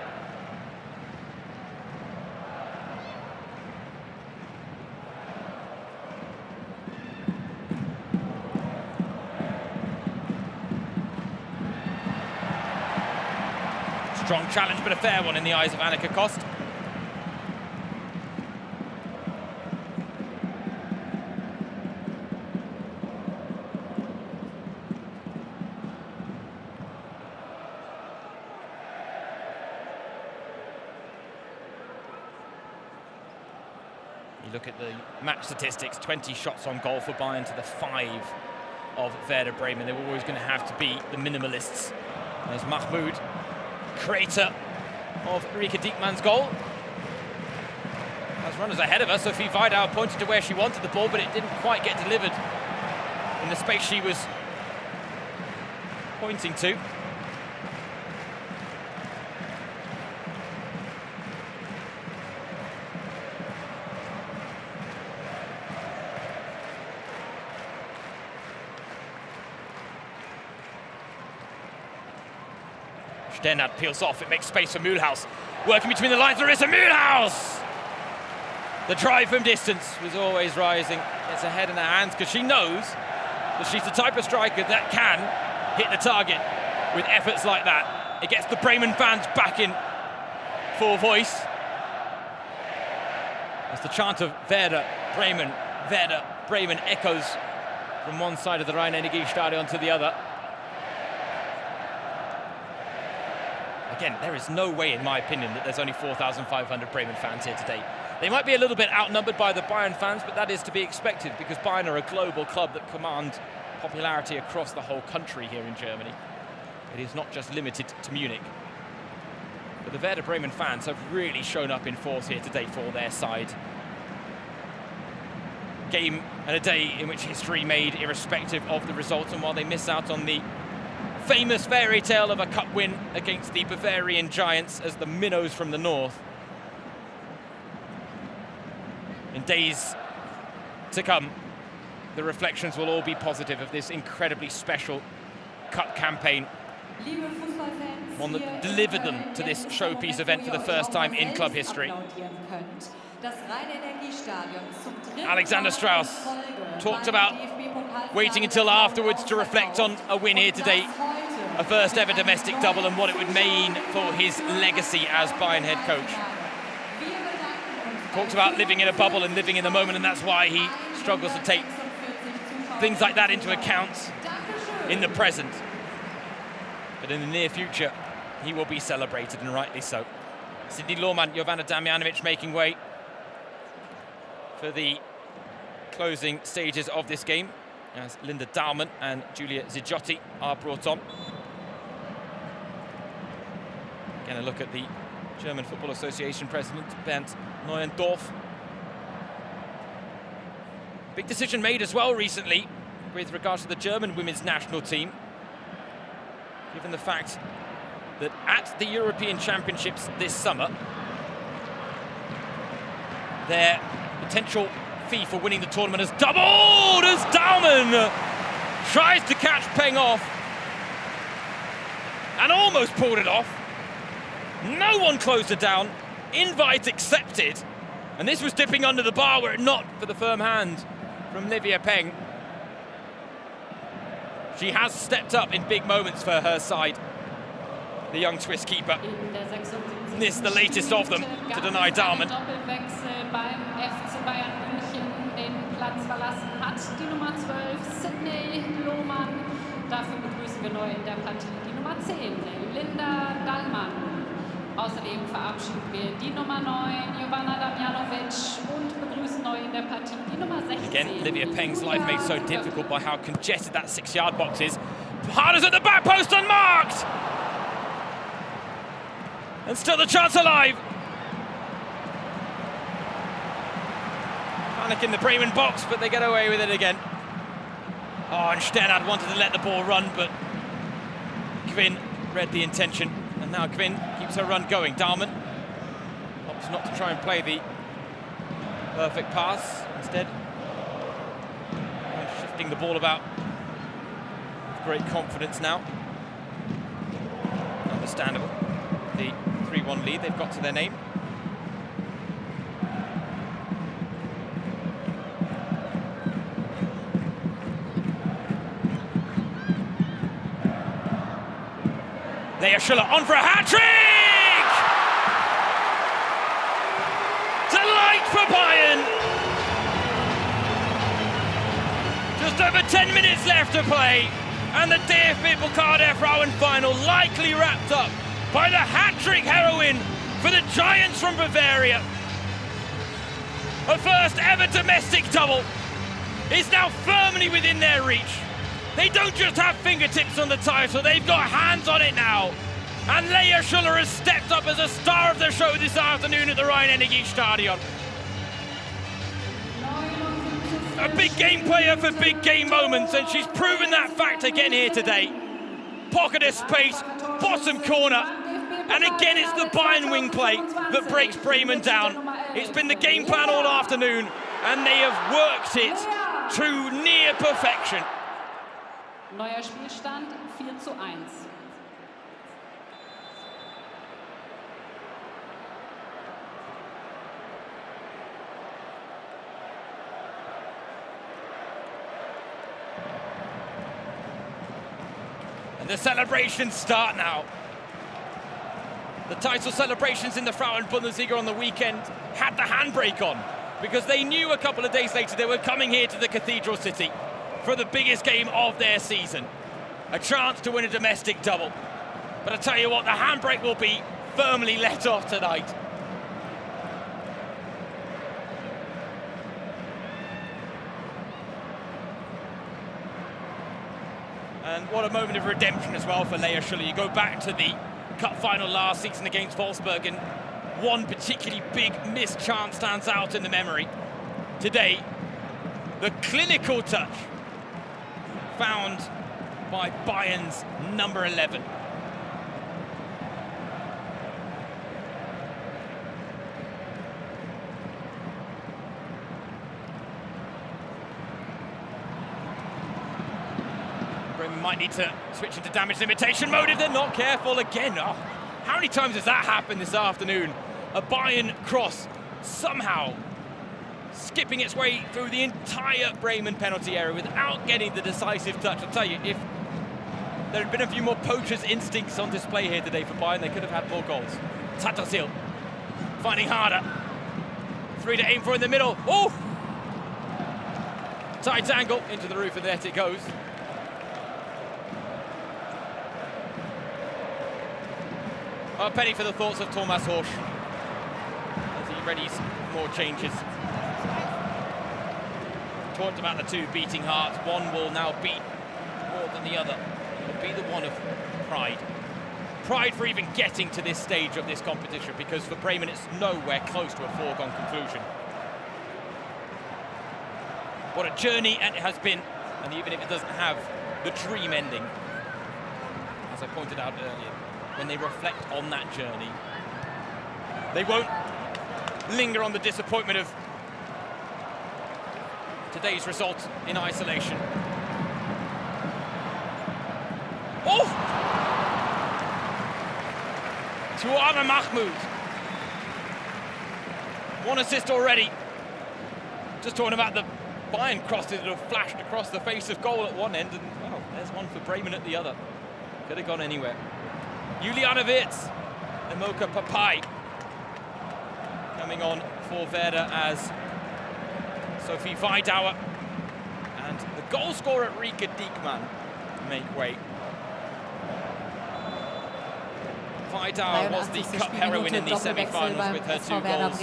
Strong challenge, but a fair one in the eyes of Annika Kost. Look at the match statistics, 20 shots on goal for Bayern to the 5 of Werder Bremen. They were always going to have to be the minimalists. There's Mahmoud, creator of Rika Diekman's goal. As runners ahead of her, Sophie Weidauer pointed to where she wanted the ball, but it didn't quite get delivered in the space she was pointing to. Sternad peels off, it makes space for Mühlhaus. Working between the lines, Larissa Mühlhaus! The drive from distance was always rising. It's her head in her hands because she knows that she's the type of striker that can hit the target with efforts like that. It gets the Bremen fans back in full voice. As the chant of Werder Bremen echoes from one side of the Rhein-Energiestadion to the other. Again, there is no way, in my opinion, that there's only 4,500 Bremen fans here today. They might be a little bit outnumbered by the Bayern fans, but that is to be expected because Bayern are a global club that command popularity across the whole country here in Germany. It is not just limited to Munich. But the Werder Bremen fans have really shown up in force here today for their side. Game and a day in which history made irrespective of the result, and while they miss out on the famous fairy tale of a cup win against the Bavarian giants as the minnows from the north, in days to come, the reflections will all be positive of this incredibly special cup campaign. One that delivered them to this showpiece event for the first time in club history. Alexander Strauss talked about waiting until afterwards to reflect on a win here today, a first ever domestic double, and what it would mean for his legacy as Bayern head coach. Talks about living in a bubble and living in the moment, and that's why he struggles to take things like that into account in the present. But in the near future, he will be celebrated, and rightly so. Sidney Lohmann, Jovana Damjanovic making way for the closing stages of this game, as Linda Dahlmann and Julia Zigiotti are brought on. Again, a look at the German Football Association president, Bernd Neuendorf. Big decision made as well recently with regards to the German women's national team, given the fact that at the European Championships this summer, their potential fee for winning the tournament has doubled as Dahlmann tries to catch Peng off and almost pulled it off. No one closed her down. Invite accepted. And this was dipping under the bar were it not for the firm hand from Livia Peng. She has stepped up in big moments for her side, the young Swiss keeper. And this is the latest of them to deny Dahlmann. Beim FC Bayern München den Platz verlassen hat die Nummer 12, Sidney Lohmann. Dafür begrüßen wir neu in der Partie die Nummer 10, Linda Dahlmann. Außerdem verabschieden wir die Nummer 9, Jovana Damjanovic, und begrüßen neu in der Partie die Nummer 16. Again, Livia Peng's life made so difficult by how congested that 6-yard box is. Harders at the back post, unmarked! And still the chance alive. Panic in the Bremen box, but they get away with it again. Oh, and Sternad wanted to let the ball run, but Kvin read the intention. And now Kvin keeps her run going. Dahlmann opts not to try and play the perfect pass. Instead, shifting the ball about with great confidence now. Understandable. The 3-1 lead they've got to their name. Leah Schuller on for a hat-trick! Delight for Bayern! Just over 10 minutes left to play, and the DFB-Pokal der Frauen final likely wrapped up by the hat-trick heroine for the Giants from Bavaria. A first ever domestic double is now firmly within their reach. They don't just have fingertips on the title, they've got hands on it now. And Leah Schuller has stepped up as a star of the show this afternoon at the Rhein-Energiestadion. A big game player for big game moments, and she's proven that fact again here today. Pocket of space, bottom corner, and again it's the Bayern wing play that breaks Bremen down. It's been the game plan all afternoon, and they have worked it to near perfection. Neuer Spielstand 4:1. And the celebrations start now. The title celebrations in the Frauen-Bundesliga on the weekend had the handbrake on because they knew a couple of days later they were coming here to the Cathedral City for the biggest game of their season. A chance to win a domestic double. But I tell you what, the handbrake will be firmly let off tonight. And what a moment of redemption as well for Lea Schuller. You go back to the cup final last season against Wolfsburg, and one particularly big missed chance stands out in the memory. Today, the clinical touch found by Bayern's number 11. Bremen might need to switch into damage limitation mode if they're not careful again. Oh, how many times has that happened this afternoon? A Bayern cross somehow skipping its way through the entire Bremen penalty area without getting the decisive touch. I'll tell you, if there had been a few more poacher's instincts on display here today for Bayern, they could have had more goals. Tattersil finding harder. 3 to aim for in the middle. Oh! Tight angle into the roof, and there it goes. A penny for the thoughts of Thomas Horsch as he readies more changes. Talked about the two beating hearts. One will now beat more than the other. It'll be the one of pride. Pride for even getting to this stage of this competition, because for Bremen it's nowhere close to a foregone conclusion. What a journey it has been, and even if it doesn't have the dream ending, as I pointed out earlier, when they reflect on that journey, they won't linger on the disappointment of today's result in isolation. Oh! Tuana Mahmoud. One assist already. Just talking about the Bayern crosses that have flashed across the face of goal at one end, and well, there's one for Bremen at the other. Could have gone anywhere. Juliana Wirtz and Mocha Papai coming on for Werder as Sophie Weidauer and the goal scorer Rika Diekmann make way. Weidauer was the cup heroine in the semi-finals with her 2 goals,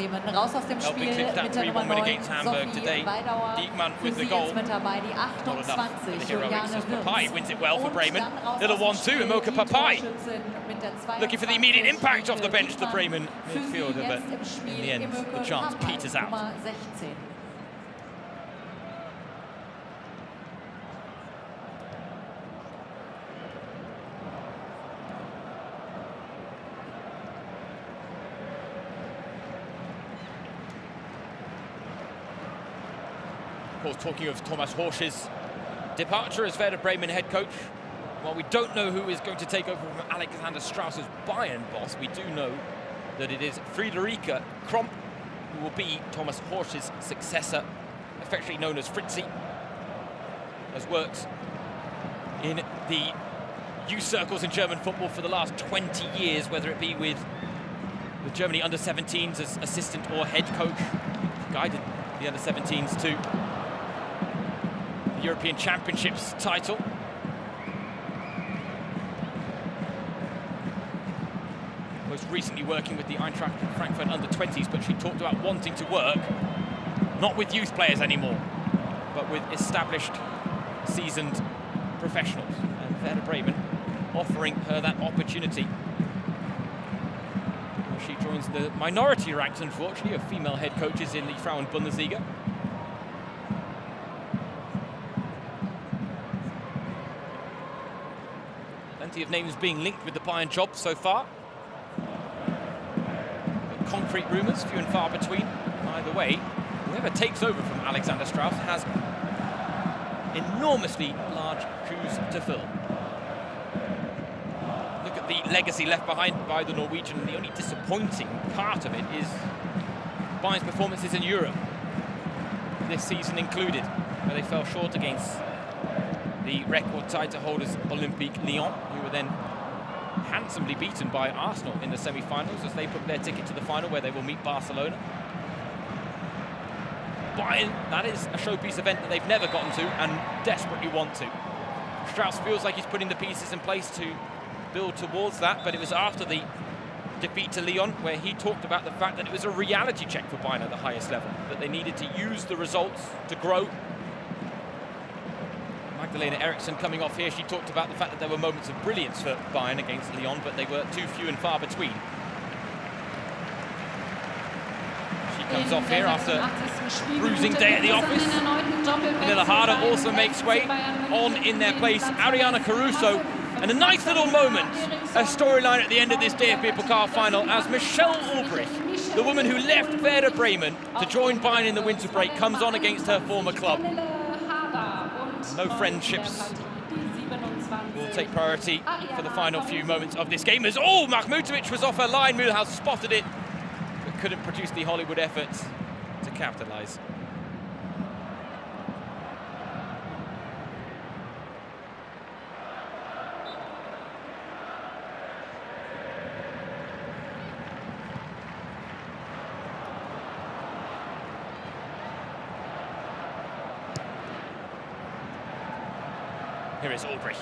helping clip that 3-1 win against Hamburg today. Diekmann with the goal, not enough for the heroics as Papai wins it well for Bremen. Little 1-2 and Mocha Papai looking for the immediate impact off the bench, the Bremen midfielder, but in the end the chance peters out. Of course, talking of Thomas Horsch's departure as Werder Bremen head coach, while we don't know who is going to take over from Alexander Strauss as Bayern boss, we do know that it is Friederike Kromp who will be Thomas Horsch's successor, affectionately known as Fritzi, has worked in the youth circles in German football for the last 20 years, whether it be with the Germany under-17s as assistant or head coach, guided the under-17s to European Championships title. Most recently working with the Eintracht Frankfurt under-20s, but she talked about wanting to work not with youth players anymore, but with established, seasoned professionals. And Werder Bremen offering her that opportunity. She joins the minority ranks, unfortunately, of female head coaches in the Frauen-Bundesliga. Plenty of names being linked with the Bayern job so far. But concrete rumours, few and far between. Either way, whoever takes over from Alexander Strauss has enormously large shoes to fill. Look at the legacy left behind by the Norwegian. The only disappointing part of it is Bayern's performances in Europe, this season included, where they fell short against the record title holders Olympique Lyon, who then handsomely beaten by Arsenal in the semi-finals as they book their ticket to the final where they will meet Barcelona. Bayern, that is a showpiece event that they've never gotten to and desperately want to. Strauss feels like he's putting the pieces in place to build towards that, but it was after the defeat to Lyon where he talked about the fact that it was a reality check for Bayern at the highest level, that they needed to use the results to grow. Magdalena Eriksson coming off here, she talked about the fact that there were moments of brilliance for Bayern against Lyon, but they were too few and far between. She comes off here after a bruising day at the office. Vanilla Harder also makes way on in their place. Ariana Caruso, and a nice little moment, a storyline at the end of this DFB Pokal final as Michelle Ulbrich, the woman who left Werder Bremen to join Bayern in the winter break, comes on against her former club. No friendships will take priority for the final few moments of this game. As Mahmutovic was off her line, Mühlhaus spotted it, but couldn't produce the Hollywood effort to capitalise. Here is Ulbrich.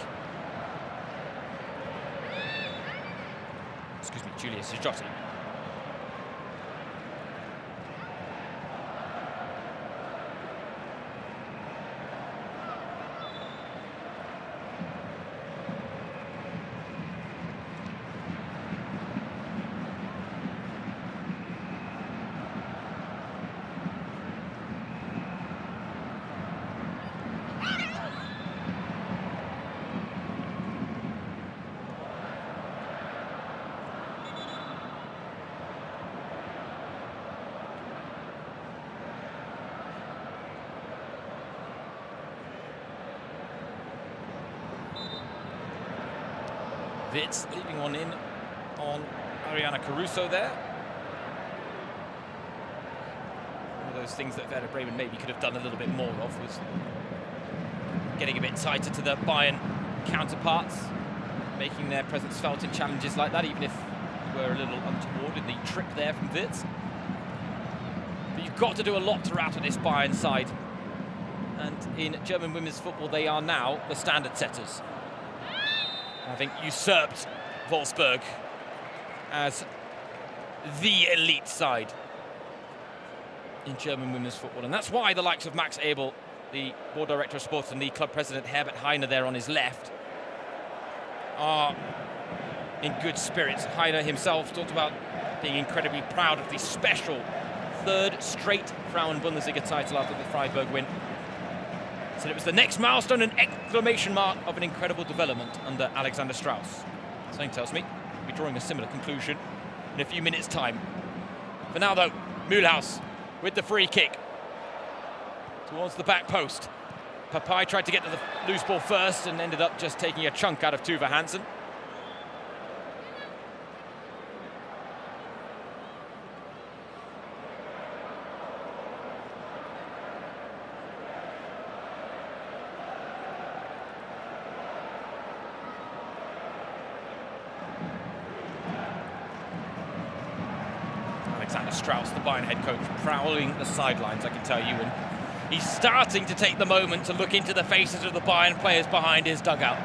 Excuse me, Julia Sijotti. Witz leaving one in on Ariana Caruso there. One of those things that Werder Bremen maybe could have done a little bit more of was getting a bit tighter to the Bayern counterparts, making their presence felt in challenges like that, even if we were a little untoward in the trip there from Witz. But you've got to do a lot to rattle this Bayern side. And in German women's football, they are now the standard setters, having usurped Wolfsburg as the elite side in German women's football. And that's why the likes of Max Abel, the board director of sports, and the club president Herbert Heine there on his left are in good spirits. Heine himself talked about being incredibly proud of the special third straight Frauen-Bundesliga title after the Freiburg win. Said it was the next milestone and exclamation mark of an incredible development under Alexander Strauss. Something tells me we'll be drawing a similar conclusion in a few minutes' time. For now, though, Mühlhaus with the free kick towards the back post. Papai tried to get to the loose ball first and ended up just taking a chunk out of Tuva Hansen. Alexander Strauss, the Bayern head coach, prowling the sidelines, I can tell you, and he's starting to take the moment to look into the faces of the Bayern players behind his dugout.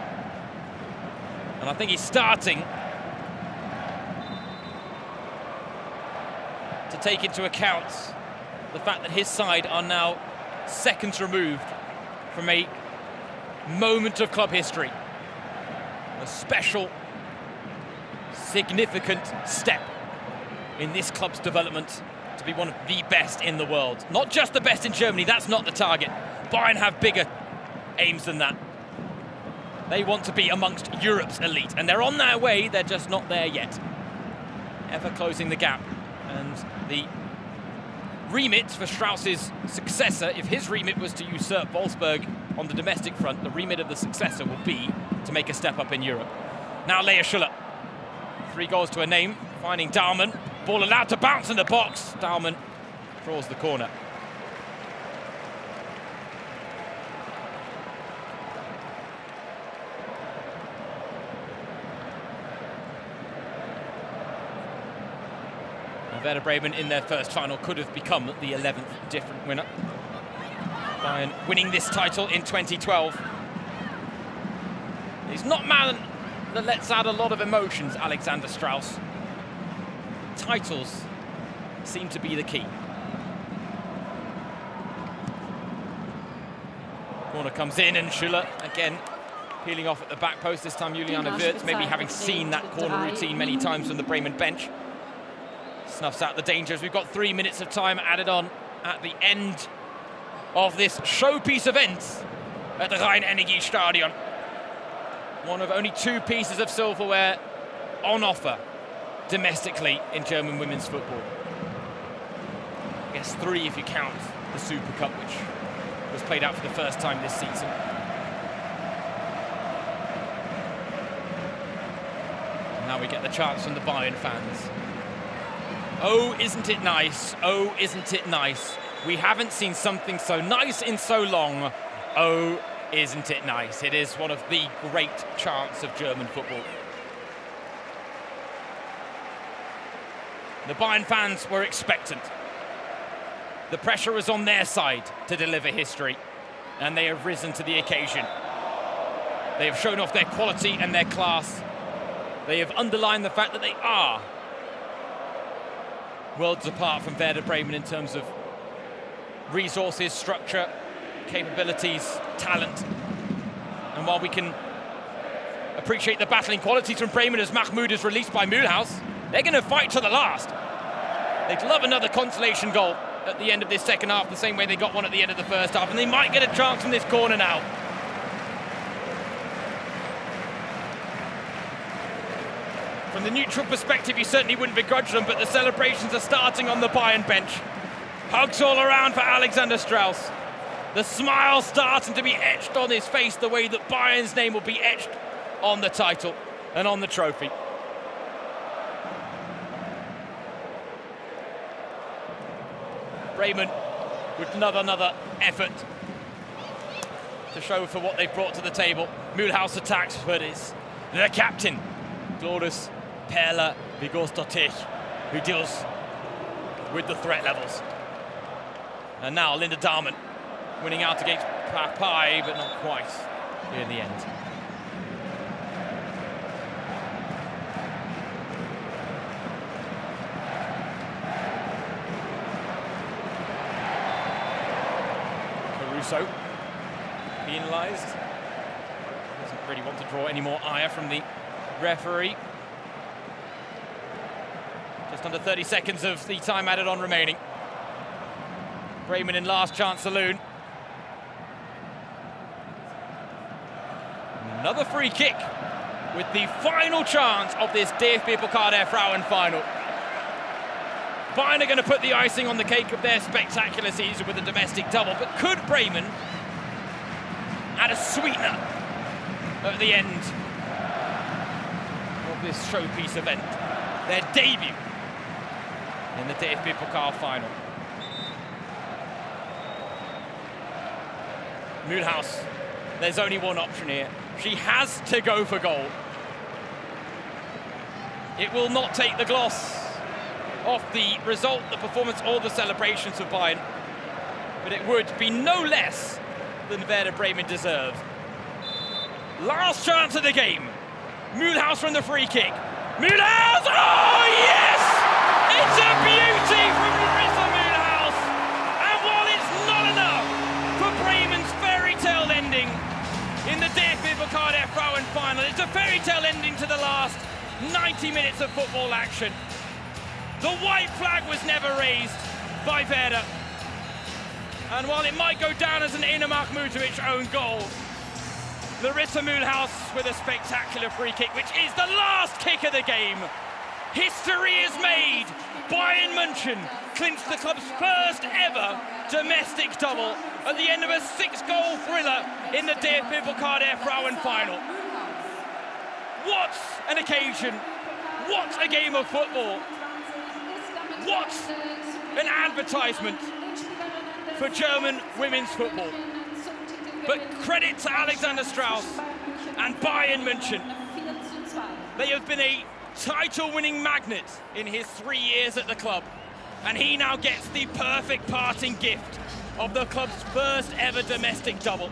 And I think he's starting to take into account the fact that his side are now seconds removed from a moment of club history. A special, significant step in this club's development to be one of the best in the world. Not just the best in Germany, that's not the target. Bayern have bigger aims than that. They want to be amongst Europe's elite, and they're on their way, they're just not there yet. Ever closing the gap. And the remit for Strauss's successor, if his remit was to usurp Wolfsburg on the domestic front, the remit of the successor will be to make a step up in Europe. Now Lea Schuller, 3 goals to her name, finding Dahlmann. Ball allowed to bounce in the box. Dahlmann draws the corner. Werder Bremen in their first final could have become the 11th different winner. Bayern winning this title in 2012. He's not a man that lets out a lot of emotions, Alexander Strauss. Titles seem to be the key. Corner comes in and Schüller again peeling off at the back post, this time Juliana Wirtz, maybe having seen that corner routine many times from the Bremen bench. Snuffs out the dangers. We've got 3 minutes of time added on at the end of this showpiece event at the Rhein-Energie-Stadion. One of only 2 pieces of silverware on offer domestically in German women's football. I guess 3 if you count the Super Cup, which was played out for the first time this season. Now we get the chants from the Bayern fans. Oh, isn't it nice? Oh, isn't it nice? We haven't seen something so nice in so long. Oh, isn't it nice? It is one of the great chants of German football. The Bayern fans were expectant. The pressure was on their side to deliver history, and they have risen to the occasion. They have shown off their quality and their class. They have underlined the fact that they are worlds apart from Werder Bremen in terms of resources, structure, capabilities, talent. And while we can appreciate the battling qualities from Bremen as Mahmoud is released by Mühlhaus, they're going to fight to the last. They'd love another consolation goal at the end of this second half, the same way they got one at the end of the first half, and they might get a chance from this corner now. From the neutral perspective, you certainly wouldn't begrudge them, but the celebrations are starting on the Bayern bench. Hugs all around for Alexander Strauss. The smile starting to be etched on his face the way that Bayern's name will be etched on the title and on the trophy. Bremen with another effort to show for what they've brought to the table. Mühlhaus attacks, but it's the captain, Glorious Perla Vigosdottir, who deals with the threat levels. And now Linda Dahlmann winning out against Papai, but not quite in the end. Caruso penalised. Doesn't really want to draw any more ire from the referee. Just under 30 seconds of the time added on remaining. Bremen in last chance saloon. Another free kick with the final chance of this DFB-Pokal der Frauen final. Bayern are going to put the icing on the cake of their spectacular season with a domestic double, but could Bremen add a sweetener at the end of this showpiece event? Their debut in the DFB-Pokal final. Mühlhaus, there's only one option here. She has to go for goal. It will not take the gloss off the result, the performance, or the celebrations of Bayern, but it would be no less than Werder Bremen deserve. Last chance of the game. Mühlhaus from the free kick. Mühlhaus! Oh, yes! It's a beauty from Larissa Mühlhaus! And while it's not enough for Bremen's fairy tale ending in the DFB-Pokal der Frauen final, it's a fairy tale ending to the last 90 minutes of football action. The white flag was never raised by Werder. And while it might go down as an Ina Mahmutovic own goal, Larissa Mühlhaus with a spectacular free kick, which is the last kick of the game. History is made. Bayern München clinched the club's first ever domestic double at the end of a 6-goal thriller in the DFB-Pokal der Frauen final. What an occasion. What a game of football. What an advertisement for German women's football. But credit to Alexander Strauss and Bayern München. They have been a title-winning magnet in his 3 years at the club. And he now gets the perfect parting gift of the club's first ever domestic double.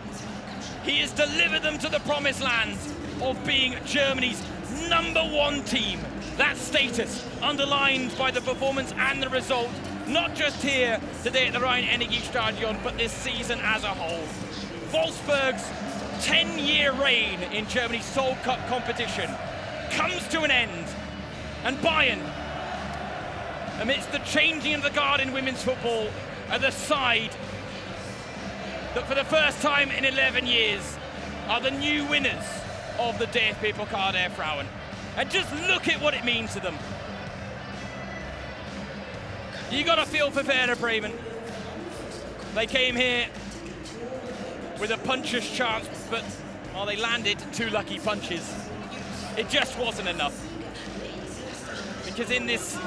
He has delivered them to the promised land of being Germany's #1 team. That status underlined by the performance and the result, not just here today at the Rhein-Energiestadion, but this season as a whole. Wolfsburg's 10-year reign in Germany's Soul Cup competition comes to an end, and Bayern, amidst the changing of the guard in women's football, are the side that for the first time in 11 years are the new winners of the DFB-Pokal der Frauen. And just look at what it means to them. You got to feel for Werder Bremen. They came here with a puncher's chance, but well, they landed 2 lucky punches. It just wasn't enough. Because in this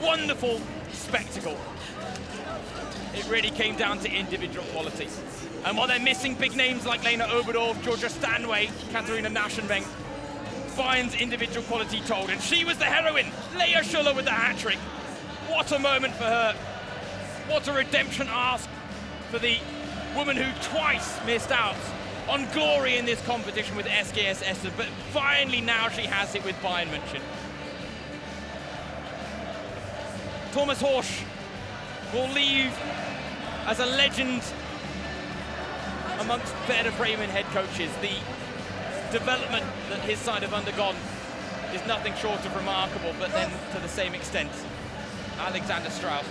wonderful spectacle, it really came down to individual quality. And while they're missing big names like Lena Oberdorf, Georgia Stanway, Katharina Naschenbank, Bayern's individual quality told, and she was the heroine, Lea Schuller with the hat-trick. What a moment for her. What a redemption ask for the woman who twice missed out on glory in this competition with SGS Essen, but finally now she has it with Bayern München. Thomas Horsch will leave as a legend amongst Werder Bremen head coaches. The development that his side have undergone is nothing short of remarkable, but then to the same extent, Alexander Strauss.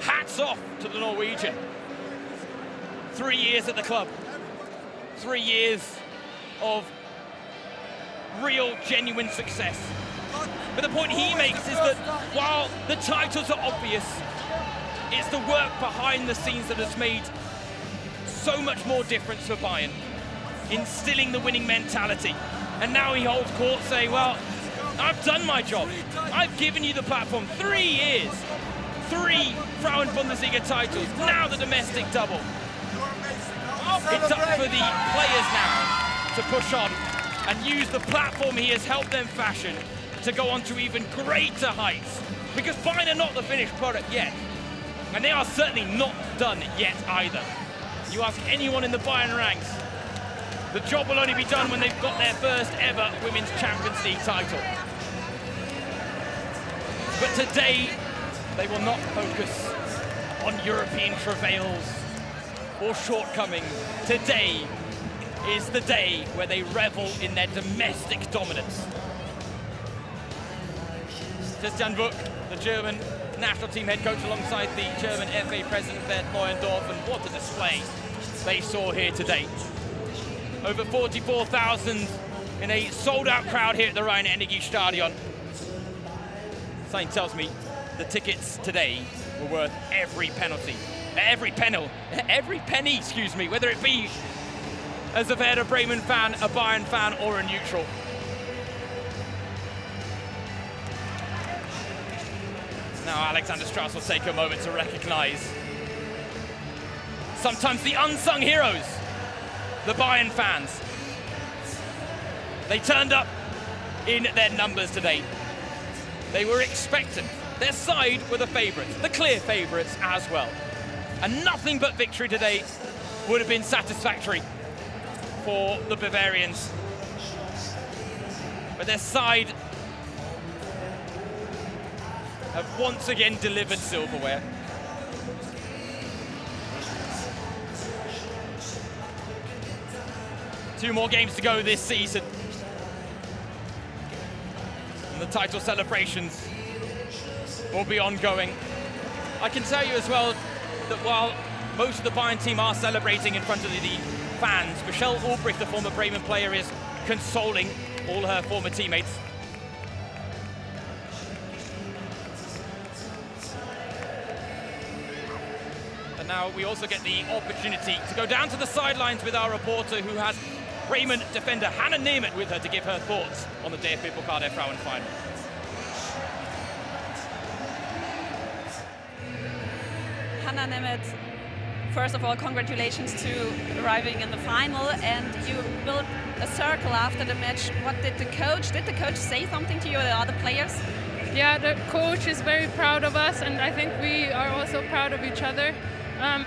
Hats off to the Norwegian. 3 years at the club. 3 years of real, genuine success. But the point he makes is that while the titles are obvious, it's the work behind the scenes that has made so much more difference for Bayern, instilling the winning mentality. And now he holds court saying, well, I've done my job. I've given you the platform. 3 years, 3 Frauen Bundesliga titles, now the domestic double. It's up for the players now to push on and use the platform he has helped them fashion to go on to even greater heights. Because Bayern are not the finished product yet. And they are certainly not done yet either. You ask anyone in the Bayern ranks, the job will only be done when they've got their first ever Women's Champions League title. But today, they will not focus on European travails or shortcomings. Today is the day where they revel in their domestic dominance. Christian Wuck, the German national team head coach, alongside the German FA president Bert Neuendorf, and what a display they saw here today. Over 44,000 in a sold-out crowd here at the Rhein-Energiestadion. Something tells me the tickets today were worth every penny, excuse me, whether it be as a Werder Bremen fan, a Bayern fan, or a neutral. Now Alexander Strauss will take a moment to recognize sometimes the unsung heroes, the Bayern fans. They turned up in their numbers today. They were expectant. Their side were the favourites, the clear favourites as well. And nothing but victory today would have been satisfactory for the Bavarians. But their side have once again delivered silverware. Two more games to go this season. And the title celebrations will be ongoing. I can tell you as well that while most of the Bayern team are celebrating in front of the fans, Michelle Ulbricht, the former Bremen player, is consoling all her former teammates. And now we also get the opportunity to go down to the sidelines with our reporter, who has Bremen defender Hannah Nemeth with her to give her thoughts on the DFB-Pokal der Frauen final. Hannah Nemeth, first of all, congratulations to arriving in the final, and you built a circle after the match. What did the coach say something to you or the other players? Yeah, the coach is very proud of us, and I think we are also proud of each other.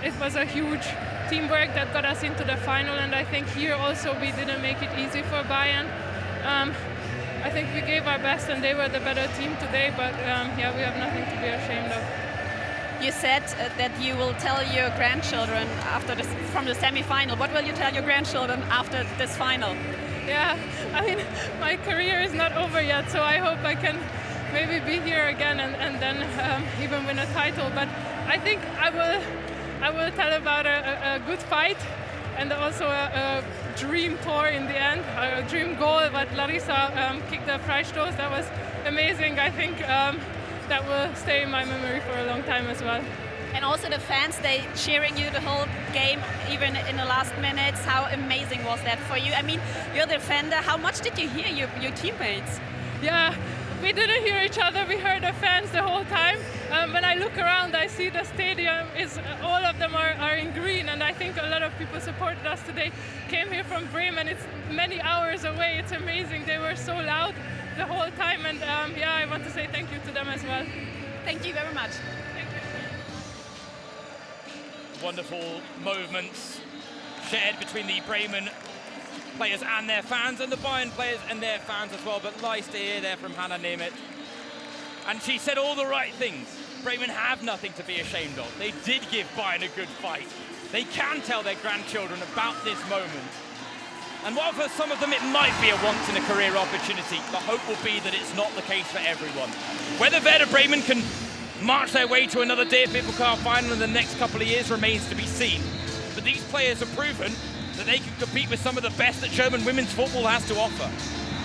It was a huge teamwork that got us into the final, and I think here also we didn't make it easy for Bayern. I think we gave our best and they were the better team today, but yeah, we have nothing to be ashamed of. You said that you will tell your grandchildren after this, from the semi-final. What will you tell your grandchildren after this final? Yeah, I mean, my career is not over yet, so I hope I can maybe be here again and then even win a title. But I think I will tell about a good fight and also a dream tour in the end, a dream goal. But Larissa kicked the Freistoß. That was amazing. I think that will stay in my memory for a long time as well. And also the fans, they cheering you the whole game, even in the last minutes. How amazing was that for you? I mean, you're the defender. How much did you hear your teammates? Yeah, we didn't hear each other. We heard the fans the whole time. When I look around, I see the stadium all of them are in green, and I think a lot of people supported us today. Came here from Bremen. It's many hours away. It's amazing. They were so loud the whole time, and yeah, I want to say thank you to them as well. Thank you very much. Thank you. Wonderful moments shared between the Bremen players and their fans, and the Bayern players and their fans as well. But nice to hear there from Hannah Nemeth. And she said all the right things. Bremen have nothing to be ashamed of. They did give Bayern a good fight. They can tell their grandchildren about this moment. And while for some of them it might be a once-in-a-career opportunity, the hope will be that it's not the case for everyone. Whether Werder Bremen can march their way to another DFB-Pokal final in the next couple of years remains to be seen. But these players have proven that they can compete with some of the best that German women's football has to offer.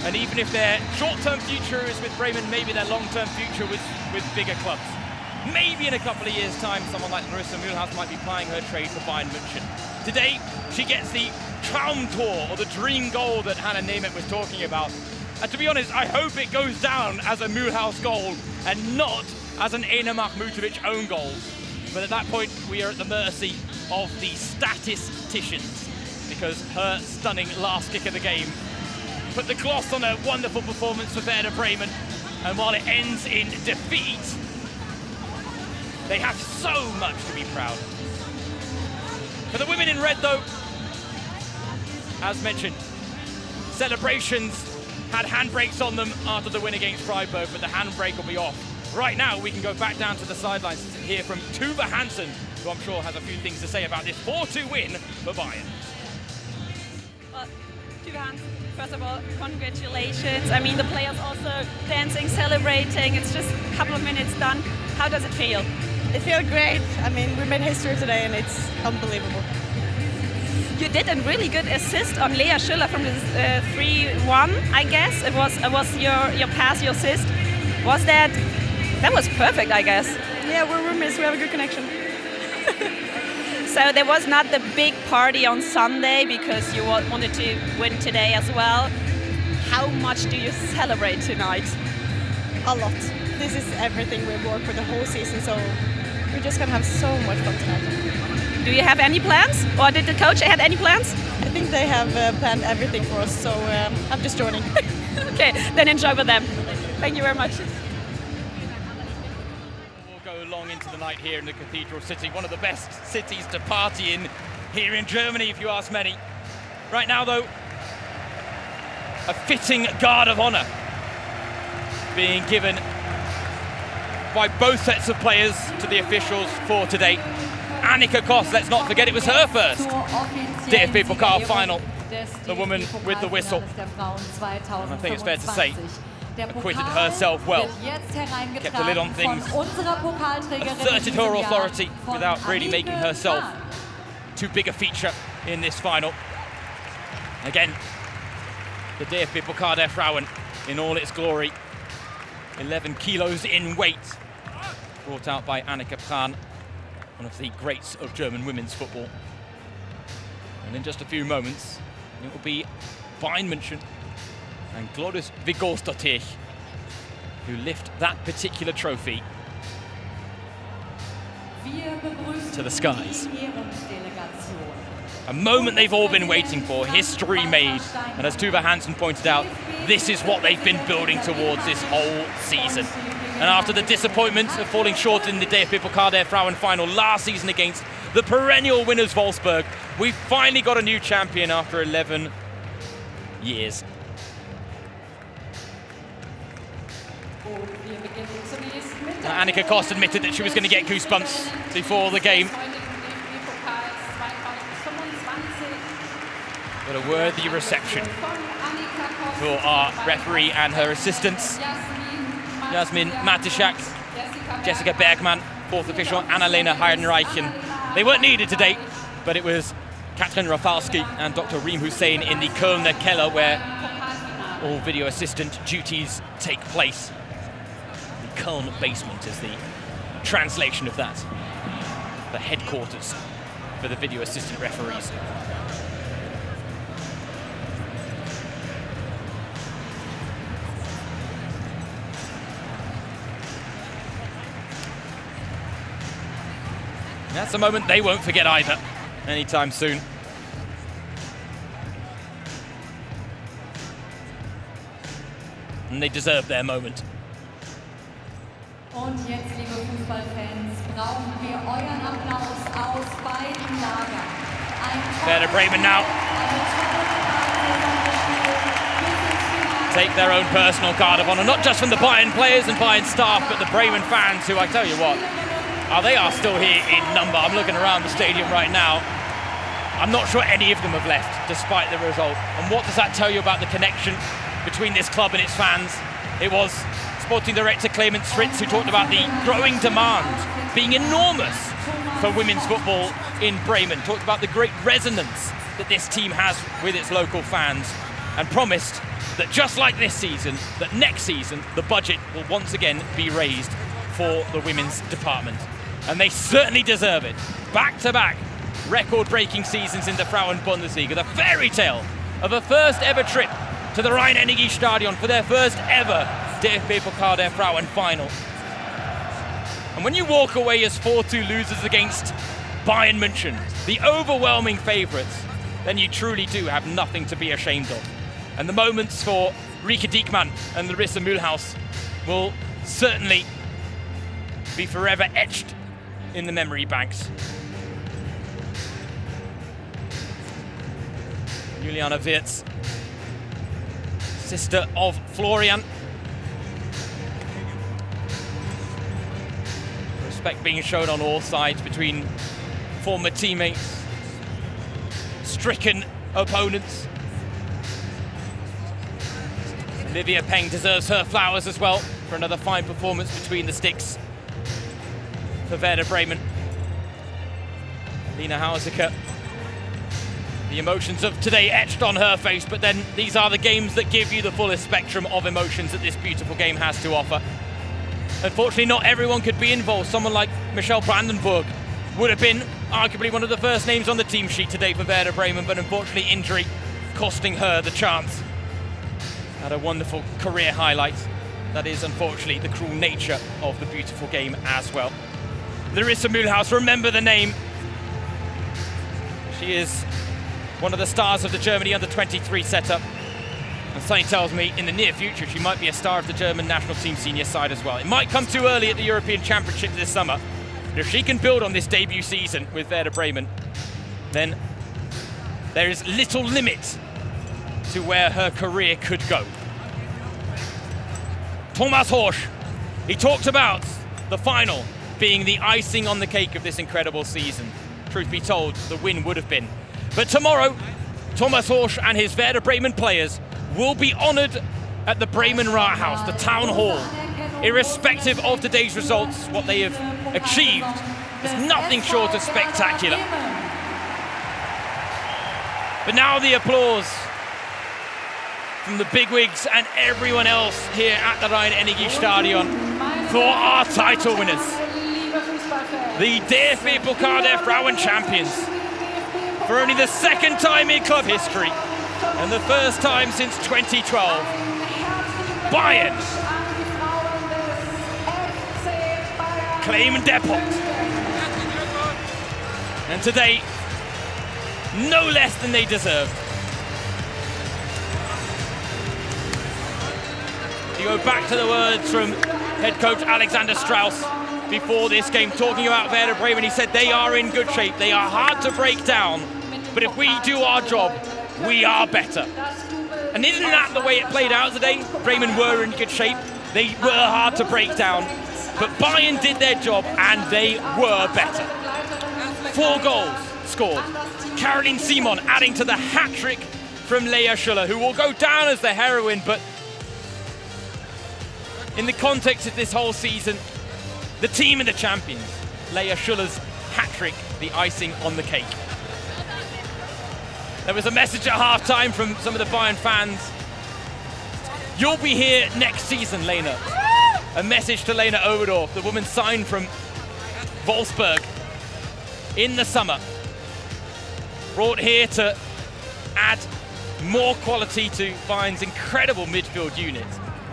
And even if their short-term future is with Bremen, maybe their long-term future was with bigger clubs. Maybe in a couple of years' time, someone like Larissa Mühlhaus might be plying her trade for Bayern München. Today, she gets the Traumtor, or the dream goal that Hannah Nemeth was talking about. And to be honest, I hope it goes down as a Mühlhaus goal and not as an Ena Mahmutovic own goal. But at that point, we are at the mercy of the statisticians, because her stunning last kick of the game put the gloss on a wonderful performance for Werder Bremen. And while it ends in defeat, they have so much to be proud of. For the women in red, though, as mentioned, celebrations had handbrakes on them after the win against Freiburg, but the handbrake will be off. Right now, we can go back down to the sidelines to hear from Tuva Hansen, who I'm sure has a few things to say about this 4-2 win for Bayern. Well, Tuva Hansen, first of all, congratulations. I mean, the players also dancing, celebrating. It's just a couple of minutes done. How does it feel? It feels great. I mean, we made history today and it's unbelievable. You did a really good assist on Lea Schüller from the 3-1, I guess. It was your pass, your assist. That was perfect, I guess. Yeah, we're roommates, we have a good connection. So there was not the big party on Sunday because you wanted to win today as well. How much do you celebrate tonight? A lot. This is everything we've worked for the whole season, so we're just gonna have so much fun tonight. Do you have any plans? Or did the coach have any plans? I think they have planned everything for us, so I'm just joining. Okay, then enjoy with them. Thank you very much. We'll go long into the night here in the Cathedral City, one of the best cities to party in here in Germany, if you ask many. Right now, though, a fitting guard of honor being given by both sets of players to the officials for today. Annika Koss, let's not forget, it was her first DFB-Pokal final. The woman with the whistle. And I think it's fair to say, acquitted herself well. Kept a lid on things, asserted her authority without really making herself too big a feature in this final. Again, the DFB-Pokal der Frauen in all its glory. 11 kilos in weight, brought out by Annika Pran, one of the greats of German women's football. And in just a few moments, it will be Bayern München and Glodis Vigolstottir who lift that particular trophy. to the skies. A moment they've all been waiting for, history made. And as Tuva Hansen pointed out, this is what they've been building towards this whole season. And after the disappointment of falling short in the DFB-Pokal der Frauen final last season against the perennial winners Wolfsburg, we've finally got a new champion after 11 years. Annika Kost admitted that she was going to get goosebumps before the game. What a worthy reception for our referee and her assistants. Jasmin Matischak, Jessica Bergman, fourth official, Annalena Heidenreichen. They weren't needed today, but it was Katrin Rafalski and Dr. Reem Hussein in the Kölner Keller, where all video assistant duties take place. The Köln basement is the translation of that. The headquarters for the video assistant referees. That's a moment they won't forget either, anytime soon. And they deserve their moment. Und jetzt, liebe Fußballfans, brauchen wir euren Applaus aus beiden Lagern. Werder Bremen now take their own personal guard of honor, not just from the Bayern players and Bayern staff, but the Bremen fans, who, I tell you what, they are still here in number. I'm looking around the stadium right now. I'm not sure any of them have left, despite the result. And what does that tell you about the connection between this club and its fans? It was Sporting Director Clemens Fritz who talked about the growing demand being enormous for women's football in Bremen, talked about the great resonance that this team has with its local fans, and promised that just like this season, that next season the budget will once again be raised for the women's department. And they certainly deserve it. Back-to-back record-breaking seasons in the Frauen Bundesliga, the fairy tale of a first ever trip to the Rhein-Energie-Stadion for their first ever DFB-Pokal der Frauen final. And when you walk away as 4-2 losers against Bayern München, the overwhelming favourites, then you truly do have nothing to be ashamed of. And the moments for Rike Diekmann and Larissa Mühlhaus will certainly be forever etched in the memory banks. Juliana Wirtz, sister of Florian. Respect being shown on all sides between former teammates, stricken opponents. Olivia Peng deserves her flowers as well for another fine performance between the sticks for Werder Bremen. Lina Hausiker, the emotions of today etched on her face, but then these are the games that give you the fullest spectrum of emotions that this beautiful game has to offer. Unfortunately, not everyone could be involved. Someone like Michelle Brandenburg would have been arguably one of the first names on the team sheet today for Werder Bremen, but unfortunately injury costing her the chance. Had a wonderful career highlight. That is unfortunately the cruel nature of the beautiful game as well. Larissa Mühlhaus, remember the name. She is one of the stars of the Germany under-23 setup. And Sonny tells me in the near future she might be a star of the German national team senior side as well. It might come too early at the European Championship this summer, but if she can build on this debut season with Werder Bremen, then there is little limit to where her career could go. Thomas Horsch, he talked about the final being the icing on the cake of this incredible season. Truth be told, the win would have been. But tomorrow, Thomas Horsch and his Werder Bremen players will be honoured at the Bremen Rathaus, the town hall. Irrespective of today's results, what they have achieved is nothing short of spectacular. But now the applause from the bigwigs and everyone else here at the Rhein-Energie-Stadion for our title winners, the DFB-Pokal der Frauen champions, for only the second time in club history and the first time since 2012. Bayern claim depot. And today, no less than they deserved. You go back to the words from head coach Alexander Strauss before this game, talking about Werder Bremen. He said they are in good shape. They are hard to break down, but if we do our job, we are better. And isn't that the way it played out today? Bremen were in good shape. They were hard to break down, but Bayern did their job and they were better. 4 goals scored. Caroline Simon adding to the hat-trick from Lea Schuller, who will go down as the heroine, but in the context of this whole season, the team and the champions. Lea Schuller's hat-trick, the icing on the cake. There was a message at half-time from some of the Bayern fans. You'll be here next season, Lena. A message to Lena Oberdorf, the woman signed from Wolfsburg in the summer. Brought here to add more quality to Bayern's incredible midfield unit.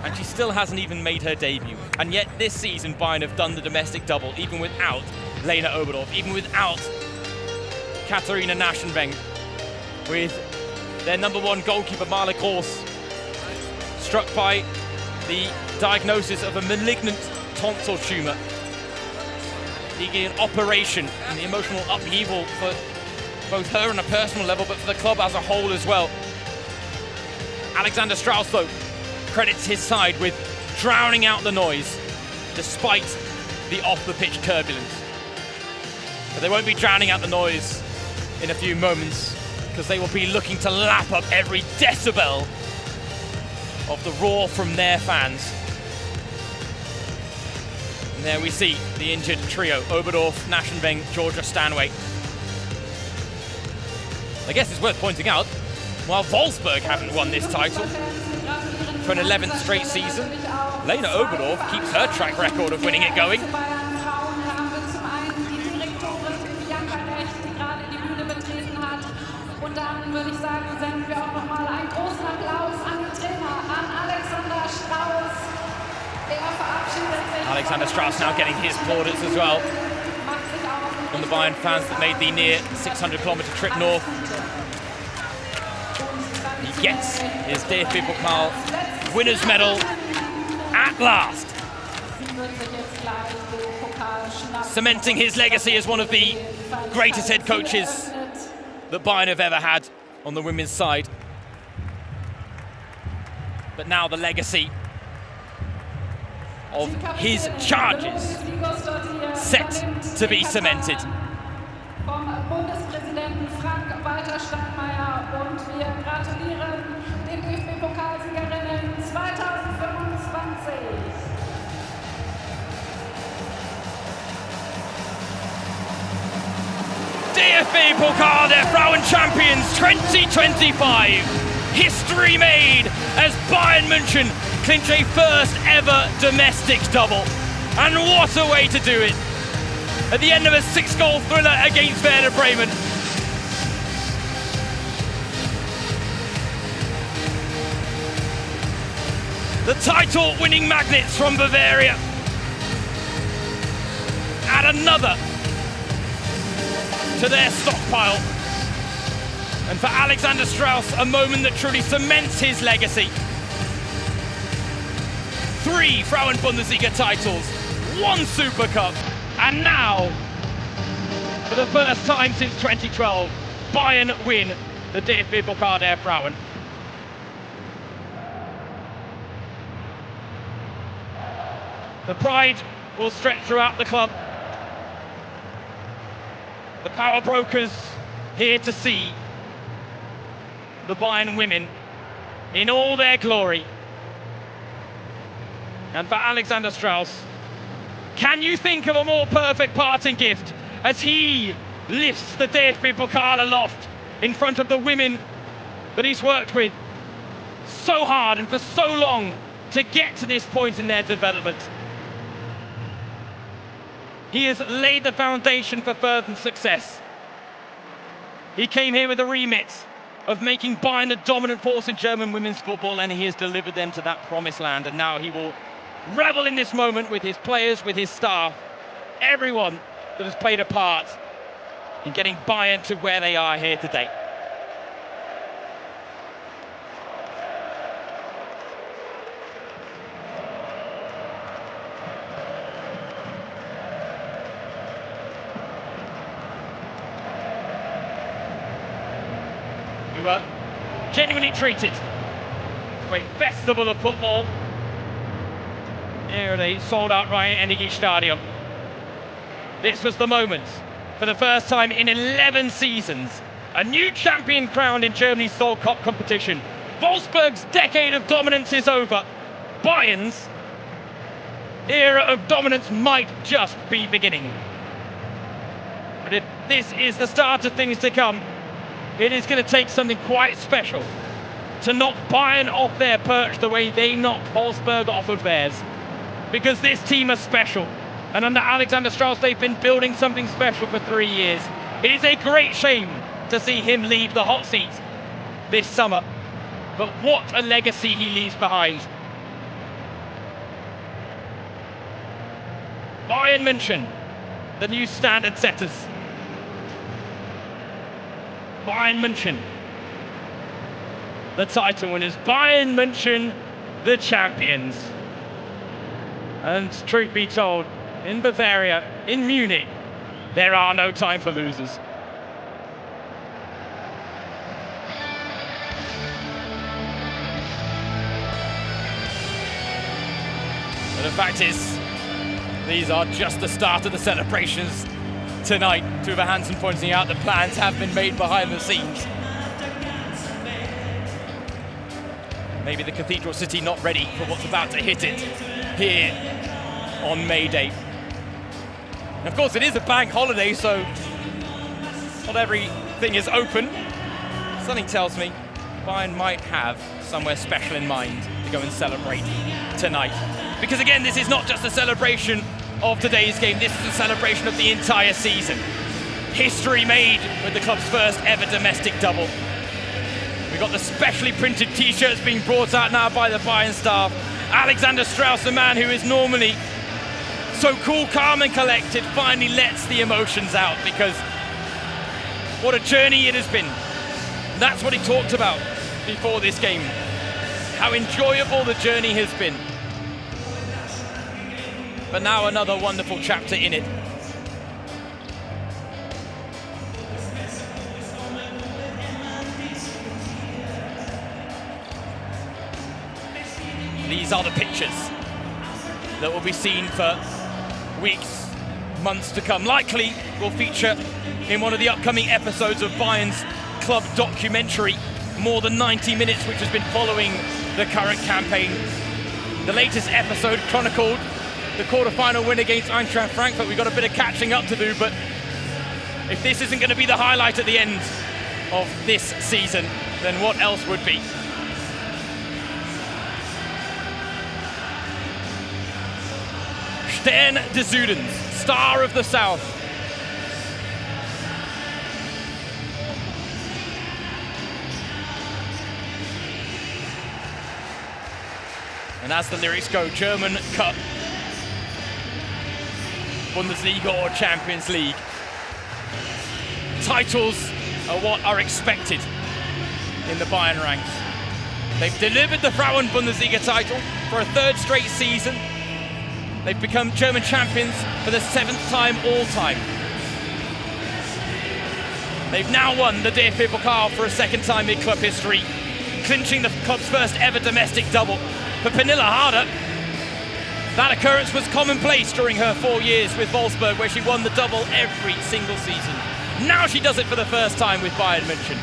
And she still hasn't even made her debut. And yet this season, Bayern have done the domestic double, even without Lena Oberdorf, even without Katharina Naschenweng, with their #1 goalkeeper, Marla Gross, struck by the diagnosis of a malignant tonsil tumor, needing an operation, and the emotional upheaval for both her on a personal level, but for the club as a whole as well. Alexander Strauss, though, credits his side with drowning out the noise despite the off-the-pitch turbulence. But they won't be drowning out the noise in a few moments, because they will be looking to lap up every decibel of the roar from their fans. And there we see the injured trio, Oberdorf, Naschenweng, Georgia Stanway. I guess it's worth pointing out, while Wolfsburg haven't won this title for an 11th straight season, Lena Oberdorf keeps her track record of winning it going. Und dann würde ich sagen, senden wir auch nochmal einen großen Applaus an den Trainer, an Alexander Strauss. Er verabschiedet sich. Alexander Strauss now getting his plaudits as well from the Bayern fans that made the near 600-kilometer trip north. He gets his DFB-Pokal winner's medal at last, cementing his legacy as one of the greatest head coaches that Bayern have ever had on the women's side. But now the legacy of his charges set to be cemented. Vom Bundespräsidenten Frank-Walter Steinmeier, und wir gratulieren den DFB-Pokalsiegerinnen 2025. DFB-Pokal, der Frauen-Champions 2025. History made as Bayern München clinch a first ever domestic double. And what a way to do it. At the end of a 6-goal thriller against Werder Bremen. The title-winning Magnets from Bavaria add another to their stockpile. And for Alexander Strauss, a moment that truly cements his legacy. 3 Frauen-Bundesliga titles, 1 Super Cup, and now, for the first time since 2012, Bayern win the DFB-Pokal der Frauen. The pride will stretch throughout the club. The power brokers here to see the Bayern women in all their glory. And for Alexander Strauss, can you think of a more perfect parting gift as he lifts the DFB-Pokal aloft in front of the women that he's worked with so hard and for so long to get to this point in their development? He has laid the foundation for further success. He came here with a remit of making Bayern a dominant force in German women's football, and he has delivered them to that promised land. And now he will revel in this moment with his players, with his staff, everyone that has played a part in getting Bayern to where they are here today. We were genuinely treated to a festival of football here at a sold-out Rhein-Energie Stadium. This was the moment, for the first time in 11 seasons, a new champion crowned in Germany's Soul Cup competition. Wolfsburg's decade of dominance is over. Bayern's era of dominance might just be beginning. But if this is the start of things to come, it is going to take something quite special to knock Bayern off their perch the way they knocked Wolfsburg off of theirs. Because this team is special. And under Alexander Strauss, they've been building something special for 3 years. It is a great shame to see him leave the hot seat this summer. But what a legacy he leaves behind. Bayern München, the new standard setters. Bayern München, the title winners. Bayern München, the champions. And truth be told, in Bavaria, in Munich, there are no time for losers. But the fact is, these are just the start of the celebrations tonight. Tuva Hansen pointing out the plans have been made behind the scenes. Maybe the Cathedral City not ready for what's about to hit it here on May Day. And of course, it is a bank holiday, so not everything is open. Something tells me Bayern might have somewhere special in mind to go and celebrate tonight. Because again, this is not just a celebration of today's game, this is a celebration of the entire season. History made with the club's first ever domestic double. We've got the specially printed t-shirts being brought out now by the Bayern staff. Alexander Strauss, a man who is normally so cool, calm and collected, finally lets the emotions out, because what a journey it has been. That's what he talked about before this game, how enjoyable the journey has been. But now another wonderful chapter in it. These are the pictures that will be seen for weeks, months to come. Likely will feature in one of the upcoming episodes of Bayern's club documentary, More Than 90 Minutes, which has been following the current campaign. The latest episode chronicled the quarter-final win against Eintracht Frankfurt. We've got a bit of catching up to do, but if this isn't going to be the highlight at the end of this season, then what else would be? Stern des Südens, Star of the South. And as the lyrics go, German Cup, Bundesliga or Champions League. Titles are what are expected in the Bayern ranks. They've delivered the Frauen-Bundesliga title for a third straight season. They've become German champions for the 7th time all-time. They've now won the DFB-Pokal for a 2nd time in club history, clinching the club's first ever domestic double. For Pernilla Harder, that occurrence was commonplace during her 4 years with Wolfsburg, where she won the double every single season. Now she does it for the first time with Bayern München.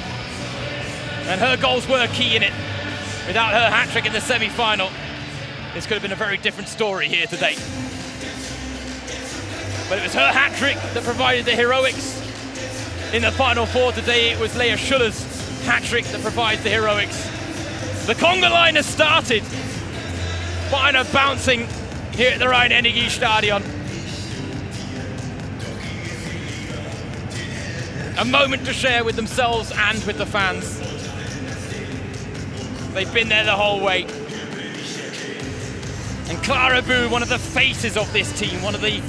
And her goals were key in it. Without her hat-trick in the semi-final, this could have been a very different story here today. But it was her hat-trick that provided the heroics. In the Final Four today, it was Lea Schuller's hat-trick that provides the heroics. The conga line has started. Bayern are bouncing here at the Rhein-Energie Stadion. A moment to share with themselves and with the fans. They've been there the whole way. And Clara Boo, one of the faces of this team, one of the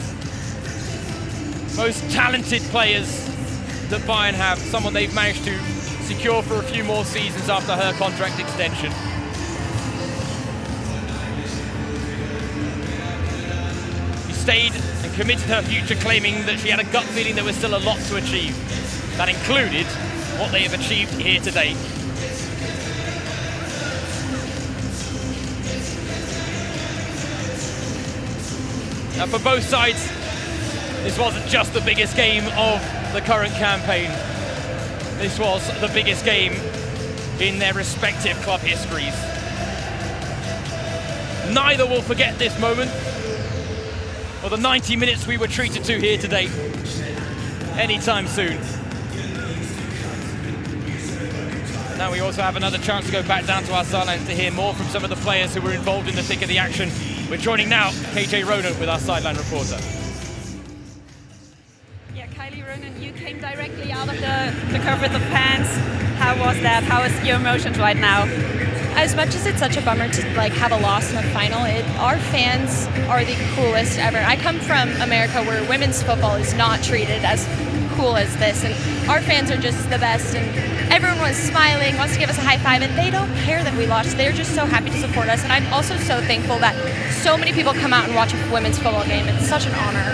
most talented players that Bayern have, someone they've managed to secure for a few more seasons after her contract extension. She stayed and committed her future, claiming that she had a gut feeling there was still a lot to achieve. That included what they have achieved here today. Now, for both sides, this wasn't just the biggest game of the current campaign. This was the biggest game in their respective club histories. Neither will forget this moment, or the 90 minutes we were treated to here today, anytime soon. Now we also have another chance to go back down to our sidelines to hear more from some of the players who were involved in the thick of the action. We're joining now KJ Ronan with our sideline reporter. Yeah, Kylie Ronan, you came directly out of the curve with the fans. How was that? How is your emotions right now? As much as it's such a bummer to have a loss in the final, our fans are the coolest ever. I come from America where women's football is not treated as cool as this, and our fans are just the best, and everyone was smiling, wants to give us a high five, and they don't care that we lost. They're just so happy to support us, and I'm also so thankful that so many people come out and watch a women's football game. It's such an honor.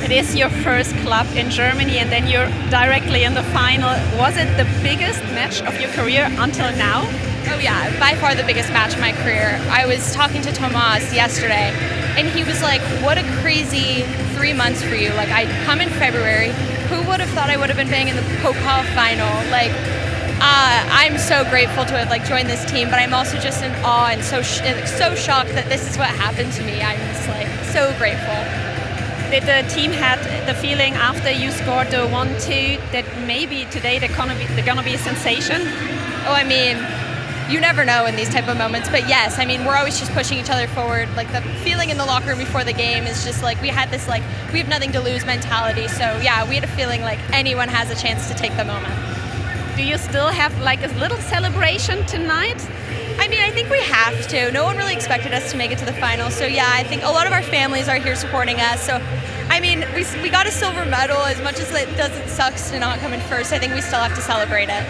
It is your first club in Germany, and then you're directly in the final. Was it the biggest match of your career until now? Oh yeah, by far the biggest match of my career. I was talking to Tomas yesterday, and he was like, what a crazy 3 months for you. Like, I'd come in February. Who would have thought I would have been playing in the Pokal final? Like, I'm so grateful to have joined this team, but I'm also just in awe and so shocked that this is what happened to me. I'm just so grateful. Did the team had the feeling after you scored the 1-2 that maybe today they're gonna be a sensation? Oh, I mean, you never know in these type of moments, but yes, I mean, we're always just pushing each other forward. Like, the feeling in the locker room before the game is just we had this we have nothing to lose mentality. So yeah, we had a feeling like anyone has a chance to take the moment. Do you still have a little celebration tonight? I mean, I think we have to. No one really expected us to make it to the final. So yeah, I think a lot of our families are here supporting us. So, I mean, we got a silver medal. As much as it suck to not come in first, I think we still have to celebrate it.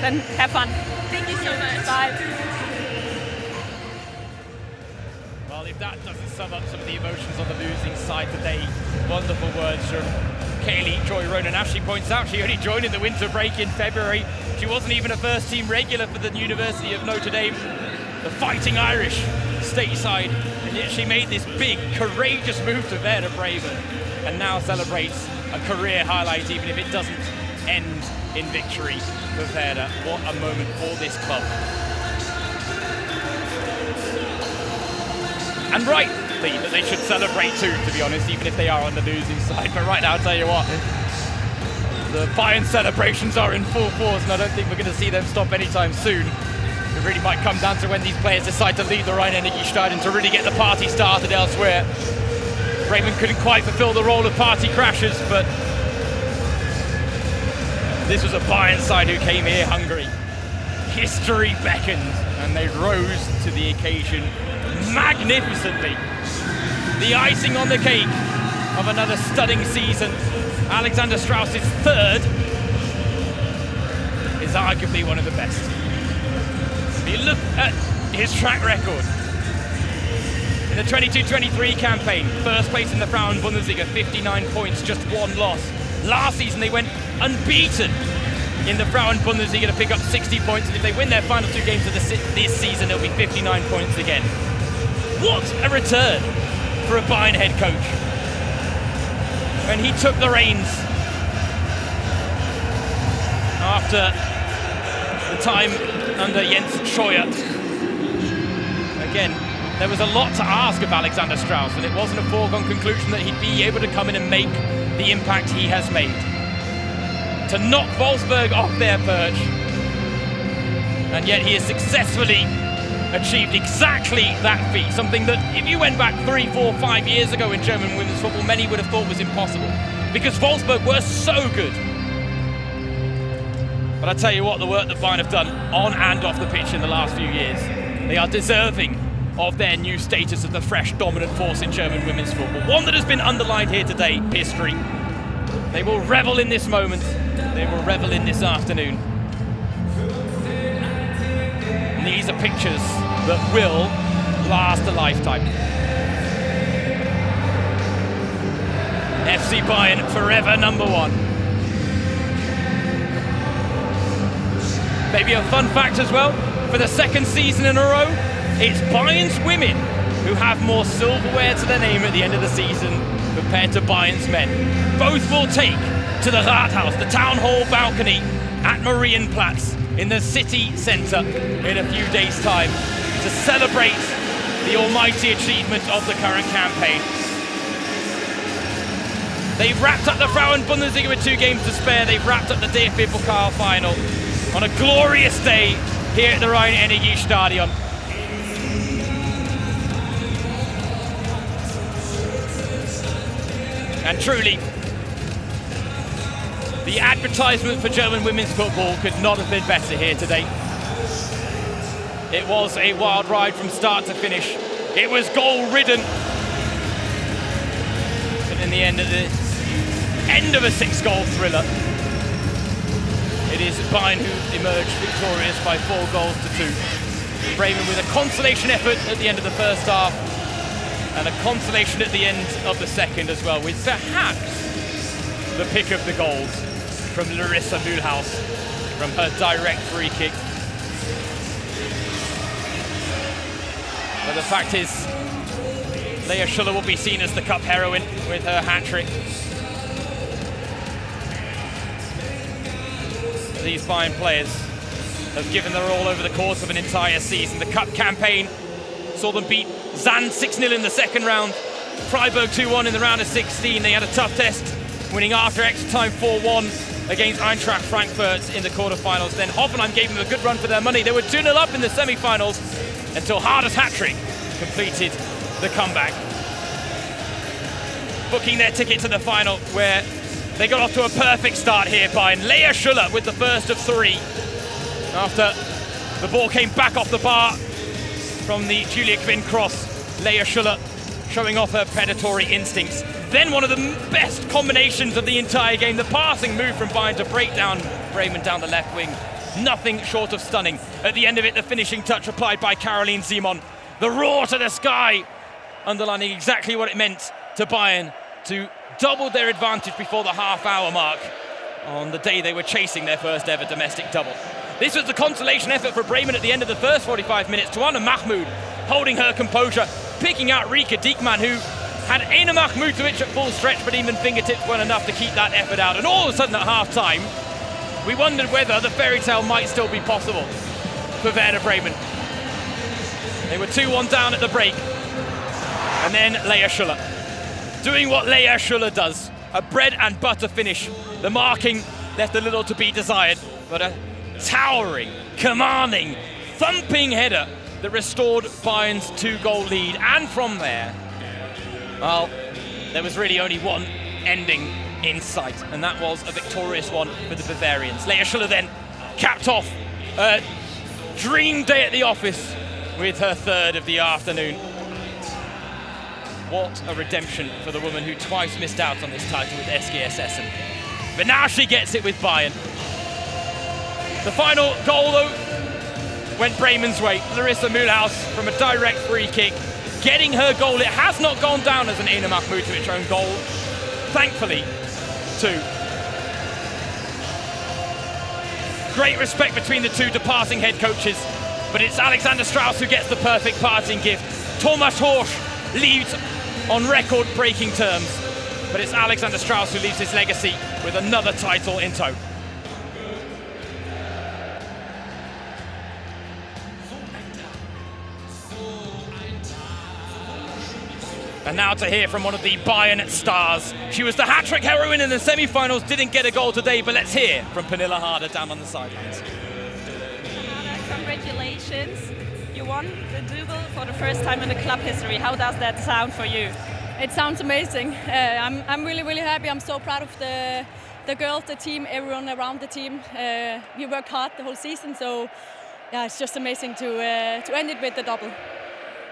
Then have fun. Thank you so much. Bye. Well, if that doesn't sum up some of the emotions on the losing side today, wonderful words from Kaylee Joy Ronan. As she points out, she only joined in the winter break in February. She wasn't even a first-team regular for the University of Notre Dame, the Fighting Irish stateside, and yet she made this big, courageous move to Werder Bremen and now celebrates a career highlight, even if it doesn't end in victory for Werder. What a moment for this club. And rightly that they should celebrate too, to be honest, even if they are on the losing side. But right now, I'll tell you what, the Bayern celebrations are in full force, and I don't think we're going to see them stop anytime soon. It really might come down to when these players decide to leave the Rhein-Energiestadion to really get the party started elsewhere. Bremen couldn't quite fulfill the role of party crashers, but this was a Bayern side who came here hungry. History beckoned, and they rose to the occasion magnificently. The icing on the cake of another stunning season. Alexander Strauss's third is arguably one of the best. If you look at his track record, in the 22-23 campaign, first place in the Frauen Bundesliga, 59 points, just one loss. Last season they went unbeaten in the Frauen Bundesliga to pick up 60 points, and if they win their final 2 games of this season, it'll be 59 points again. What a return for a Bayern head coach. When he took the reins after the time under Jens Scheuer. Again, there was a lot to ask of Alexander Strauss, and it wasn't a foregone conclusion that he'd be able to come in and make the impact he has made. To knock Wolfsburg off their perch, and yet he has successfully achieved exactly that feat, something that if you went back 3, 4, 5 years ago in German women's football, many would have thought was impossible, because Wolfsburg were so good. But I tell you what, the work that Bayern have done on and off the pitch in the last few years, they are deserving of their new status as the fresh dominant force in German women's football. One that has been underlined here today, history. They will revel in this moment They will revel in this afternoon. And these are pictures that will last a lifetime. FC Bayern forever #1. Maybe a fun fact as well, for the second season in a row, it's Bayern's women who have more silverware to their name at the end of the season compared to Bayern's men. Both will take to the Rathaus, the town hall balcony at Marienplatz in the city centre in a few days' time to celebrate the almighty achievement of the current campaign. They've wrapped up the Frauen-Bundesliga with 2 games to spare. They've wrapped up the DFB-Pokal final on a glorious day here at the Rhein-Energie-Stadion. And truly, the advertisement for German women's football could not have been better here today. It was a wild ride from start to finish. It was goal-ridden. But in the end, at the end of a 6-goal thriller, it is Bayern who emerged victorious by 4 goals to 2. Bremen with a consolation effort at the end of the first half and a consolation at the end of the second as well, with perhaps the pick of the goals from Larissa Mühlhaus from her direct free kick. But the fact is, Lea Schuller will be seen as the cup heroine with her hat-trick. These Bayern players have given their all over the course of an entire season. The cup campaign saw them beat Zand 6-0 in the second round, Freiburg 2-1 in the round of 16. They had a tough test, winning after extra time 4-1 against Eintracht Frankfurt in the quarterfinals. Then Hoffenheim gave them a good run for their money. They were 2-0 up in the semi-finals until Harder's hat-trick completed the comeback, booking their ticket to the final, where they got off to a perfect start here. Bayern. Lea Schuller with the first of 3 after the ball came back off the bar from the Julia Quinn cross. Lea Schuller showing off her predatory instincts. Then one of the best combinations of the entire game, the passing move from Bayern to break down Bremen down the left wing. Nothing short of stunning. At the end of it, the finishing touch applied by Caroline Simon. The roar to the sky, underlining exactly what it meant to Bayern to double their advantage before the half-hour mark on the day they were chasing their first ever domestic double. This was the consolation effort for Bremen at the end of the first 45 minutes. Tuana Mahmoud holding her composure, picking out Rika Diekman, who had Ena Mahmutovic at full stretch, but even fingertips weren't enough to keep that effort out. And all of a sudden at half-time, we wondered whether the fairy tale might still be possible for Werder Bremen. They were 2-1 down at the break. And then Lea Schuller, doing what Lea Schuller does, a bread and butter finish. The marking left a little to be desired, but a towering, commanding, thumping header that restored Bayern's 2-goal lead. And from there, well, there was really only one ending in sight, and that was a victorious one for the Bavarians. Lea Schuller then capped off a dream day at the office with her 3rd of the afternoon. What a redemption for the woman who twice missed out on this title with SGS Essen. But now she gets it with Bayern. The final goal, though, went Bremen's way. Larissa Mühlhaus from a direct free kick, getting her goal. It has not gone down as an Ena Mahmutovic own goal, thankfully, too. Great respect between the two departing head coaches, but it's Alexander Strauss who gets the perfect parting gift. Thomas Horsch leaves on record-breaking terms, but it's Alexander Strauss who leaves his legacy with another title in tow. And now to hear from one of the Bayern stars. She was the hat-trick heroine in the semi-finals, didn't get a goal today, but let's hear from Pernilla Harder down on the sidelines. Congratulations. You won the double for the first time in the club history. How does that sound for you? It sounds amazing. I'm really, really happy. I'm so proud of the girls, the team, everyone around the team. We worked hard the whole season, so yeah, it's just amazing to end it with the double.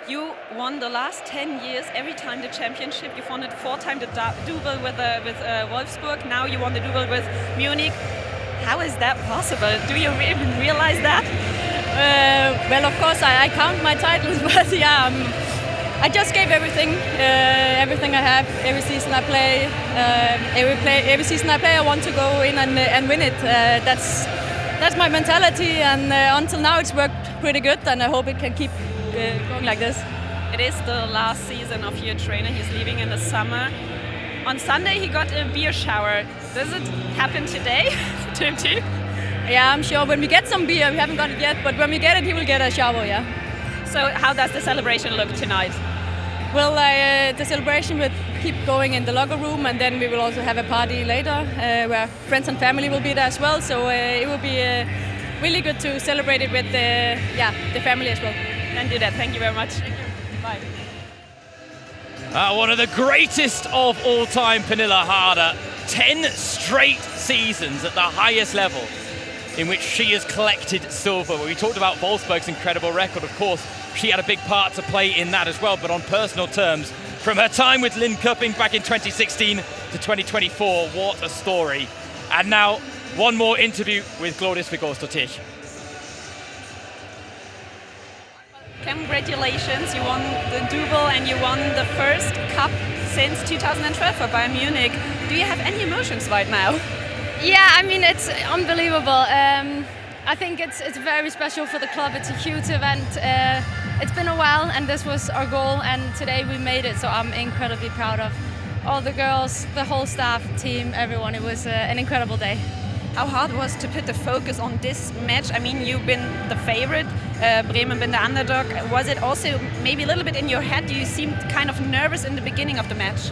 You won the last 10 years every time the championship. You've won it 4 times the double with Wolfsburg. Now you won the double with Munich. How is that possible? Do you even realize that? Well, of course, I count my titles, but yeah, I just gave everything I have. Every season I play, every season I play, I want to go in and win it. That's my mentality, and until now it's worked pretty good, and I hope it can keep going like this. It is the last season of your trainer. He's leaving in the summer. On Sunday he got a beer shower. Does it happen today to him too? Yeah, I'm sure when we get some beer, we haven't got it yet, but when we get it, he will get a shower, yeah. So how does the celebration look tonight? Well, the celebration will keep going in the locker room, and then we will also have a party later where friends and family will be there as well. So it will be really good to celebrate it with the family as well. And do that. Thank you very much. Thank you. Bye. One of the greatest of all time, Pernilla Harder. 10 straight seasons at the highest level in which she has collected silver. We talked about Wolfsburg's incredible record. Of course, she had a big part to play in that as well, but on personal terms, from her time with Lynn Köpping back in 2016 to 2024, what a story. And now, one more interview with Glóris Vigórsdóttir. Congratulations, you won the double and you won the first cup since 2012 for Bayern Munich. Do you have any emotions right now? Yeah, I mean, it's unbelievable. I think it's very special for the club. It's a huge event. It's been a while, and this was our goal, and today we made it, so I'm incredibly proud of all the girls, the whole staff, team, everyone. It was an incredible day. How hard was to put the focus on this match? I mean, you've been the favorite, Bremen been the underdog. Was it also maybe a little bit in your head? You seemed kind of nervous in the beginning of the match.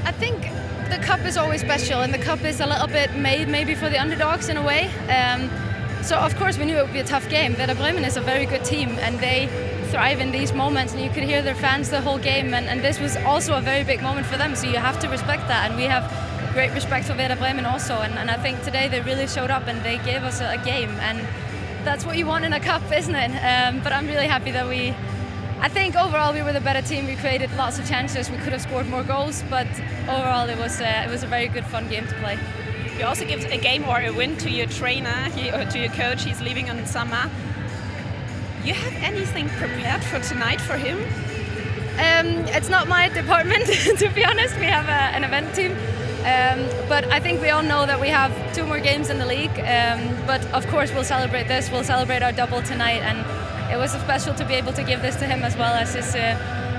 I think the cup is always special, and the cup is a little bit made maybe for the underdogs in a way. So of course we knew it would be a tough game. Werder Bremen is a very good team, and they thrive in these moments, and you could hear their fans the whole game, and this was also a very big moment for them, so you have to respect that, and we have great respect for Werder Bremen also, and I think today they really showed up and they gave us a game, and that's what you want in a cup, isn't it? But I'm really happy that I think overall we were the better team. We created lots of chances, we could have scored more goals, but overall it was a very good, fun game to play. You also give a game or a win to your trainer, to your coach. He's leaving in summer. You have anything prepared for tonight for him? It's not my department, to be honest. We have an event team. But I think we all know that we have 2 more games in the league. But of course we'll celebrate this. We'll celebrate our double tonight. And it was special to be able to give this to him as well as his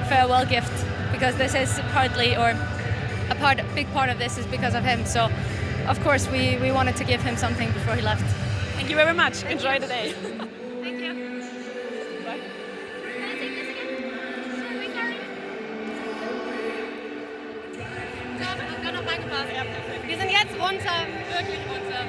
farewell gift. Because this is partly, or a big part of this is because of him. So of course we wanted to give him something before he left. Thank you very much. Enjoy the day. Thank you. Bye. Can I take this again? Sure, I'm gonna back up. Wir sind jetzt runter, wirklich runter.